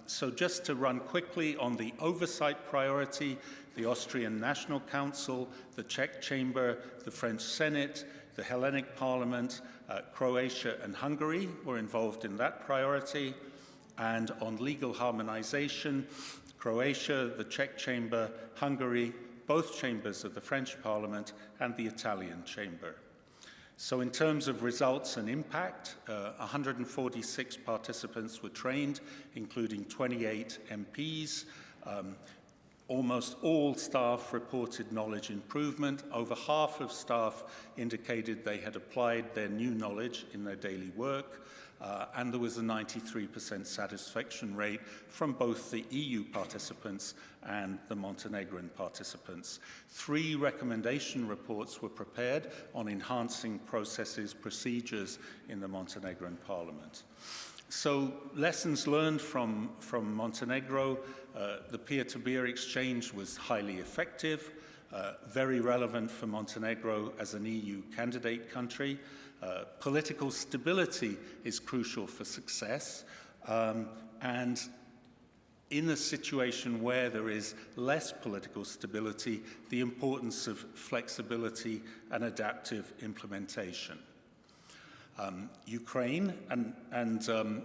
So just to run quickly on the oversight priority, the Austrian National Council, the Czech Chamber, the French Senate, the Hellenic Parliament, Croatia and Hungary were involved in that priority. And on legal harmonization, Croatia, the Czech Chamber, Hungary, both chambers of the French Parliament, and the Italian Chamber. So in terms of results and impact, 146 participants were trained, including 28 MPs. Almost all staff reported knowledge improvement. Over half of staff indicated they had applied their new knowledge in their daily work. and there was a 93% satisfaction rate from both the EU participants and the Montenegrin participants. 3 recommendation reports were prepared on enhancing processes, procedures in the Montenegrin Parliament. So lessons learned from Montenegro, the peer-to-peer exchange was highly effective, very relevant for Montenegro as an EU candidate country. Political stability is crucial for success, and in a situation where there is less political stability, the importance of flexibility and adaptive implementation. Ukraine, and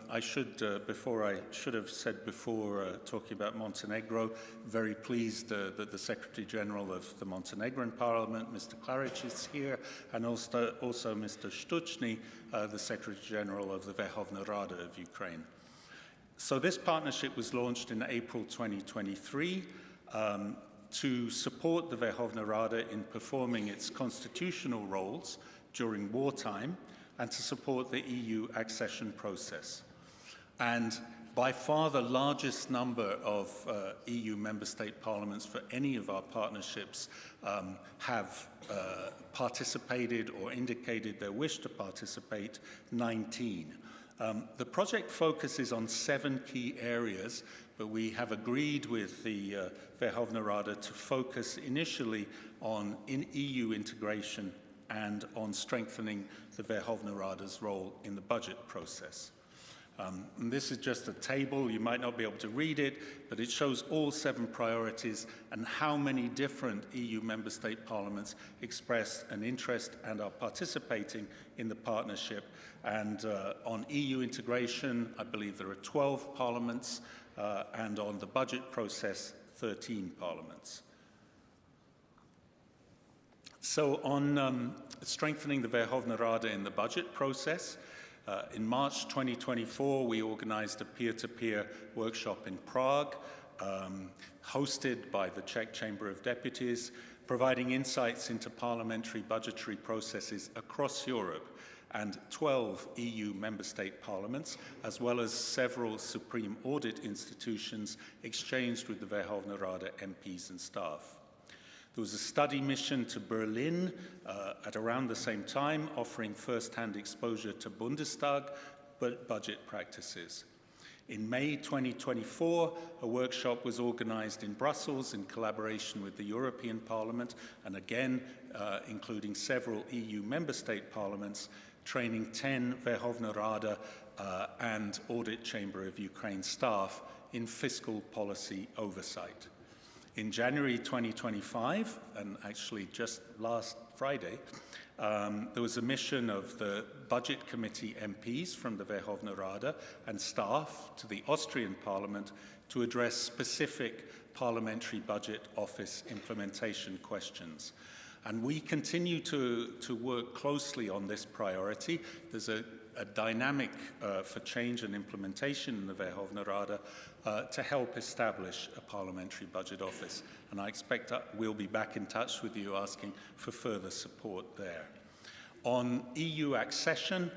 I should have said before talking about Montenegro, very pleased that the Secretary General of the Montenegrin Parliament, Mr. Klaric, is here, and also Mr. Stuchny, the Secretary General of the Verkhovna Rada of Ukraine. So this partnership was launched in April 2023 to support the Verkhovna Rada in performing its constitutional roles during wartime, and to support the EU accession process. And by far the largest number of EU member state parliaments for any of our partnerships have participated or indicated their wish to participate, 19. The project focuses on 7 key areas, but we have agreed with the Verkhovna Rada to focus initially on EU integration and on strengthening the Verkhovna Rada's role in the budget process. And this is just a table. You might not be able to read it, but it shows all 7 priorities and how many different EU member state parliaments express an interest and are participating in the partnership. And on EU integration, I believe there are 12 parliaments, and on the budget process, 13 parliaments. So on strengthening the Verkhovna Rada in the budget process, in March 2024, we organized a peer-to-peer workshop in Prague, hosted by the Czech Chamber of Deputies, providing insights into parliamentary budgetary processes across Europe and 12 EU member state parliaments, as well as several Supreme Audit institutions exchanged with the Verkhovna Rada MPs and staff. There was a study mission to Berlin at around the same time, offering first-hand exposure to Bundestag budget practices. In May 2024, a workshop was organized in Brussels in collaboration with the European Parliament, and again, including several EU member state parliaments, training 10 Verkhovna Rada and Audit Chamber of Ukraine staff in fiscal policy oversight. In January 2025, and actually just last Friday, there was a mission of the Budget Committee MPs from the Verkhovna Rada and staff to the Austrian Parliament to address specific Parliamentary Budget Office implementation questions. And we continue to work closely on this priority. There's a dynamic for change and implementation in the Verkhovna Rada to help establish a parliamentary budget office. And I expect we'll be back in touch with you asking for further support there. On EU accession,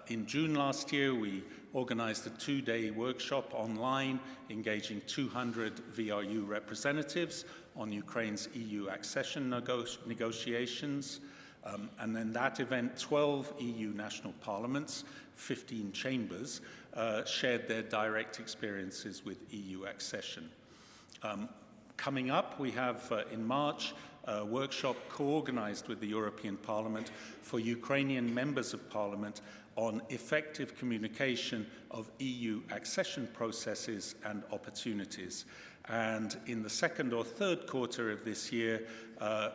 in June last year, we organized a 2-day workshop online engaging 200 VRU representatives on Ukraine's EU accession negotiations. And then that event, 12 EU national parliaments, 15 chambers, shared their direct experiences with EU accession. Coming up, we have in March a workshop co-organized with the European Parliament for Ukrainian members of Parliament on effective communication of EU accession processes and opportunities. And in the 2nd or 3rd quarter of this year,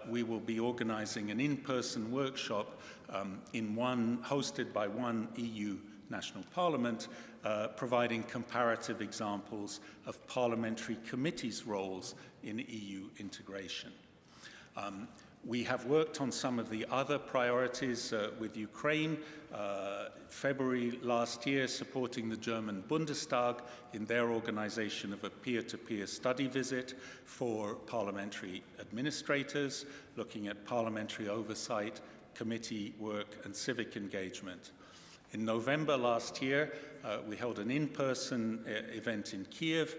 we will be organizing an in-person workshop hosted by one EU national parliament, providing comparative examples of parliamentary committees' roles in EU integration. We have worked on some of the other priorities with Ukraine. February last year, supporting the German Bundestag in their organization of a peer-to-peer study visit for parliamentary administrators, looking at parliamentary oversight, committee work, and civic engagement. In November last year, we held an in-person event in Kiev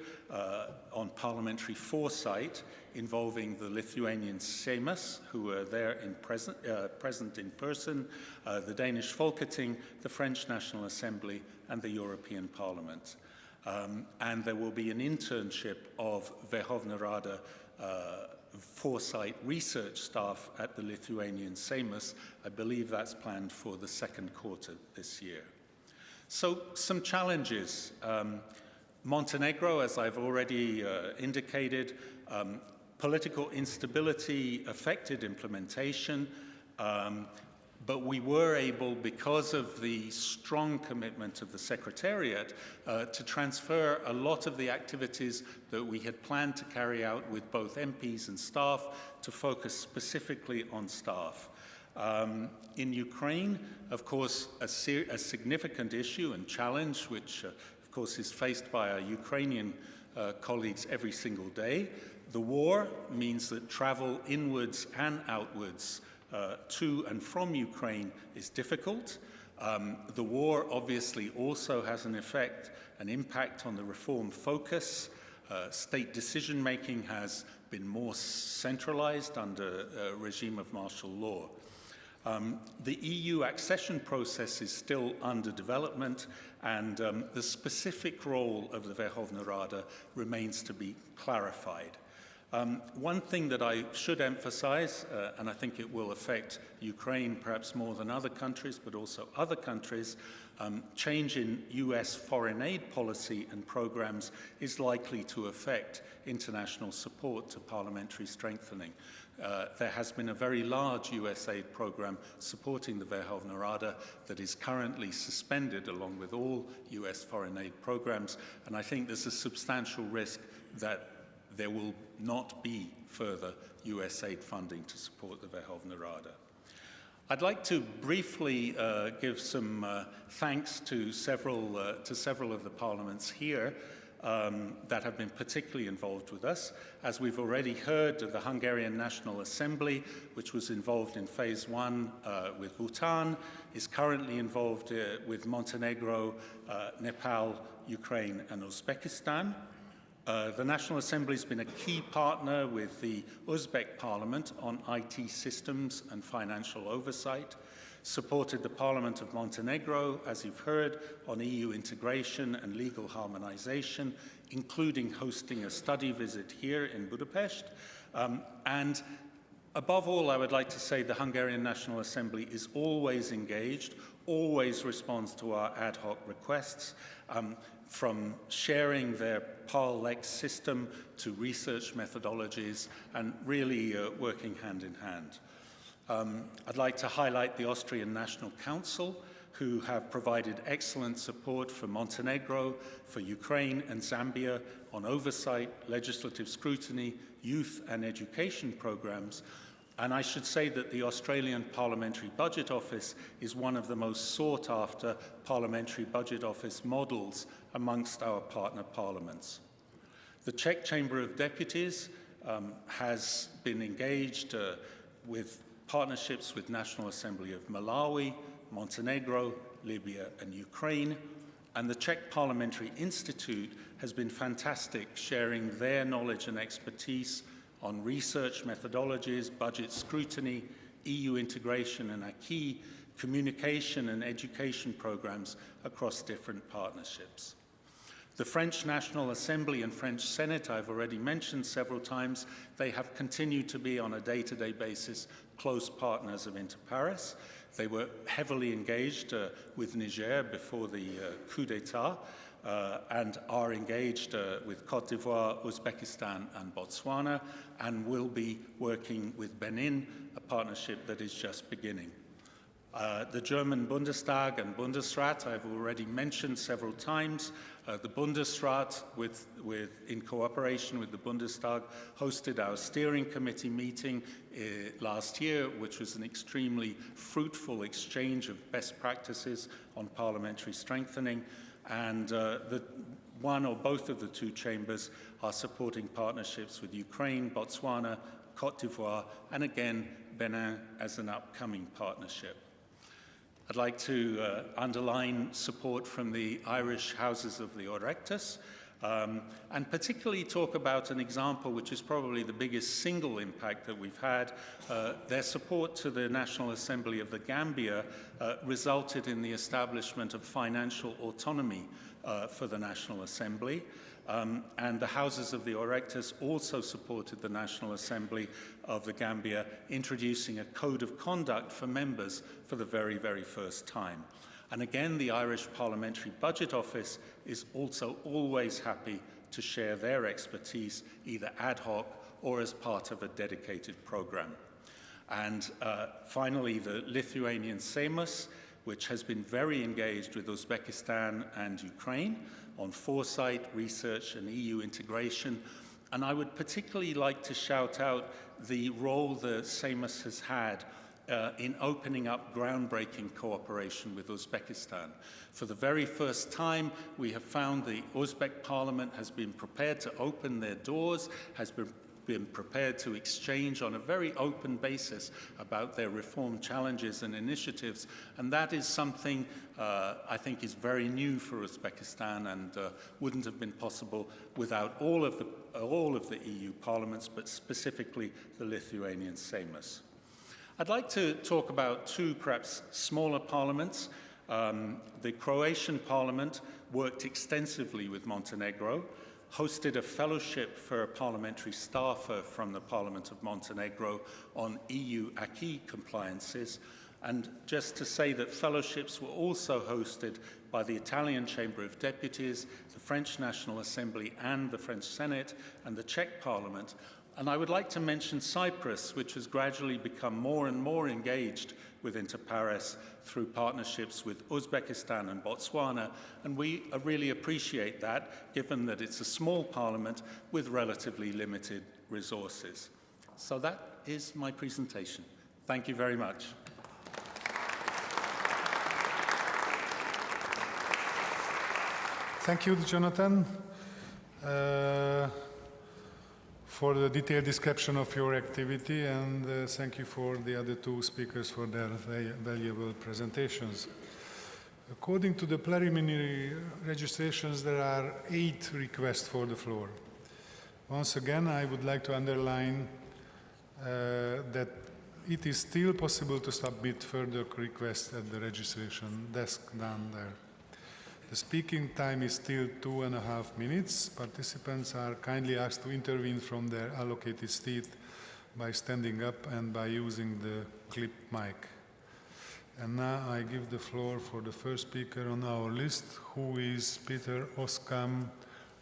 on parliamentary foresight involving the Lithuanian Seimas, who were there present in person, the Danish Folketing, the French National Assembly, and the European Parliament. And there will be an internship of Verkhovna Rada foresight research staff at the Lithuanian Seimas. I believe that's planned for the second quarter this year. So some challenges. Montenegro, as I've already indicated, political instability affected implementation, but we were able, because of the strong commitment of the Secretariat, to transfer a lot of the activities that we had planned to carry out with both MPs and staff to focus specifically on staff. In Ukraine, of course, a significant issue and challenge, which of course is faced by our Ukrainian colleagues every single day. The war means that travel inwards and outwards to and from Ukraine is difficult. The war obviously also has an impact on the reform focus. State decision-making has been more centralized under a regime of martial law. The EU accession process is still under development, and the specific role of the Verkhovna Rada remains to be clarified. One thing that I should emphasize, and I think it will affect Ukraine perhaps more than other countries, but also other countries, change in US foreign aid policy and programs is likely to affect international support to parliamentary strengthening. There has been a very large US aid program supporting the Verkhovna Rada that is currently suspended along with all US foreign aid programs, and I think there's a substantial risk that there will not be further US aid funding to support the Verkhovna Rada. I'd like to briefly give some thanks to several of the parliaments here that have been particularly involved with us. As we've already heard, the Hungarian National Assembly, which was involved in phase one with Bhutan, is currently involved with Montenegro, Nepal, Ukraine, and Uzbekistan. The National Assembly has been a key partner with the Uzbek Parliament on IT systems and financial oversight, supported the Parliament of Montenegro, as you've heard, on EU integration and legal harmonization, including hosting a study visit here in Budapest. And above all, I would like to say the Hungarian National Assembly is always engaged, always responds to our ad hoc requests, from sharing their PARL-Lex system to research methodologies, and really working hand in hand. I'd like to highlight the Austrian National Council, who have provided excellent support for Montenegro, for Ukraine and Zambia on oversight, legislative scrutiny, youth and education programs. And I should say that the Australian Parliamentary Budget Office is one of the most sought-after parliamentary budget office models amongst our partner parliaments. The Czech Chamber of Deputies has been engaged with partnerships with National Assembly of Malawi, Montenegro, Libya and Ukraine, and the Czech Parliamentary Institute has been fantastic, sharing their knowledge and expertise on research methodologies, budget scrutiny, EU integration and acquis, communication and education programs across different partnerships. The French National Assembly and French Senate, I've already mentioned several times, they have continued to be on a day-to-day basis close partners of Inter-Pares. They were heavily engaged with Niger before the coup d'etat, and are engaged with Côte d'Ivoire, Uzbekistan and Botswana, and will be working with Benin, a partnership that is just beginning. The German Bundestag and Bundesrat I've already mentioned several times. The Bundesrat, in cooperation with the Bundestag, hosted our steering committee meeting last year, which was an extremely fruitful exchange of best practices on parliamentary strengthening. And one or both of the two chambers are supporting partnerships with Ukraine, Botswana, Côte d'Ivoire, and again, Benin as an upcoming partnership. I'd like to underline support from the Irish Houses of the Oireachtas, and particularly talk about an example which is probably the biggest single impact that we've had. Their support to the National Assembly of the Gambia resulted in the establishment of financial autonomy for the National Assembly. And the Houses of the Oireachtas also supported the National Assembly of the Gambia, introducing a code of conduct for members for the very, very first time. And again, the Irish Parliamentary Budget Office is also always happy to share their expertise, either ad hoc or as part of a dedicated program. And finally, the Lithuanian Seimas, which has been very engaged with Uzbekistan and Ukraine on foresight, research, and EU integration. And I would particularly like to shout out the role the Seimas has had in opening up groundbreaking cooperation with Uzbekistan. For the very first time, we have found the Uzbek parliament has been prepared to open their doors, has been prepared to exchange on a very open basis about their reform challenges and initiatives. And that is something I think is very new for Uzbekistan and wouldn't have been possible without all of the EU parliaments, but specifically the Lithuanian Seimas. I'd like to talk about two perhaps smaller parliaments. The Croatian parliament worked extensively with Montenegro, hosted a fellowship for a parliamentary staffer from the Parliament of Montenegro on EU acquis compliances. And just to say that fellowships were also hosted by the Italian Chamber of Deputies, the French National Assembly and the French Senate and the Czech Parliament. And I would like to mention Cyprus, which has gradually become more and more engaged with Inter-Pares through partnerships with Uzbekistan and Botswana, and we really appreciate that, given that it's a small parliament with relatively limited resources. So that is my presentation. Thank you very much. Thank you, Jonathan, for the detailed description of your activity, and thank you for the other two speakers for their valuable presentations. According to the preliminary registrations, there are 8 requests for the floor. Once again, I would like to underline that it is still possible to submit further requests at the registration desk down there. The speaking time is still 2.5 minutes. Participants are kindly asked to intervene from their allocated seat by standing up and by using the clip mic. And now I give the floor for the first speaker on our list, who is Peter Oskam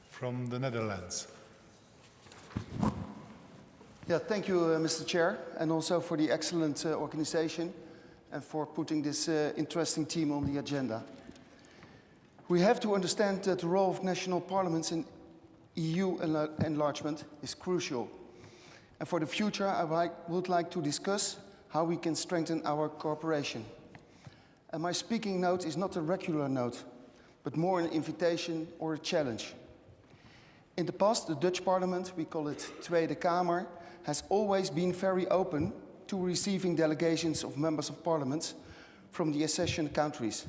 from the Netherlands. Yeah, thank you, Mr. Chair, and also for the excellent organization and for putting this interesting theme on the agenda. We have to understand that the role of national parliaments in EU enlargement is crucial. And for the future, I would like to discuss how we can strengthen our cooperation. And my speaking note is not a regular note, but more an invitation or a challenge. In the past, the Dutch parliament, we call it Tweede Kamer, has always been very open to receiving delegations of members of parliaments from the accession countries.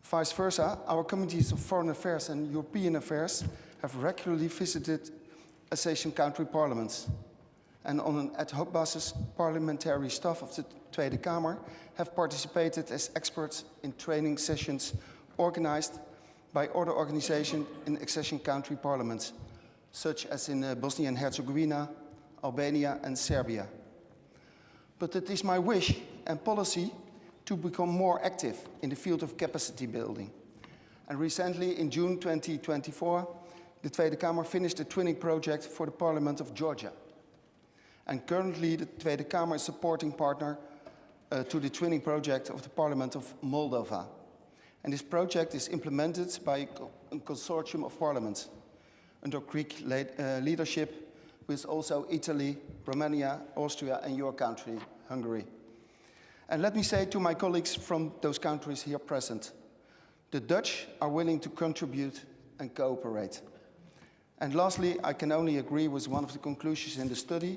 Vice versa, our committees of Foreign Affairs and European Affairs have regularly visited accession country parliaments. And on an ad hoc basis, parliamentary staff of the Tweede Kamer have participated as experts in training sessions organized by other organizations in accession country parliaments, such as in Bosnia and Herzegovina, Albania and Serbia. But it is my wish and policy to become more active in the field of capacity building. And recently, in June 2024, the Tweede Kamer finished a twinning project for the Parliament of Georgia. And currently, the Tweede Kamer is supporting partner to the twinning project of the Parliament of Moldova. And this project is implemented by a consortium of parliaments under Greek leadership, with also Italy, Romania, Austria, and your country, Hungary. And let me say to my colleagues from those countries here present, the Dutch are willing to contribute and cooperate. And lastly, I can only agree with one of the conclusions in the study,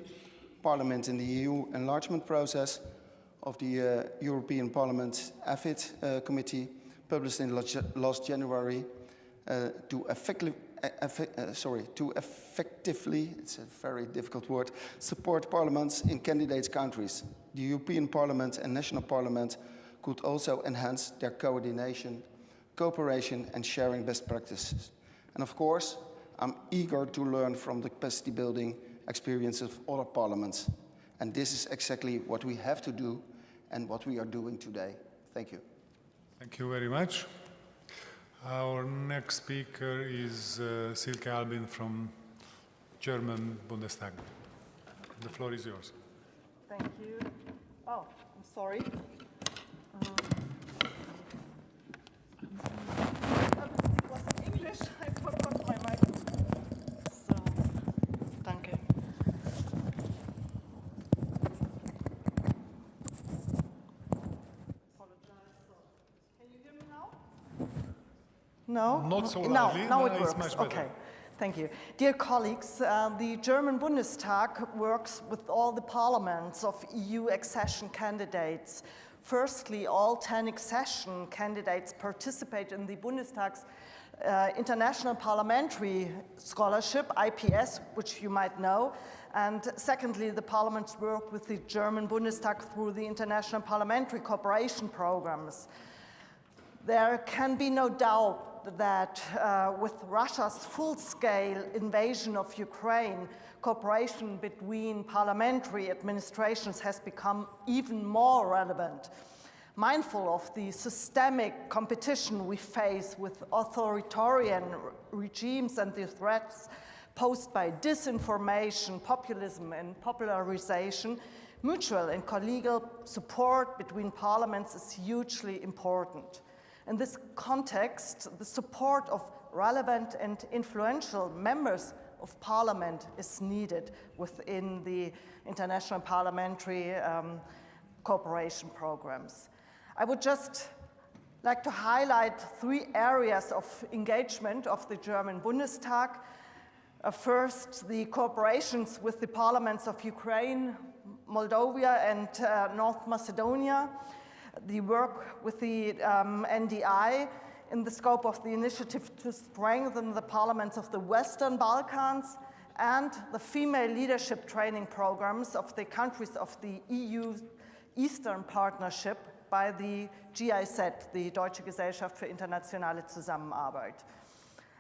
Parliament in the EU enlargement process, of the European Parliament's AFID committee, published in last January, to effectively, it's a very difficult word, support parliaments in candidate countries. The European Parliament and national parliament could also enhance their coordination, cooperation and sharing best practices. And of course, I'm eager to learn from the capacity building experiences of other parliaments. And this is exactly what we have to do and what we are doing today. Thank you. Thank you very much. Our next speaker is Silke Albin from German Bundestag. The floor is yours. Thank you. Oh, I'm sorry. It was in English. I forgot my microphone. So, danke. Can you hear me now? No? Not so loudly. Now it it's works. much better. Okay. Thank you. Dear colleagues, the German Bundestag works with all the parliaments of EU accession candidates. Firstly, all 10 accession candidates participate in the Bundestag's International Parliamentary Scholarship, IPS, which you might know. And secondly, the parliaments work with the German Bundestag through the International Parliamentary Cooperation Programs. There can be no doubt that with Russia's full-scale invasion of Ukraine, cooperation between parliamentary administrations has become even more relevant. Mindful of the systemic competition we face with authoritarian regimes and the threats posed by disinformation, populism, and popularization, mutual and collegial support between parliaments is hugely important. In this context, the support of relevant and influential members of parliament is needed within the international parliamentary cooperation programs. I would just like to highlight 3 areas of engagement of the German Bundestag. First, the cooperations with the parliaments of Ukraine, Moldova, and North Macedonia. The work with the NDI in the scope of the initiative to strengthen the parliaments of the Western Balkans, and the female leadership training programs of the countries of the EU Eastern Partnership by the GIZ, the Deutsche Gesellschaft für internationale Zusammenarbeit.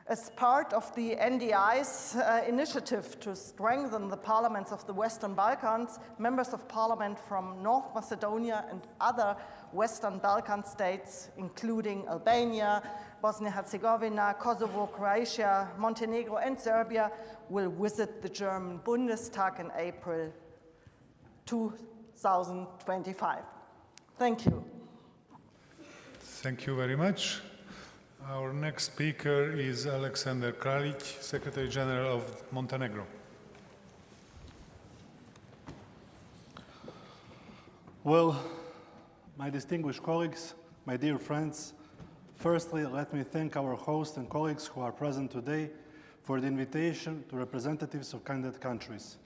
As part of the NDI's initiative to strengthen the parliaments of the Western Balkans, members of parliament from North Macedonia and other Western Balkan states, including Albania, Bosnia-Herzegovina, Kosovo, Croatia, Montenegro, and Serbia, will visit the German Bundestag in April 2025. Thank you. Thank you very much. Our next speaker is Alexander Kralic, Secretary General of Montenegro. Well, my distinguished colleagues, my dear friends, firstly, let me thank our hosts and colleagues who are present today for the invitation to representatives of candidate countries.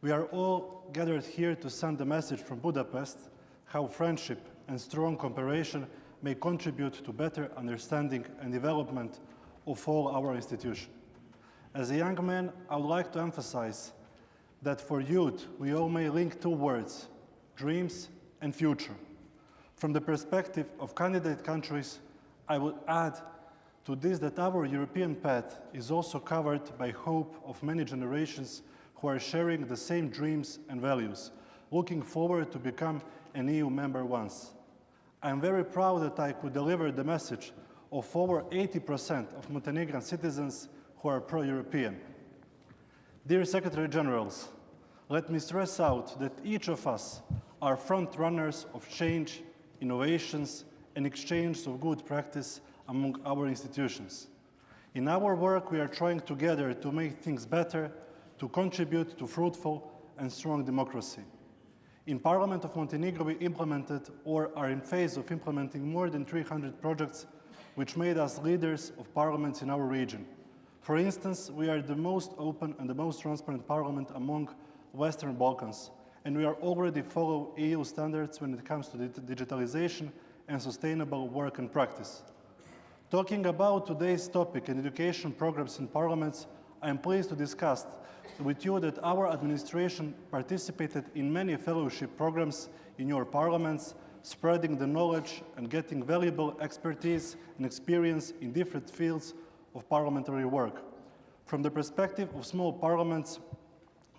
We are all gathered here to send a message from Budapest how friendship and strong cooperation may contribute to better understanding and development of all our institutions. As a young man, I would like to emphasize that for youth, we all may link 2 words, dreams and future. From the perspective of candidate countries, I would add to this that our European path is also covered by hope of many generations who are sharing the same dreams and values, looking forward to become an EU member once. I am very proud that I could deliver the message of over 80% of Montenegrin citizens who are pro-European. Dear Secretary Generals, let me stress out that each of us are front runners of change, innovations, and exchange of good practice among our institutions. In our work, we are trying together to make things better, to contribute to fruitful and strong democracy. In Parliament of Montenegro, we implemented or are in phase of implementing more than 300 projects which made us leaders of parliaments in our region. For instance, we are the most open and the most transparent parliament among Western Balkans, and we are already follow EU standards when it comes to digitalization and sustainable work and practice. Talking about today's topic and education programs in parliaments, I am pleased to discuss with you that our administration participated in many fellowship programs in your parliaments, spreading the knowledge and getting valuable expertise and experience in different fields of parliamentary work. From the perspective of small parliaments,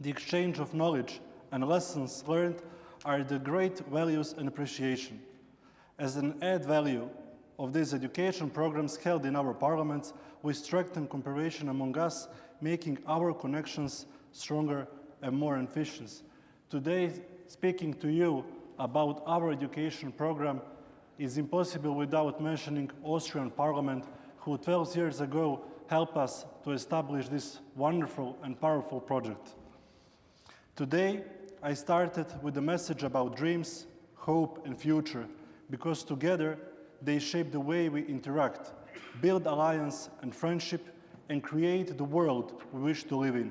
the exchange of knowledge and lessons learned are the great values and appreciation. As an added value of these education programs held in our parliaments, we strengthen cooperation among us, making our connections stronger and more efficient. Today, speaking to you about our education program is impossible without mentioning Austrian Parliament, who 12 years ago helped us to establish this wonderful and powerful project. Today, I started with a message about dreams, hope, and future, because together they shape the way we interact, build alliance and friendship, and create the world we wish to live in.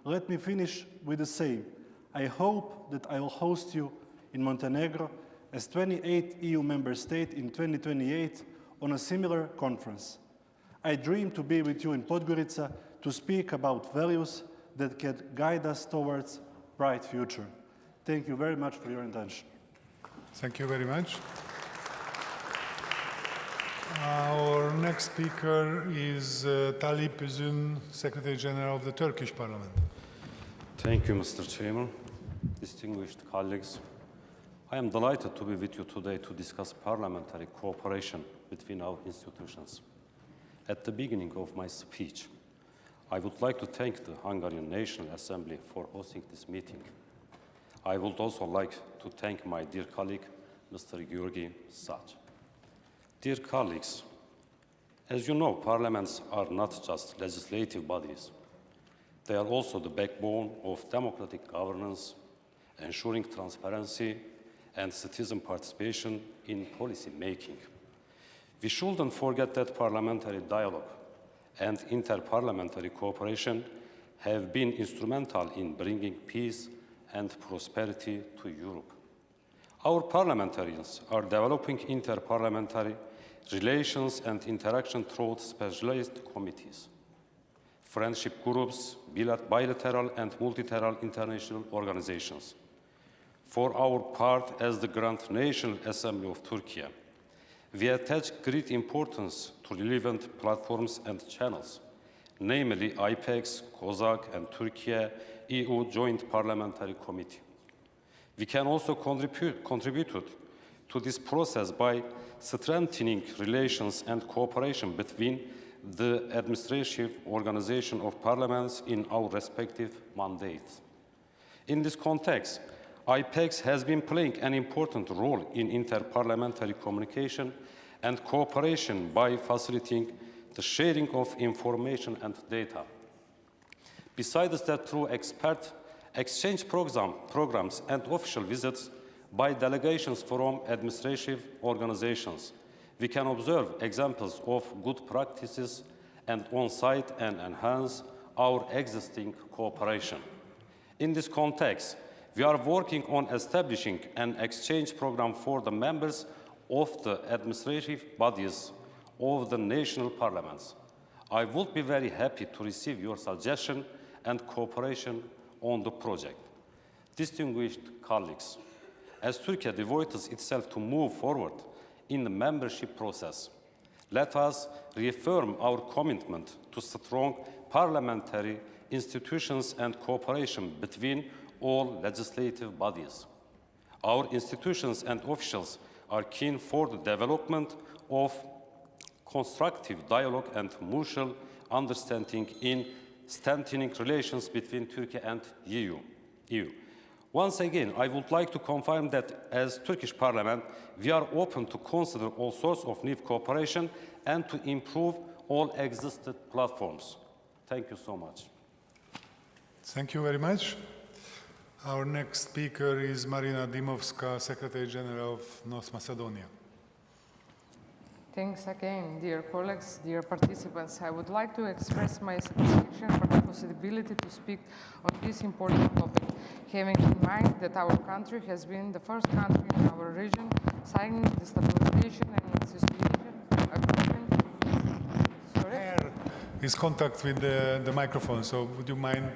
Let me finish with the same. I hope that I will host you in Montenegro as 28th EU member state in 2028 on a similar conference. I dream to be with you in Podgorica to speak about values that can guide us towards a bright future. Thank you very much for your attention. Thank you very much. Our next speaker is Talip Üzüm, Secretary General of the Turkish Parliament. Thank you, Mr. Chairman. Distinguished colleagues, I am delighted to be with you today to discuss parliamentary cooperation between our institutions. At the beginning of my speech, I would like to thank the Hungarian National Assembly for hosting this meeting. I would also like to thank my dear colleague, Mr. György Sac. Dear colleagues, as you know, parliaments are not just legislative bodies. They are also the backbone of democratic governance, ensuring transparency and citizen participation in policy making. We shouldn't forget that parliamentary dialogue and interparliamentary cooperation have been instrumental in bringing peace and prosperity to Europe. Our parliamentarians are developing interparliamentary relations and interaction through specialized committees, friendship groups, bilateral and multilateral international organizations. For our part, as the Grand National Assembly of Turkey, we attach great importance to relevant platforms and channels, namely IPEX, COSAC, and Turkey EU Joint Parliamentary Committee. We can also contribute to this process by strengthening relations and cooperation between the administrative organization of parliaments in our respective mandates. In this context, IPEX has been playing an important role in interparliamentary communication and cooperation by facilitating the sharing of information and data. Besides that, through expert exchange programs and official visits by delegations from administrative organizations, we can observe examples of good practices and on-site and enhance our existing cooperation. In this context, we are working on establishing an exchange program for the members of the administrative bodies of the national parliaments. I would be very happy to receive your suggestion and cooperation on the project. Distinguished colleagues, as Turkey devotes itself to move forward in the membership process, let us reaffirm our commitment to strong parliamentary institutions and cooperation between all legislative bodies. Our institutions and officials are keen for the development of constructive dialogue and mutual understanding in strengthening relations between Turkey and EU. Once again, I would like to confirm that as Turkish Parliament, we are open to consider all sorts of new cooperation and to improve all existing platforms. Thank you so much. Thank you very much. Our next speaker is Marina Dimovska, Secretary General of North Macedonia. Thanks again, dear colleagues, dear participants. I would like to express my satisfaction for the possibility to speak on this important topic, having in mind that our country has been the first country in our region signing the stabilization and association agreement. Sorry? His contact with the microphone, so would you mind?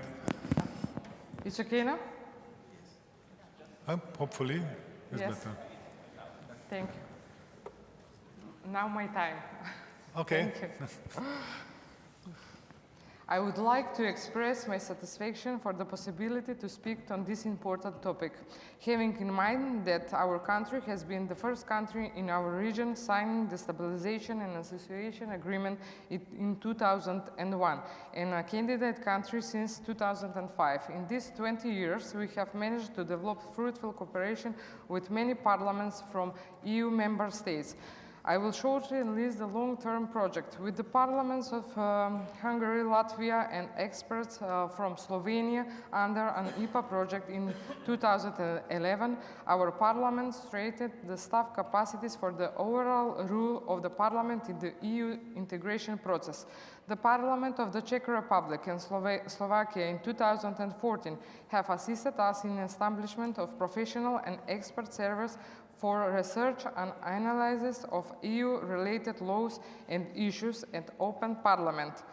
It's okay now? Hopefully, it's Yes. better. Thank you. Now my time. Okay. Thank you. I would like to express my satisfaction for the possibility to speak on this important topic, having in mind that our country has been the first country in our region signing the Stabilization and Association Agreement in 2001, and a candidate country since 2005. In these 20 years, we have managed to develop fruitful cooperation with many parliaments from EU member states. I will shortly list the long-term project. With the parliaments of Hungary, Latvia, and experts from Slovenia under an IPA project in 2011, our parliament strengthened the staff capacities for the overall role of the parliament in the EU integration process. The Parliament of the Czech Republic and Slovakia in 2014 have assisted us in the establishment of professional and expert service for research and analysis of EU-related laws and issues at Open Parliament.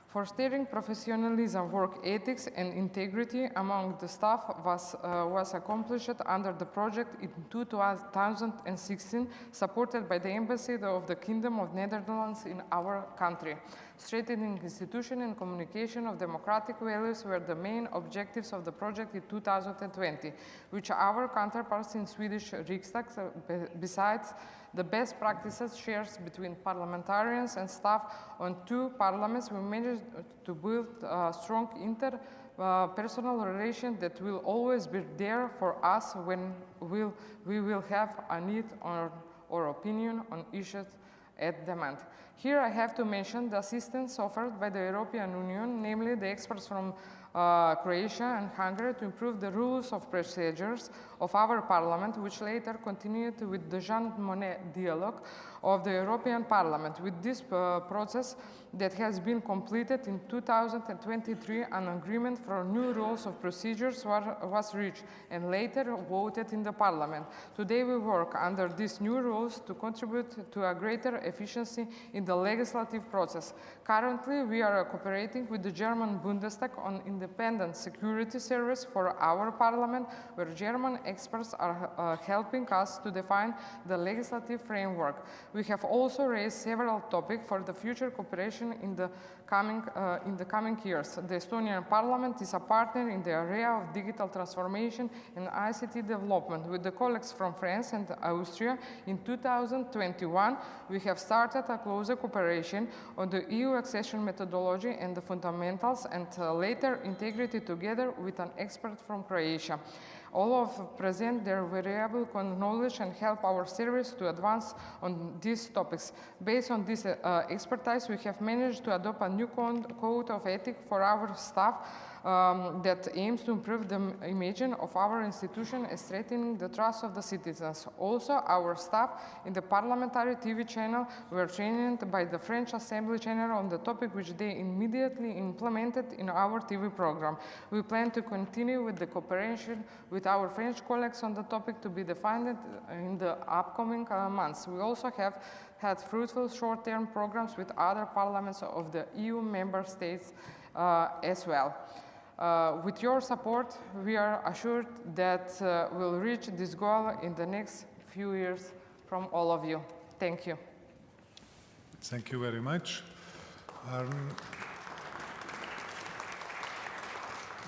For steering professionalism, work ethics, and integrity among the staff was accomplished under the project in 2016, supported by the Embassy of the Kingdom of Netherlands in our country. Strengthening institution and communication of democratic values were the main objectives of the project in 2020, which our counterparts in Swedish Riksdag, besides the best practices shared between parliamentarians and staff on two parliaments, we managed to build a strong interpersonal relation that will always be there for us when we will have a need or opinion on issues at demand. Here I have to mention the assistance offered by the European Union, namely the experts from Croatia and Hungary, to improve the rules of procedures of our parliament, which later continued with the Jean Monnet dialogue of the European Parliament. With this process that has been completed in 2023, an agreement for new rules of procedures was reached and later voted in the Parliament. Today we work under these new rules to contribute to a greater efficiency in the legislative process. Currently, we are cooperating with the German Bundestag on independent security service for our Parliament, where German experts are helping us to define the legislative framework. We have also raised several topics for the future cooperation in the coming years. The Estonian Parliament is a partner in the area of digital transformation and ICT development. With the colleagues from France and Austria, in 2021, we have started a closer cooperation on the EU accession methodology and the fundamentals, and later integrated together with an expert from Croatia. All of present their variable knowledge and help our service to advance on these topics. Based on this expertise, we have managed to adopt a new code of ethics for our staff that aims to improve the image of our institution and strengthening the trust of the citizens. Also, our staff in the parliamentary TV channel were trained by the French Assembly channel on the topic, which they immediately implemented in our TV program. We plan to continue with the cooperation with our French colleagues on the topic to be defined in the upcoming months. We also have had fruitful short-term programs with other parliaments of the EU member states as well. With your support, we are assured that we'll reach this goal in the next few years from all of you. Thank you. Thank you very much.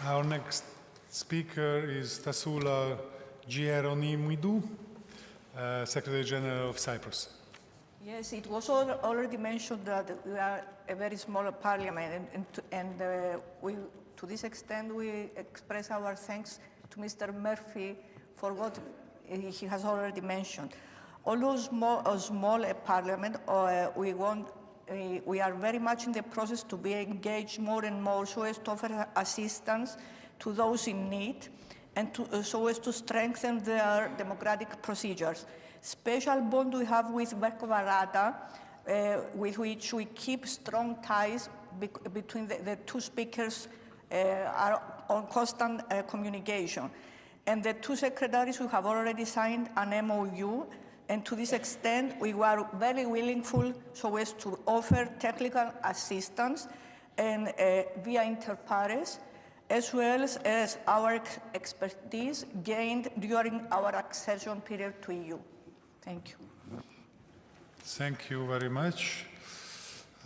Our next speaker is Tassoula Geronimidou, Secretary General of Cyprus. Yes, it was already mentioned that we are a very small parliament, and to this extent we express our thanks to Mr. Murphy for what he has already mentioned. Although a small parliament, we are very much in the process to be engaged more and more so as to offer assistance to those in need and so as to strengthen their democratic procedures. special bond we have with Verkova Rada, with which we keep strong ties between the two speakers are on constant communication. And the two secretaries who have already signed an MOU, and to this extent we were very willingful so as to offer technical assistance and via inter pares, as well as our expertise gained during our accession period to EU. Thank you. Thank you very much.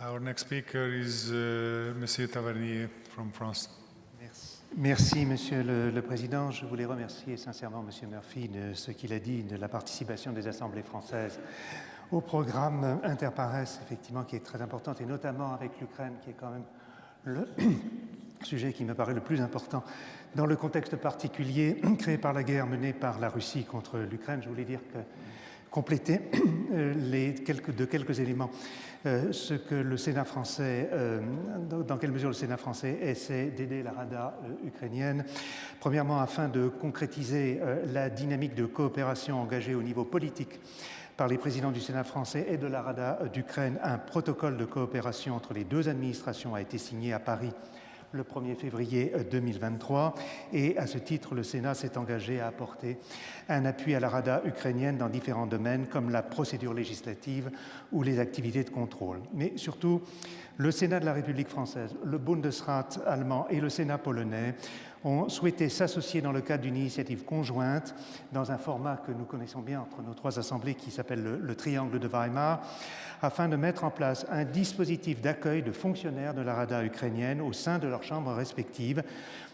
Our next speaker is Monsieur Tavernier from France. Merci, Monsieur le Président. Je voulais remercier sincèrement Monsieur Murphy de ce qu'il a dit de la participation des assemblées françaises au programme Interpares, effectivement, qui est très importante, et notamment avec l'Ukraine, qui est quand même le sujet qui me paraît le plus important dans le contexte particulier créé par la guerre menée par la Russie contre l'Ukraine. Je voulais dire que compléter quelques éléments ce que le Sénat français, dans quelle mesure le Sénat français essaie d'aider la Rada ukrainienne. Premièrement, afin de concrétiser la dynamique de coopération engagée au niveau politique par les présidents du Sénat français et de la Rada d'Ukraine, un protocole de coopération entre les deux administrations a été signé à Paris le 1er février 2023, et à ce titre, le Sénat s'est engagé à apporter un appui à la Rada ukrainienne dans différents domaines, comme la procédure législative ou les activités de contrôle. Mais surtout, le Sénat de la République française, le Bundesrat allemand et le Sénat polonais ont souhaité s'associer dans le cadre d'une initiative conjointe dans un format que nous connaissons bien entre nos trois assemblées qui s'appelle le Triangle de Weimar, afin de mettre en place un dispositif d'accueil de fonctionnaires de la Rada ukrainienne au sein de leurs chambres respectives.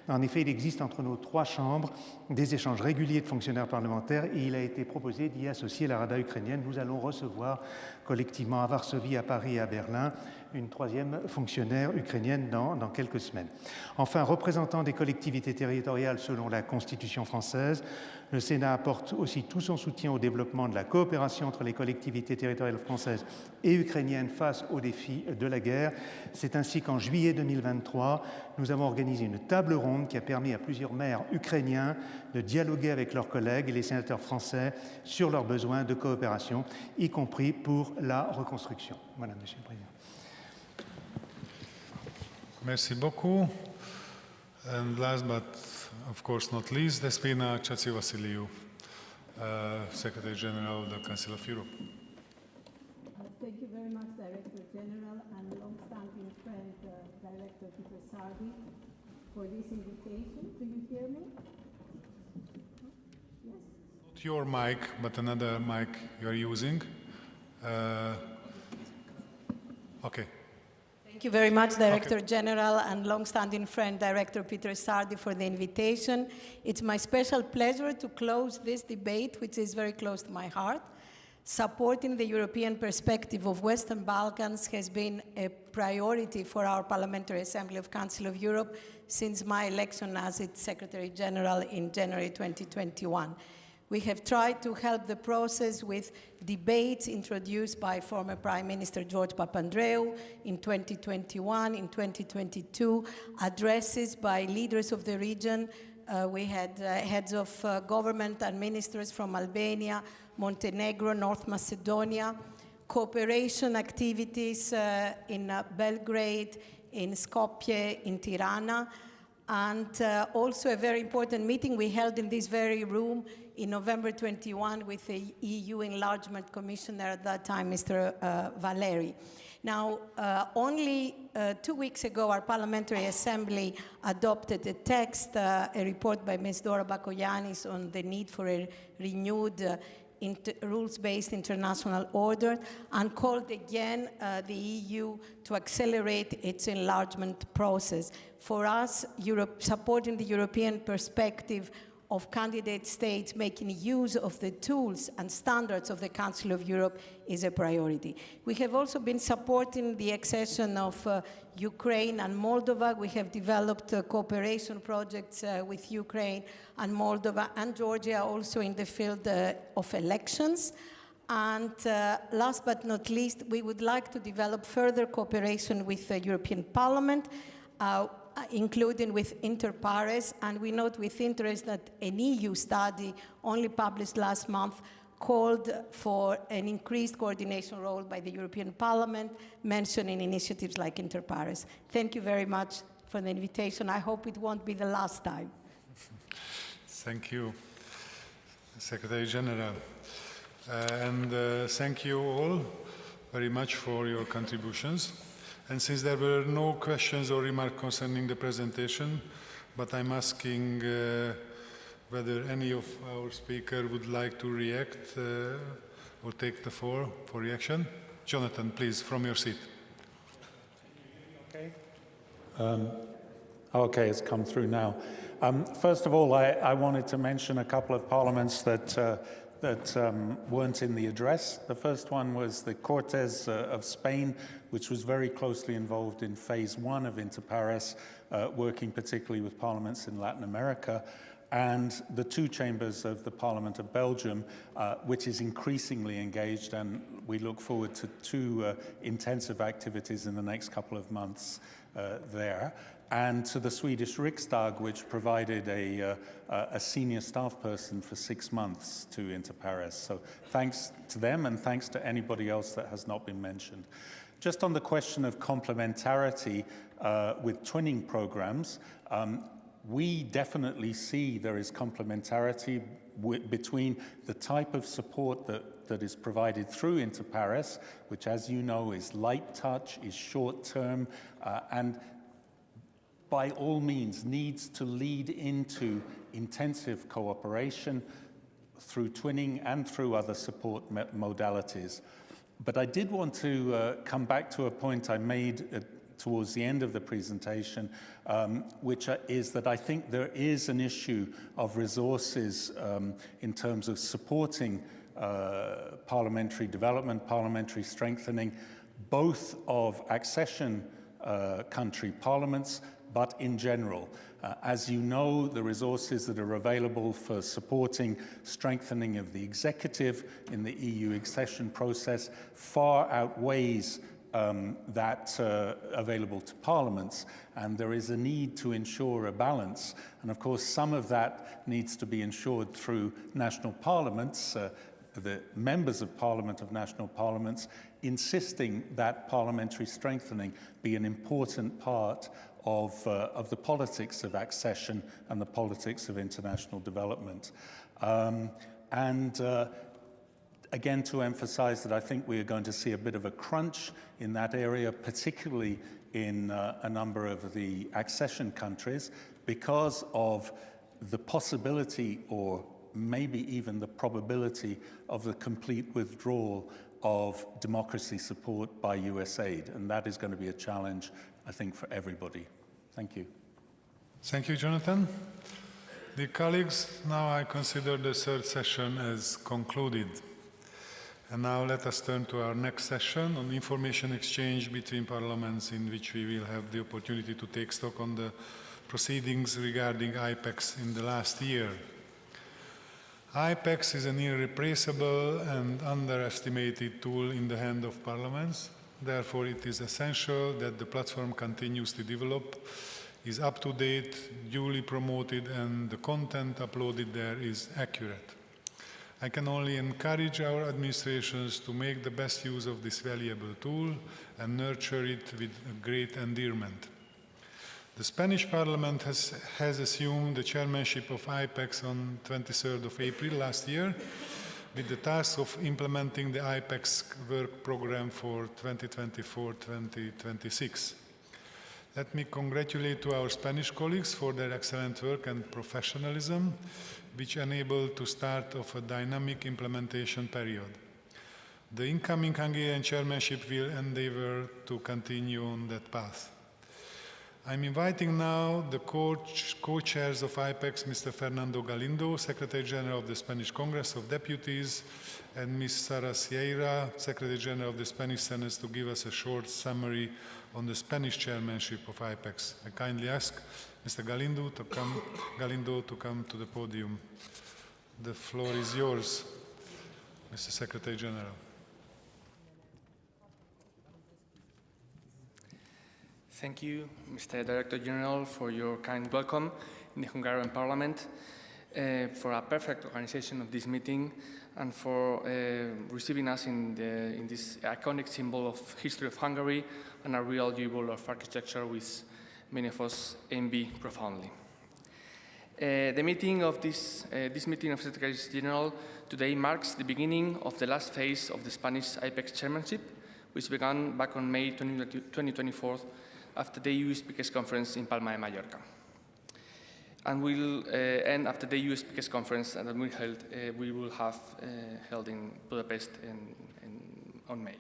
En effet, il existe entre nos trois chambres des échanges réguliers de fonctionnaires parlementaires et il a été proposé d'y associer la Rada ukrainienne. Nous allons recevoir collectivement à Varsovie, à Paris et à Berlin une troisième fonctionnaire ukrainienne dans quelques semaines. Enfin, représentant des collectivités territoriales selon la Constitution française, le Sénat apporte aussi tout son soutien au développement de la coopération entre les collectivités territoriales françaises et ukrainiennes face aux défis de la guerre. C'est ainsi qu'en juillet 2023, nous avons organisé une table ronde qui a permis à plusieurs maires ukrainiens de dialoguer avec leurs collègues et les sénateurs français sur leurs besoins de coopération, y compris pour la reconstruction. Voilà, Monsieur le Président. Merci beaucoup. And last but of course not least, Despina Chatsivassiliou, Secretary General of the Council of Europe. Thank you very much, Director General and long-standing friend, Director Peter Sardi, for this invitation. Do you hear me? Yes? Not your mic, but another mic you are using. Okay. Thank you very much, Director General and long-standing friend, Director Peter Sardi, for the invitation. It's my special pleasure to close this debate, which is very close to my heart. Supporting the European perspective of Western Balkans has been a priority for our Parliamentary Assembly of Council of Europe since my election as its Secretary General in January 2021. We have tried to help the process with debates introduced by former Prime Minister George Papandreou in 2021, in 2022, addresses by leaders of the region. We had heads of government and ministers from Albania, Montenegro, North Macedonia, cooperation activities in Belgrade, in Skopje, in Tirana, and also a very important meeting we held in this very room in November 21 with the EU Enlargement Commissioner at that time, Mr. Valeri. Now, only 2 weeks ago, our Parliamentary Assembly adopted a text, a report by Ms. Dora Bakoyannis on the need for a renewed rules-based international order, and called again the EU to accelerate its enlargement process. For us, supporting the European perspective of candidate states making use of the tools and standards of the Council of Europe is a priority. We have also been supporting the accession of Ukraine and Moldova. We have developed cooperation projects with Ukraine and Moldova and Georgia, also in the field of elections. And last but not least, we would like to develop further cooperation with the European Parliament, including with inter pares, and we note with interest that an EU study only published last month called for an increased coordination role by the European Parliament, mentioning initiatives like Inter-Pares. Thank you very much for the invitation. I hope it won't be the last time. Thank you, Secretary General. Thank you all very much for your contributions. And since there were no questions or remarks concerning the presentation, but I'm asking whether any of our speakers would like to react or take the floor for reaction. Jonathan, please, from your seat. Okay. Okay, it's come through now. First of all, I wanted to mention a couple of parliaments that weren't in the address. The first one was the Cortes of Spain, which was very closely involved in phase 1 of Inter-Pares, working particularly with parliaments in Latin America, and the two chambers of the Parliament of Belgium, which is increasingly engaged, and we look forward to two intensive activities in the next couple of months there. And to the Swedish Riksdag, which provided a senior staff person for 6 months to Inter-Pares. So thanks to them, and thanks to anybody else that has not been mentioned. Just on the question of complementarity with twinning programs, we definitely see there is complementarity between the type of support that is provided through Inter-Pares, which, as you know, is light touch, is short-term, and by all means needs to lead into intensive cooperation through twinning and through other support modalities. But I did want to come back to a point I made towards the end of the presentation, which is that I think there is an issue of resources in terms of supporting parliamentary development, parliamentary strengthening, both of accession country parliaments, but in general. As you know, the resources that are available for supporting strengthening of the executive in the EU accession process far outweighs that available to parliaments, and there is a need to ensure a balance. And of course, some of that needs to be ensured through national parliaments, the members of parliament of national parliaments, insisting that parliamentary strengthening be an important part of the politics of accession and the politics of international development. Again, to emphasize that I think we are going to see a bit of a crunch in that area, particularly in a number of the accession countries, because of the possibility or maybe even the probability of the complete withdrawal of democracy support by US aid. And that is going to be a challenge, I think, for everybody. Thank you. Thank you, Jonathan. Dear colleagues, now I consider the third session as concluded. And now let us turn to our next session on information exchange between parliaments, in which we will have the opportunity to take stock on the proceedings regarding IPEX in the last year. IPEX is an irreplaceable and underestimated tool in the hand of parliaments. Therefore, it is essential that the platform continues to develop, is up to date, duly promoted, and the content uploaded there is accurate. I can only encourage our administrations to make the best use of this valuable tool and nurture it with great endearment. The Spanish Parliament has assumed the chairmanship of IPEX on 23rd of April last year, with the task of implementing the IPEX work program for 2024-2026. Let me congratulate to our Spanish colleagues for their excellent work and professionalism, which enabled the start of a dynamic implementation period. The incoming Hungarian chairmanship will endeavor to continue on that path. I'm inviting now the co-chairs of IPEX, Mr. Fernando Galindo, Secretary General of the Spanish Congress of Deputies, and Ms. Sara Sierra, Secretary General of the Spanish Senate, to give us a short summary on the Spanish chairmanship of IPEX. I kindly ask Mr. Galindo to come to the podium. The floor is yours, Mr. Secretary General. Thank you, Mr. Director General, for your kind welcome in the Hungarian Parliament. for a perfect organization of this meeting and for receiving us in this iconic symbol of history of Hungary and a real jewel of architecture which many of us envy profoundly. The meeting of this meeting of Secretaries General today marks the beginning of the last phase of the Spanish IPEX chairmanship, which began back on May 2024 after the EU Speakers Conference in Palma de Mallorca, and will end after the EU Speakers Conference that we will have held in Budapest on May.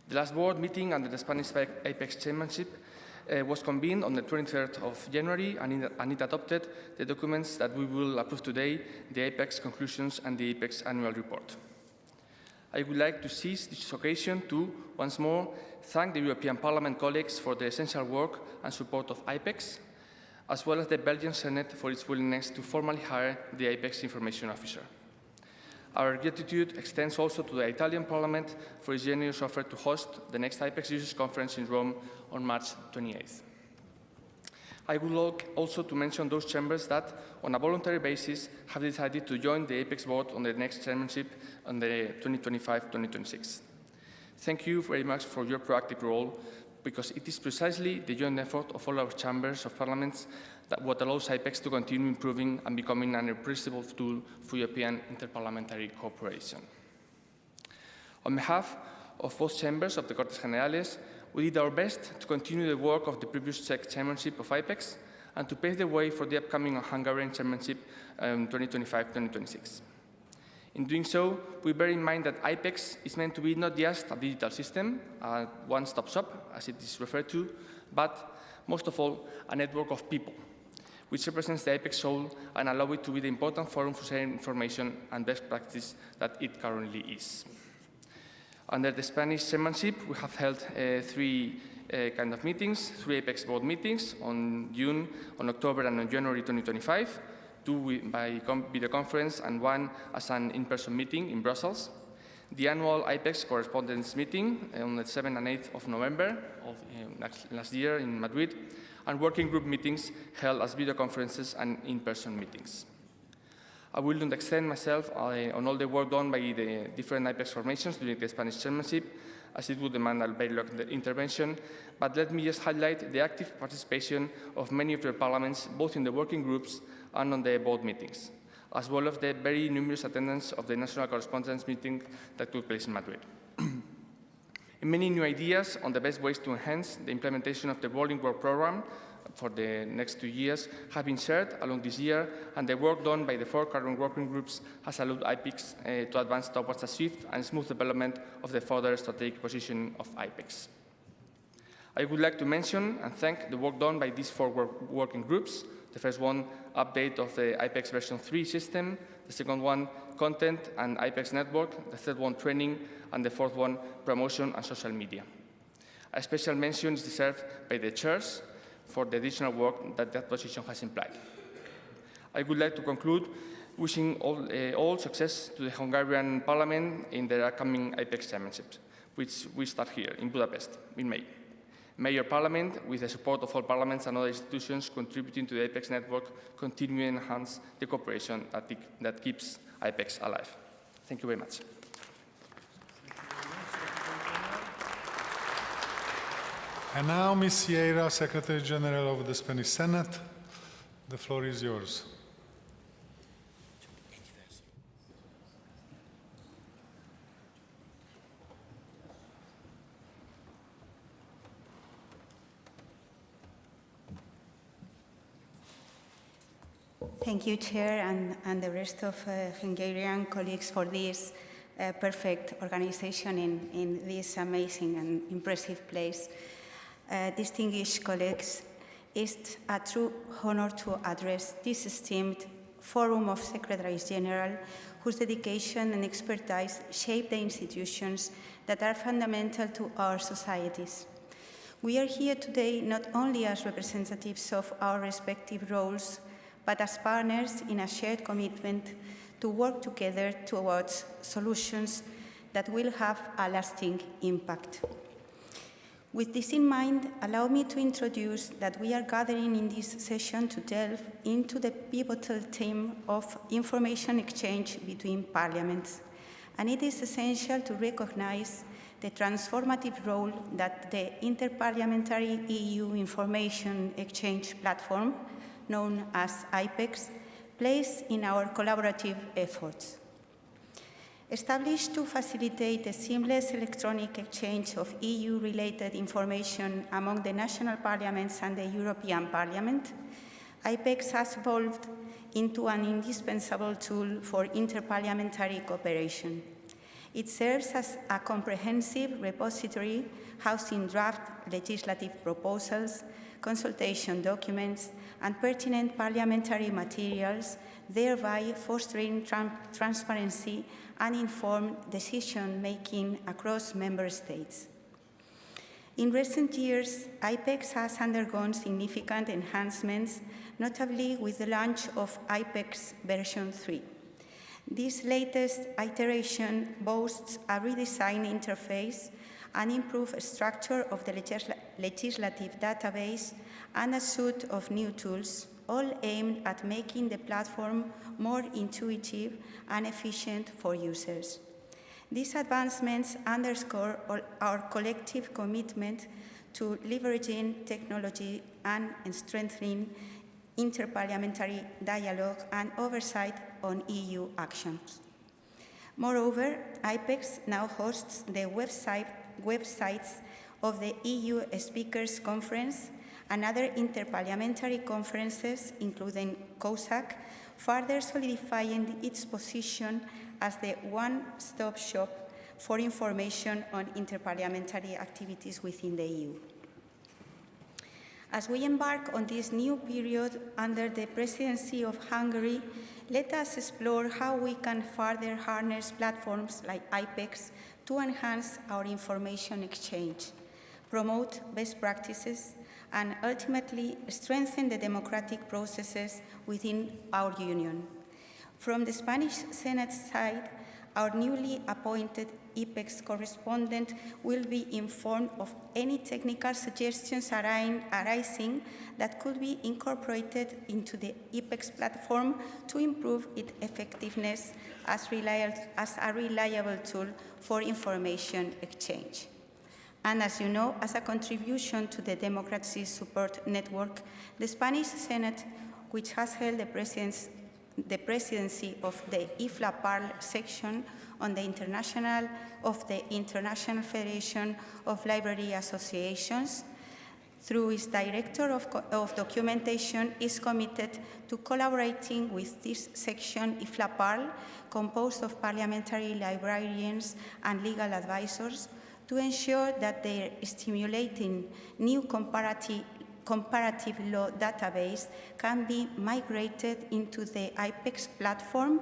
The last board meeting under the Spanish IPEX chairmanship was convened on the 23rd of January, and it adopted the documents that we will approve today, the IPEX conclusions and the IPEX annual report. I would like to seize this occasion to, once more, thank the European Parliament colleagues for the essential work and support of IPEX, as well as the Belgian Senate for its willingness to formally hire the IPEX information officer. Our gratitude extends also to the Italian Parliament for its generous offer to host the next IPEX Users Conference in Rome on March 28th. I would like also to mention those chambers that, on a voluntary basis, have decided to join the IPEX board on the next chairmanship on the 2025-2026. Thank you very much for your proactive role, because it is precisely the joint effort of all our chambers of parliaments that what allows IPEX to continue improving and becoming an irreplaceable tool for European interparliamentary cooperation. On behalf of both chambers of the Cortes Generales, we did our best to continue the work of the previous Czech chairmanship of IPEX and to pave the way for the upcoming Hungarian chairmanship 2025-2026. In doing so, we bear in mind that IPEX is meant to be not just a digital system, a one-stop shop, as it is referred to, but most of all, a network of people, which represents the IPEX soul and allow it to be the important forum for sharing information and best practice that it currently is. Under the Spanish chairmanship, we have held three kind of meetings, 3 IPEX board meetings on June, on October, and on January 2025, 2 by video conference and 1 as an in-person meeting in Brussels. The annual IPEX correspondence meeting on the 7th and 8th of November of last year in Madrid, and working group meetings held as video conferences and in-person meetings. I will not extend myself on all the work done by the different IPEX formations during the Spanish chairmanship, as it would demand a very long intervention, but let me just highlight the active participation of many of your parliaments, both in the working groups and on the board meetings, as well as the very numerous attendance of the national correspondence meeting that took place in Madrid. Many new ideas on the best ways to enhance the implementation of the rolling work program for the next 2 years have been shared along this year, and the work done by the 4 current working groups has allowed IPEX to advance towards a swift and smooth development of the further strategic positioning of IPEX. I would like to mention and thank the work done by these 4 working groups. The first one, update of the IPEX version 3 system. The second one, content and IPEX network. The third one, training. And the fourth one, promotion and social media. A special mention is deserved by the chairs for the additional work that position has implied. I would like to conclude wishing all success to the Hungarian Parliament in their upcoming IPEX chairmanships, which we start here in Budapest in May. May your Parliament, with the support of all parliaments and other institutions contributing to the IPEX network, continue to enhance the cooperation that keeps IPEX alive. Thank you very much. And now, Ms. Sierra, Secretary General of the Spanish Senate, the floor is yours. Thank you, Chair, and the rest of Hungarian colleagues for this perfect organization in this amazing and impressive place. Distinguished colleagues, it's a true honor to address this esteemed Forum of Secretaries General, whose dedication and expertise shape the institutions that are fundamental to our societies. We are here today not only as representatives of our respective roles, but as partners in a shared commitment to work together towards solutions that will have a lasting impact. With this in mind, allow me to introduce that we are gathering in this session to delve into the pivotal theme of information exchange between parliaments. And it is essential to recognize the transformative role that the Interparliamentary EU Information Exchange Platform, known as IPEX, plays in our collaborative efforts. Established to facilitate a seamless electronic exchange of EU-related information among the national parliaments and the European Parliament, IPEX has evolved into an indispensable tool for interparliamentary cooperation. It serves as a comprehensive repository housing draft legislative proposals, consultation documents, and pertinent parliamentary materials, thereby fostering transparency and informed decision-making across member states. In recent years, IPEX has undergone significant enhancements, notably with the launch of IPEX version 3. This latest iteration boasts a redesigned interface, an improved structure of the legislative database, and a suite of new tools, all aimed at making the platform more intuitive and efficient for users. These advancements underscore our collective commitment to leveraging technology and strengthening interparliamentary dialogue and oversight on EU actions. Moreover, IPEX now hosts the websites of the EU Speakers Conference and other interparliamentary conferences, including COSAC, further solidifying its position as the one-stop shop for information on interparliamentary activities within the EU. As we embark on this new period under the presidency of Hungary, let us explore how we can further harness platforms like IPEX to enhance our information exchange, promote best practices, and ultimately strengthen the democratic processes within our Union. From the Spanish Senate side, our newly appointed IPEX correspondent will be informed of any technical suggestions arising that could be incorporated into the IPEX platform to improve its effectiveness as a reliable tool for information exchange. And as you know, as a contribution to the Democracy Support Network, the Spanish Senate, which has held the presidency of the IFLA-PARL section on the International Federation of Library Associations, through its Director of Documentation, is committed to collaborating with this section, IFLA-PARL, composed of parliamentary librarians and legal advisors, to ensure that their stimulating new comparative law database can be migrated into the IPEX platform,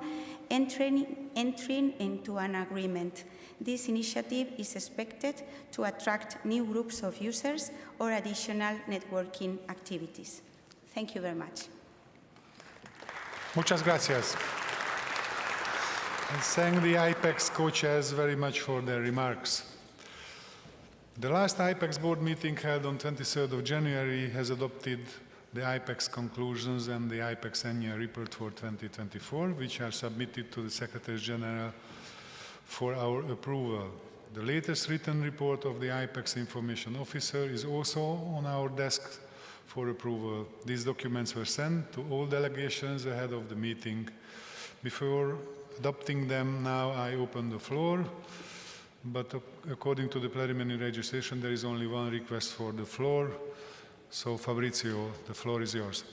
entering into an agreement. This initiative is expected to attract new groups of users or additional networking activities. Thank you very much. Muchas gracias. I thank the IPEX co-chairs very much for their remarks. The last IPEX board meeting held on 23rd of January has adopted the IPEX conclusions and the IPEX annual report for 2024, which are submitted to the Secretaries General for our approval. The latest written report of the IPEX Information Officer is also on our desk for approval. These documents were sent to all delegations ahead of the meeting. Before adopting them, now I open the floor. But according to the preliminary registration, there is only one request for the floor. So, Fabrizio, the floor is yours.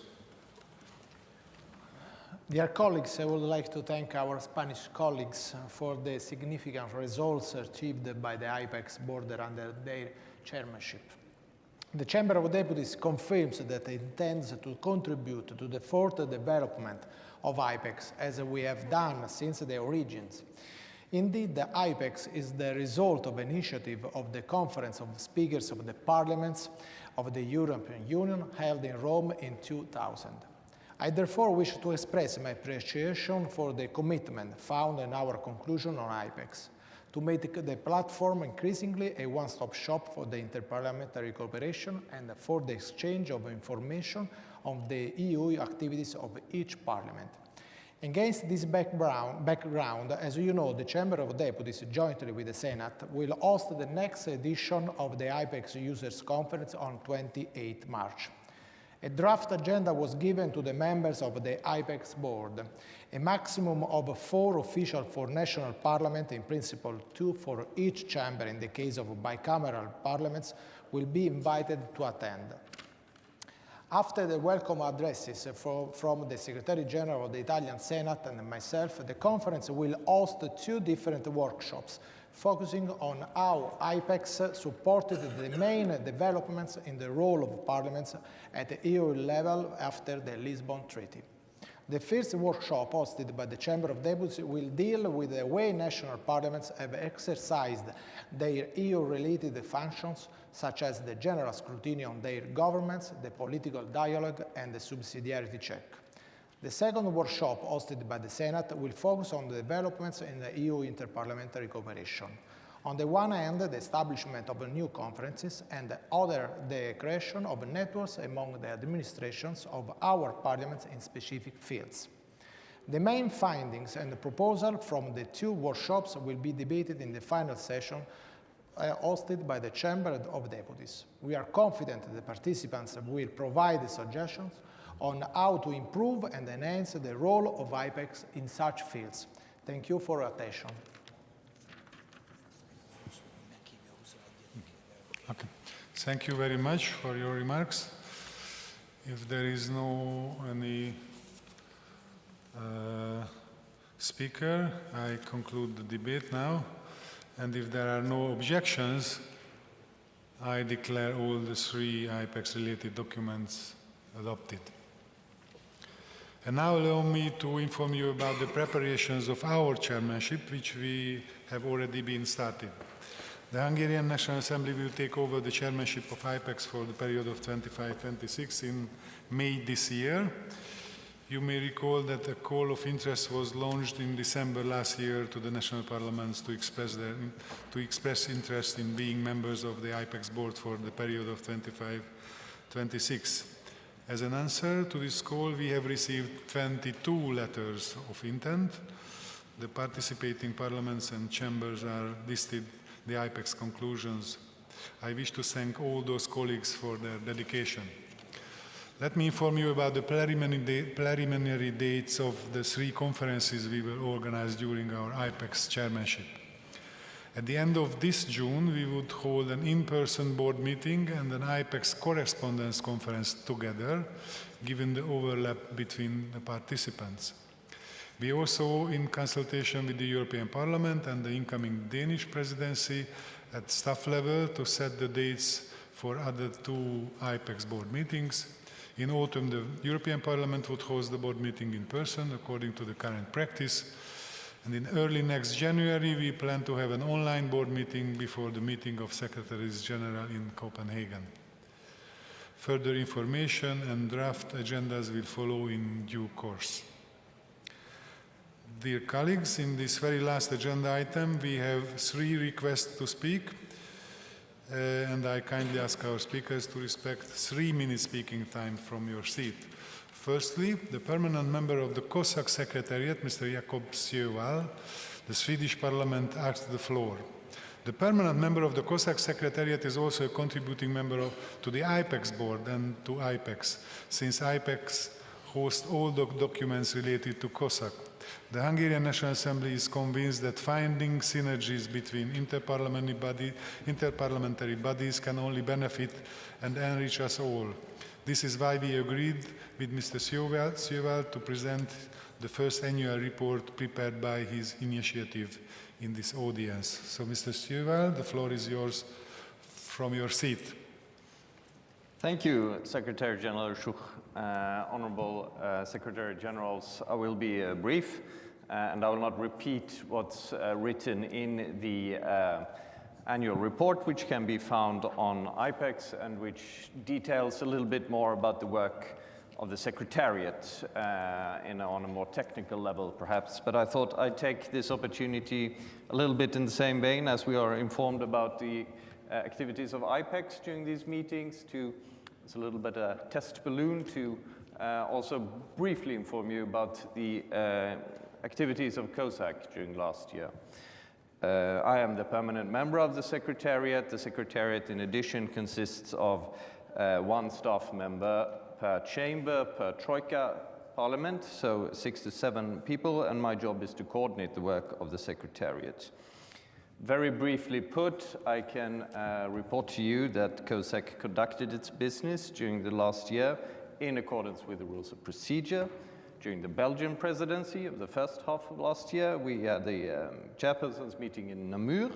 Dear colleagues, I would like to thank our Spanish colleagues for the significant results achieved by the IPEX board under their chairmanship. The Chamber of Deputies confirms that it intends to contribute to the further development of IPEX, as we have done since the origins. Indeed, the IPEX is the result of an initiative of the Conference of Speakers of the Parliaments of the European Union held in Rome in 2000. I therefore wish to express my appreciation for the commitment found in our conclusion on IPEX. to make the platform increasingly a one-stop shop for the interparliamentary cooperation and for the exchange of information on the EU activities of each parliament. Against this background, as you know, the Chamber of Deputies, jointly with the Senate, will host the next edition of the IPEX Users Conference on 28 March. A draft agenda was given to the members of the IPEX board. A maximum of 4 officials for national parliament, in principle 2 for each chamber in the case of bicameral parliaments, will be invited to attend. After the welcome addresses from the Secretary General of the Italian Senate and myself, the conference will host 2 different workshops focusing on how IPEX supported the main developments in the role of parliaments at the EU level after the Lisbon Treaty. The first workshop, hosted by the Chamber of Deputies, will deal with the way national parliaments have exercised their EU-related functions, such as the general scrutiny on their governments, the political dialogue, and the subsidiarity check. The second workshop, hosted by the Senate, will focus on the developments in the EU interparliamentary cooperation. On the one hand, the establishment of new conferences, and the other, the creation of networks among the administrations of our parliaments in specific fields. The main findings and the proposal from the 2 workshops will be debated in the final session hosted by the Chamber of Deputies. We are confident that the participants will provide suggestions on how to improve and enhance the role of IPEX in such fields. Thank you for your attention. Okay. Thank you very much for your remarks. If there is no any speaker, I conclude the debate now. And if there are no objections, I declare all the 3 IPEX-related documents adopted. And now allow me to inform you about the preparations of our chairmanship, which we have already been started. The Hungarian National Assembly will take over the chairmanship of IPEX for the period of 25-26 in May this year. You may recall that a call of interest was launched in December last year to the national parliaments to express interest in being members of the IPEX board for the period of 25-26. As an answer to this call, we have received 22 letters of intent. The participating parliaments and chambers are listed the IPEX conclusions. I wish to thank all those colleagues for their dedication. Let me inform you about the preliminary dates of the 3 conferences we will organize during our IPEX chairmanship. At the end of this June, we would hold an in-person board meeting and an IPEX correspondence conference together, given the overlap between the participants. We also, in consultation with the European Parliament and the incoming Danish presidency at staff level, to set the dates for other 2 IPEX board meetings. In autumn, the European Parliament would host the board meeting in person, according to the current practice. And in early next January, we plan to have an online board meeting before the meeting of Secretaries General in Copenhagen. Further information and draft agendas will follow in due course. Dear colleagues, in this very last agenda item, we have 3 requests to speak, and I kindly ask our speakers to respect 3-minute speaking time from your seat. Firstly, the permanent member of the COSAC Secretariat, Mr. Jakob Sjöwall, the Swedish Parliament, asks the floor. The permanent member of the COSAC Secretariat is also a contributing member to the IPEX board and to IPEX, since IPEX hosts all the documents related to COSAC. The Hungarian National Assembly is convinced that finding synergies between interparliamentary bodies can only benefit and enrich us all. This is why we agreed with Mr. Sjöwall to present the first annual report prepared by his initiative in this audience. So, Mr. Sjöwall, the floor is yours from your seat. Thank you, Secretary General Schuch. Honorable Secretary Generals, I will be brief and I will not repeat what's written in the annual report, which can be found on IPEX and which details a little bit more about the work of the Secretariat on a more technical level, perhaps. But I thought I'd take this opportunity a little bit in the same vein as we are informed about the activities of IPEX during these meetings it's a little bit a test balloon to also briefly inform you about the activities of COSAC during last year. I am the permanent member of the Secretariat. The Secretariat, in addition, consists of one staff member per chamber, per Troika Parliament, so 6 to 7 people, and my job is to coordinate the work of the Secretariat. Very briefly put, I can report to you that COSAC conducted its business during the last year in accordance with the rules of procedure. During the Belgian presidency of the first half of last year, we had the chairperson's meeting in Namur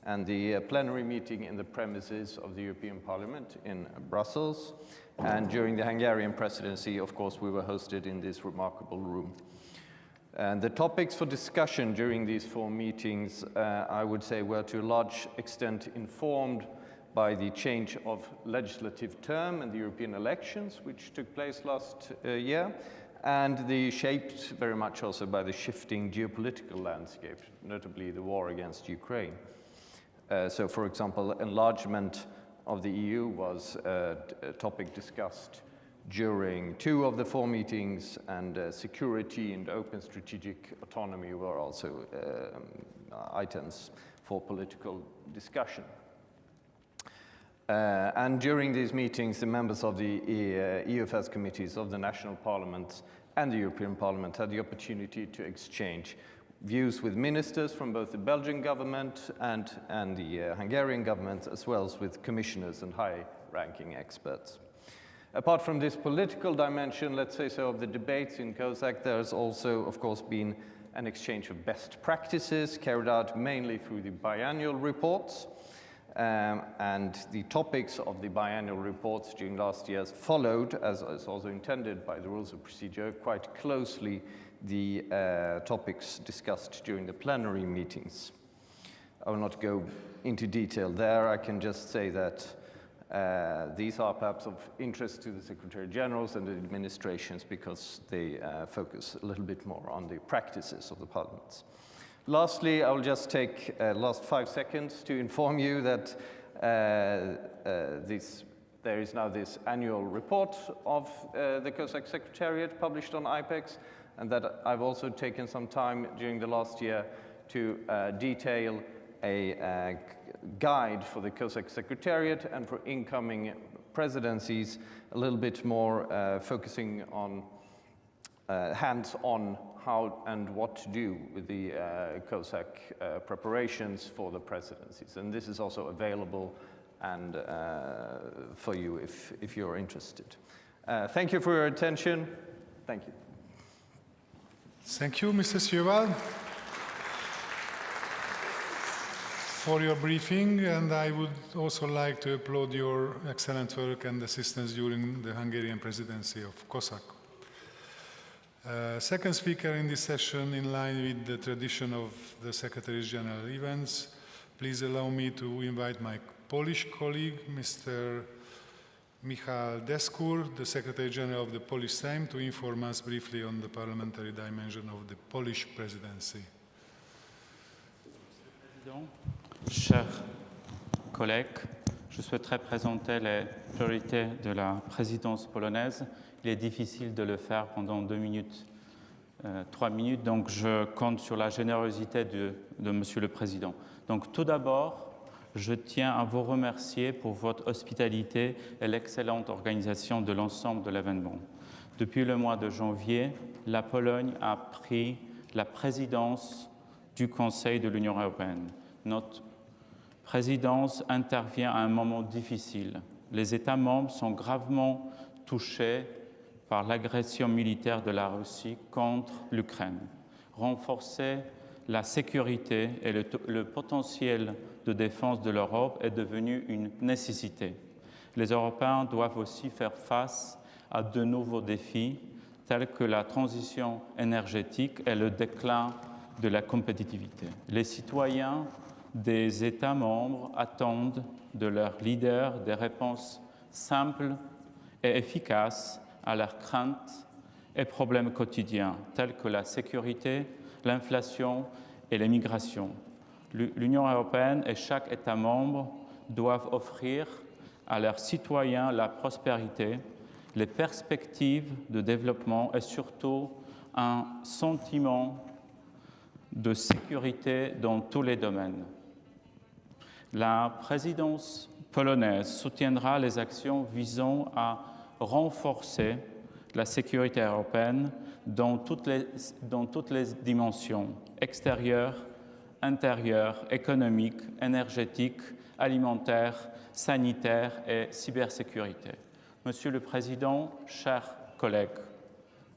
and the plenary meeting in the premises of the European Parliament in Brussels. And during the Hungarian presidency, of course, we were hosted in this remarkable room. And the topics for discussion during these 4 meetings, I would say, were to a large extent informed by the change of legislative term and the European elections, which took place last year, and shaped very much also by the shifting geopolitical landscape, notably the war against Ukraine. So, for example, enlargement of the EU was a topic discussed during 2 of the 4 meetings, and security and open strategic autonomy were also items for political discussion. And during these meetings, the members of the EU Affairs committees of the national parliaments and the European Parliament had the opportunity to exchange views with ministers from both the Belgian government and the Hungarian government, as well as with commissioners and high-ranking experts. Apart from this political dimension, let's say so, of the debates in COSAC, there's also, of course, been an exchange of best practices carried out mainly through the biannual reports. And the topics of the biannual reports during last year followed, as is also intended by the rules of procedure, quite closely the topics discussed during the plenary meetings. I will not go into detail there. I can just say that these are perhaps of interest to the Secretary Generals and the administrations because they focus a little bit more on the practices of the parliaments. Lastly, I will just take last 5 seconds to inform you that there is now this annual report of the COSAC Secretariat published on IPEX, and that I've also taken some time during the last year to detail a guide for the COSAC Secretariat and for incoming presidencies, a little bit more focusing on hands-on how and what to do with the COSAC preparations for the presidencies. And this is also available and for you if you're interested. Thank you for your attention. Thank you. Thank you, Mr. Sjöwall, for your briefing, and I would also like to applaud your excellent work and assistance during the Hungarian presidency of COSAC. Second speaker in this session, in line with the tradition of the Secretaries General events, please allow me to invite my Polish colleague, Mr. Michał Deskur, the Secretary General of the Polish Sejm, to inform us briefly on the parliamentary dimension of the Polish presidency. Chers collègues, je souhaiterais présenter les priorités de la présidence polonaise. Il est difficile de le faire pendant 2 minutes, 3 minutes, donc je compte sur la générosité de Monsieur le Président. Donc tout d'abord, je tiens à vous remercier pour votre hospitalité et l'excellente organisation de l'ensemble de l'événement. Depuis le mois de janvier, la Pologne a pris la présidence du Conseil de l'Union européenne. Notre présidence intervient à un moment difficile. Les États membres sont gravement touchés par l'agression militaire de la Russie contre l'Ukraine. Renforcer la sécurité et le potentiel de défense de l'Europe est devenu une nécessité. Les Européens doivent aussi faire face à de nouveaux défis tels que la transition énergétique et le déclin de la compétitivité. Les citoyens des États membres attendent de leurs leaders des réponses simples et efficaces à leurs craintes et problèmes quotidiens, tels que la sécurité, l'inflation et les migrations. L'Union européenne et chaque État membre doivent offrir à leurs citoyens la prospérité, les perspectives de développement et surtout un sentiment de sécurité dans tous les domaines. La présidence polonaise soutiendra les actions visant à renforcer la sécurité européenne dans toutes les dimensions extérieures, intérieures, économiques, énergétiques, alimentaires, sanitaires et cybersécurité. Monsieur le Président, chers collègues,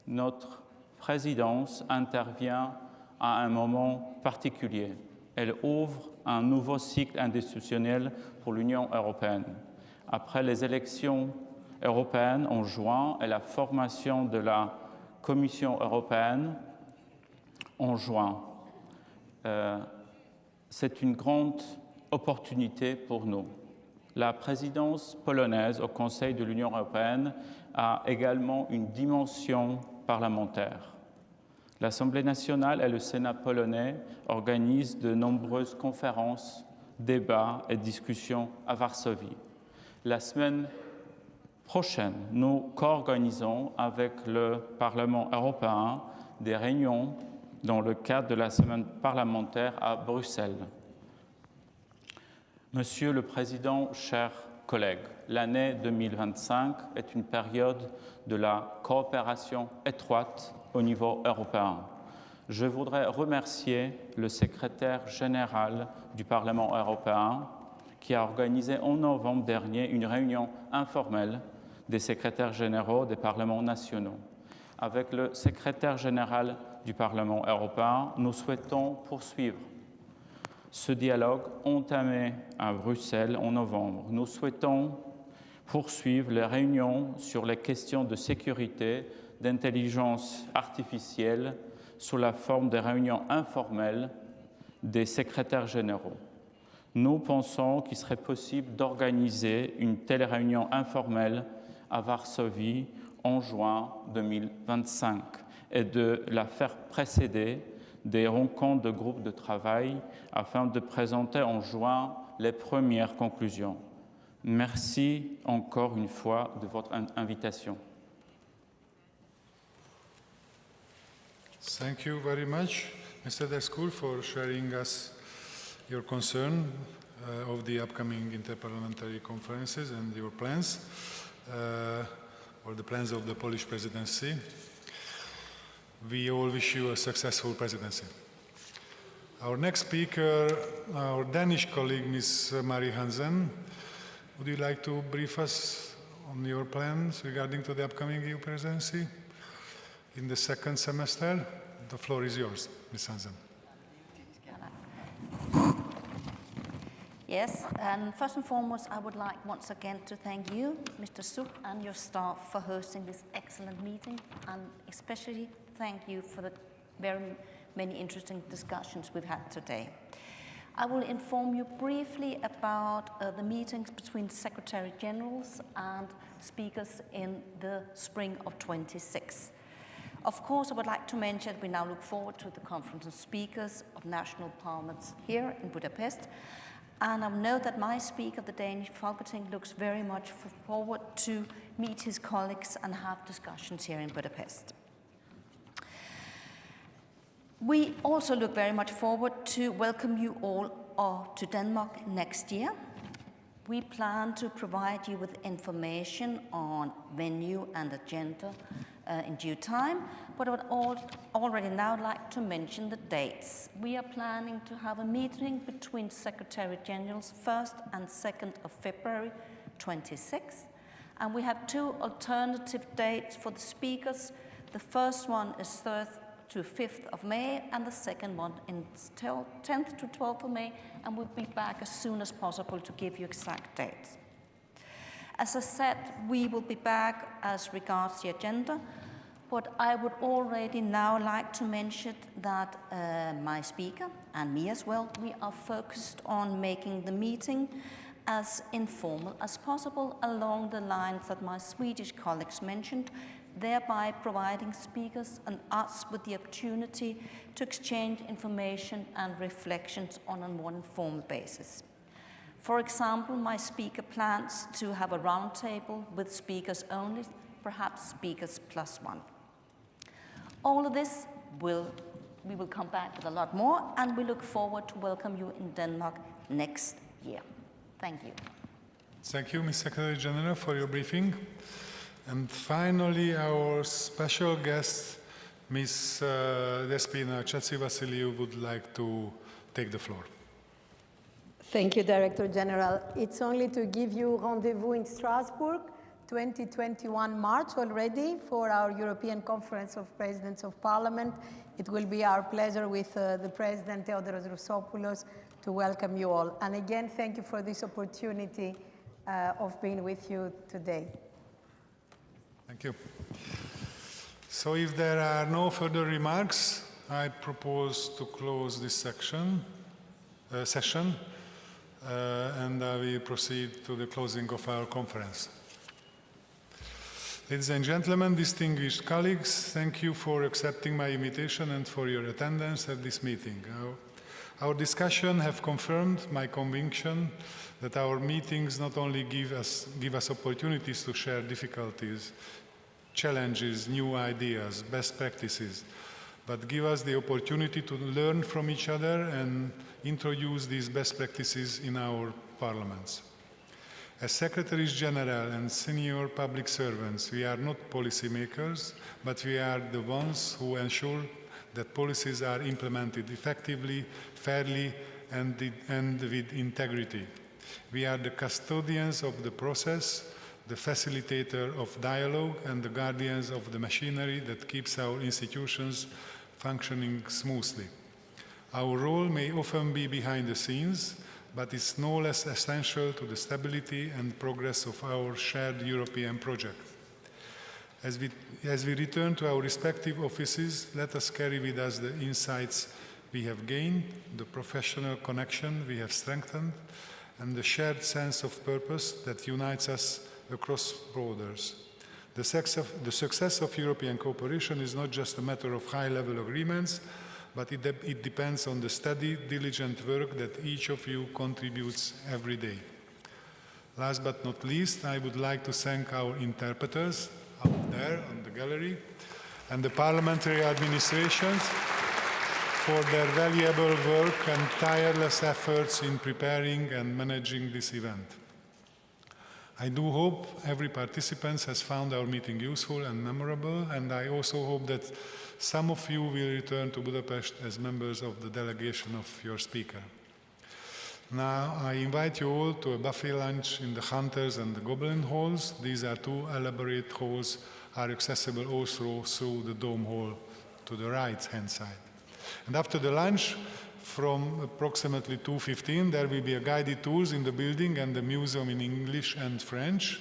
notre présidence intervient à un moment particulier. Elle ouvre un nouveau cycle institutionnel pour l'Union européenne. Après les élections européennes en juin et la formation de la Commission européenne en juin, c'est une grande opportunité pour nous. La présidence polonaise au Conseil de l'Union européenne a également une dimension parlementaire. L'Assemblée nationale et le Sénat polonais organisent de nombreuses conférences, débats et discussions à Varsovie. La semaine prochaine, nous co-organisons avec le Parlement européen des réunions dans le cadre de la semaine parlementaire à Bruxelles. Monsieur le Président, chers collègues, l'année 2025 est une période de la coopération étroite au niveau européen. Je voudrais remercier le secrétaire général du Parlement européen qui a organisé en novembre dernier une réunion informelle des secrétaires généraux des parlements nationaux. Avec le secrétaire général du Parlement européen, nous souhaitons poursuivre ce dialogue entamé à Bruxelles en novembre. Nous souhaitons poursuivre les réunions sur les questions de sécurité, d'intelligence artificielle sous la forme de réunions informelles des secrétaires généraux. Nous pensons qu'il serait possible d'organiser une telle réunion informelle à Varsovie en juin 2025 et de la faire précéder des rencontres de groupes de travail afin de présenter en juin les premières conclusions. Merci encore une fois de votre invitation. Thank you very much, Mr. Descour, for sharing us your concern of the upcoming interparliamentary conferences and your plans, or the plans of the Polish presidency. We all wish you a successful presidency. Our next speaker, our Danish colleague, Ms. Marie Hansen. Would you like to brief us on your plans regarding to the upcoming EU presidency in the second semester? The floor is yours, Ms. Hansen. Yes, and first and foremost, I would like once again to thank you, Mr. Suk, and your staff for hosting this excellent meeting, and especially thank you for the very many interesting discussions we've had today. I will inform you briefly about the meetings between Secretary Generals and speakers in the spring of 26. Of course, I would like to mention we now look forward to the conference of speakers of national parliaments here in Budapest. And I know that my speaker, the Danish Folketing, looks very much forward to meet his colleagues and have discussions here in Budapest. We also look very much forward to welcome you all to Denmark next year. We plan to provide you with information on venue and agenda in due time, but I would already now like to mention the dates. We are planning to have a meeting between Secretary Generals 1st and 2nd of February 26, and we have two alternative dates for the speakers. The first one is 3rd to 5th of May, and the second one is 10th to 12th of May, and we'll be back as soon as possible to give you exact dates. As I said, we will be back as regards the agenda, but I would already now like to mention that my speaker, and me as well, we are focused on making the meeting as informal as possible along the lines that my Swedish colleagues mentioned, thereby providing speakers and us with the opportunity to exchange information and reflections on a more informed basis. For example, my speaker plans to have a roundtable with speakers only, perhaps speakers plus one. All of this we will come back with a lot more, and we look forward to welcome you in Denmark next year. Thank you. Thank you, Ms. Secretary General, for your briefing. And finally, our special guest, Ms. Despina Chatsivasiliou, would like to take the floor. Thank you, Director General. It's only to give you rendezvous in Strasbourg, 2021 March already, for our European Conference of Presidents of Parliament. It will be our pleasure with the President, Theodoros Rousopoulos, to welcome you all. And again, thank you for this opportunity of being with you today. Thank you. So if there are no further remarks, I propose to close this session, and I will proceed to the closing of our conference. Ladies and gentlemen, distinguished colleagues, thank you for accepting my invitation and for your attendance at this meeting. Our discussion have confirmed my conviction that our meetings not only give us opportunities to share difficulties, challenges, new ideas, best practices, but give us the opportunity to learn from each other and introduce these best practices in our parliaments. As Secretaries General and senior public servants, we are not policymakers, but we are the ones who ensure that policies are implemented effectively, fairly, and with integrity. We are the custodians of the process, the facilitator of dialogue, and the guardians of the machinery that keeps our institutions functioning smoothly. Our role may often be behind the scenes, but is no less essential to the stability and progress of our shared European project. As we return to our respective offices, let us carry with us the insights we have gained, the professional connection we have strengthened, and the shared sense of purpose that unites us across borders. The success of European cooperation is not just a matter of high-level agreements, but it depends on the steady, diligent work that each of you contributes every day. Last but not least, I would like to thank our interpreters up there on the gallery and the parliamentary administrations for their valuable work and tireless efforts in preparing and managing this event. I do hope every participant has found our meeting useful and memorable, and I also hope that some of you will return to Budapest as members of the delegation of your speaker. Now, I invite you all to a buffet lunch in the Hunters and the Goblin halls. These are two elaborate halls, are accessible also through the Dome Hall to the right-hand side. And after the lunch, from approximately 2:15, there will be a guided tours in the building and the museum in English and French.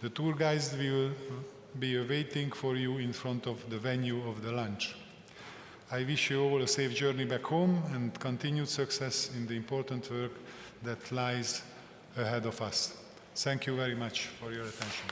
The tour guides will be awaiting for you in front of the venue of the lunch. I wish you all a safe journey back home and continued success in the important work that lies ahead of us. Thank you very much for your attention.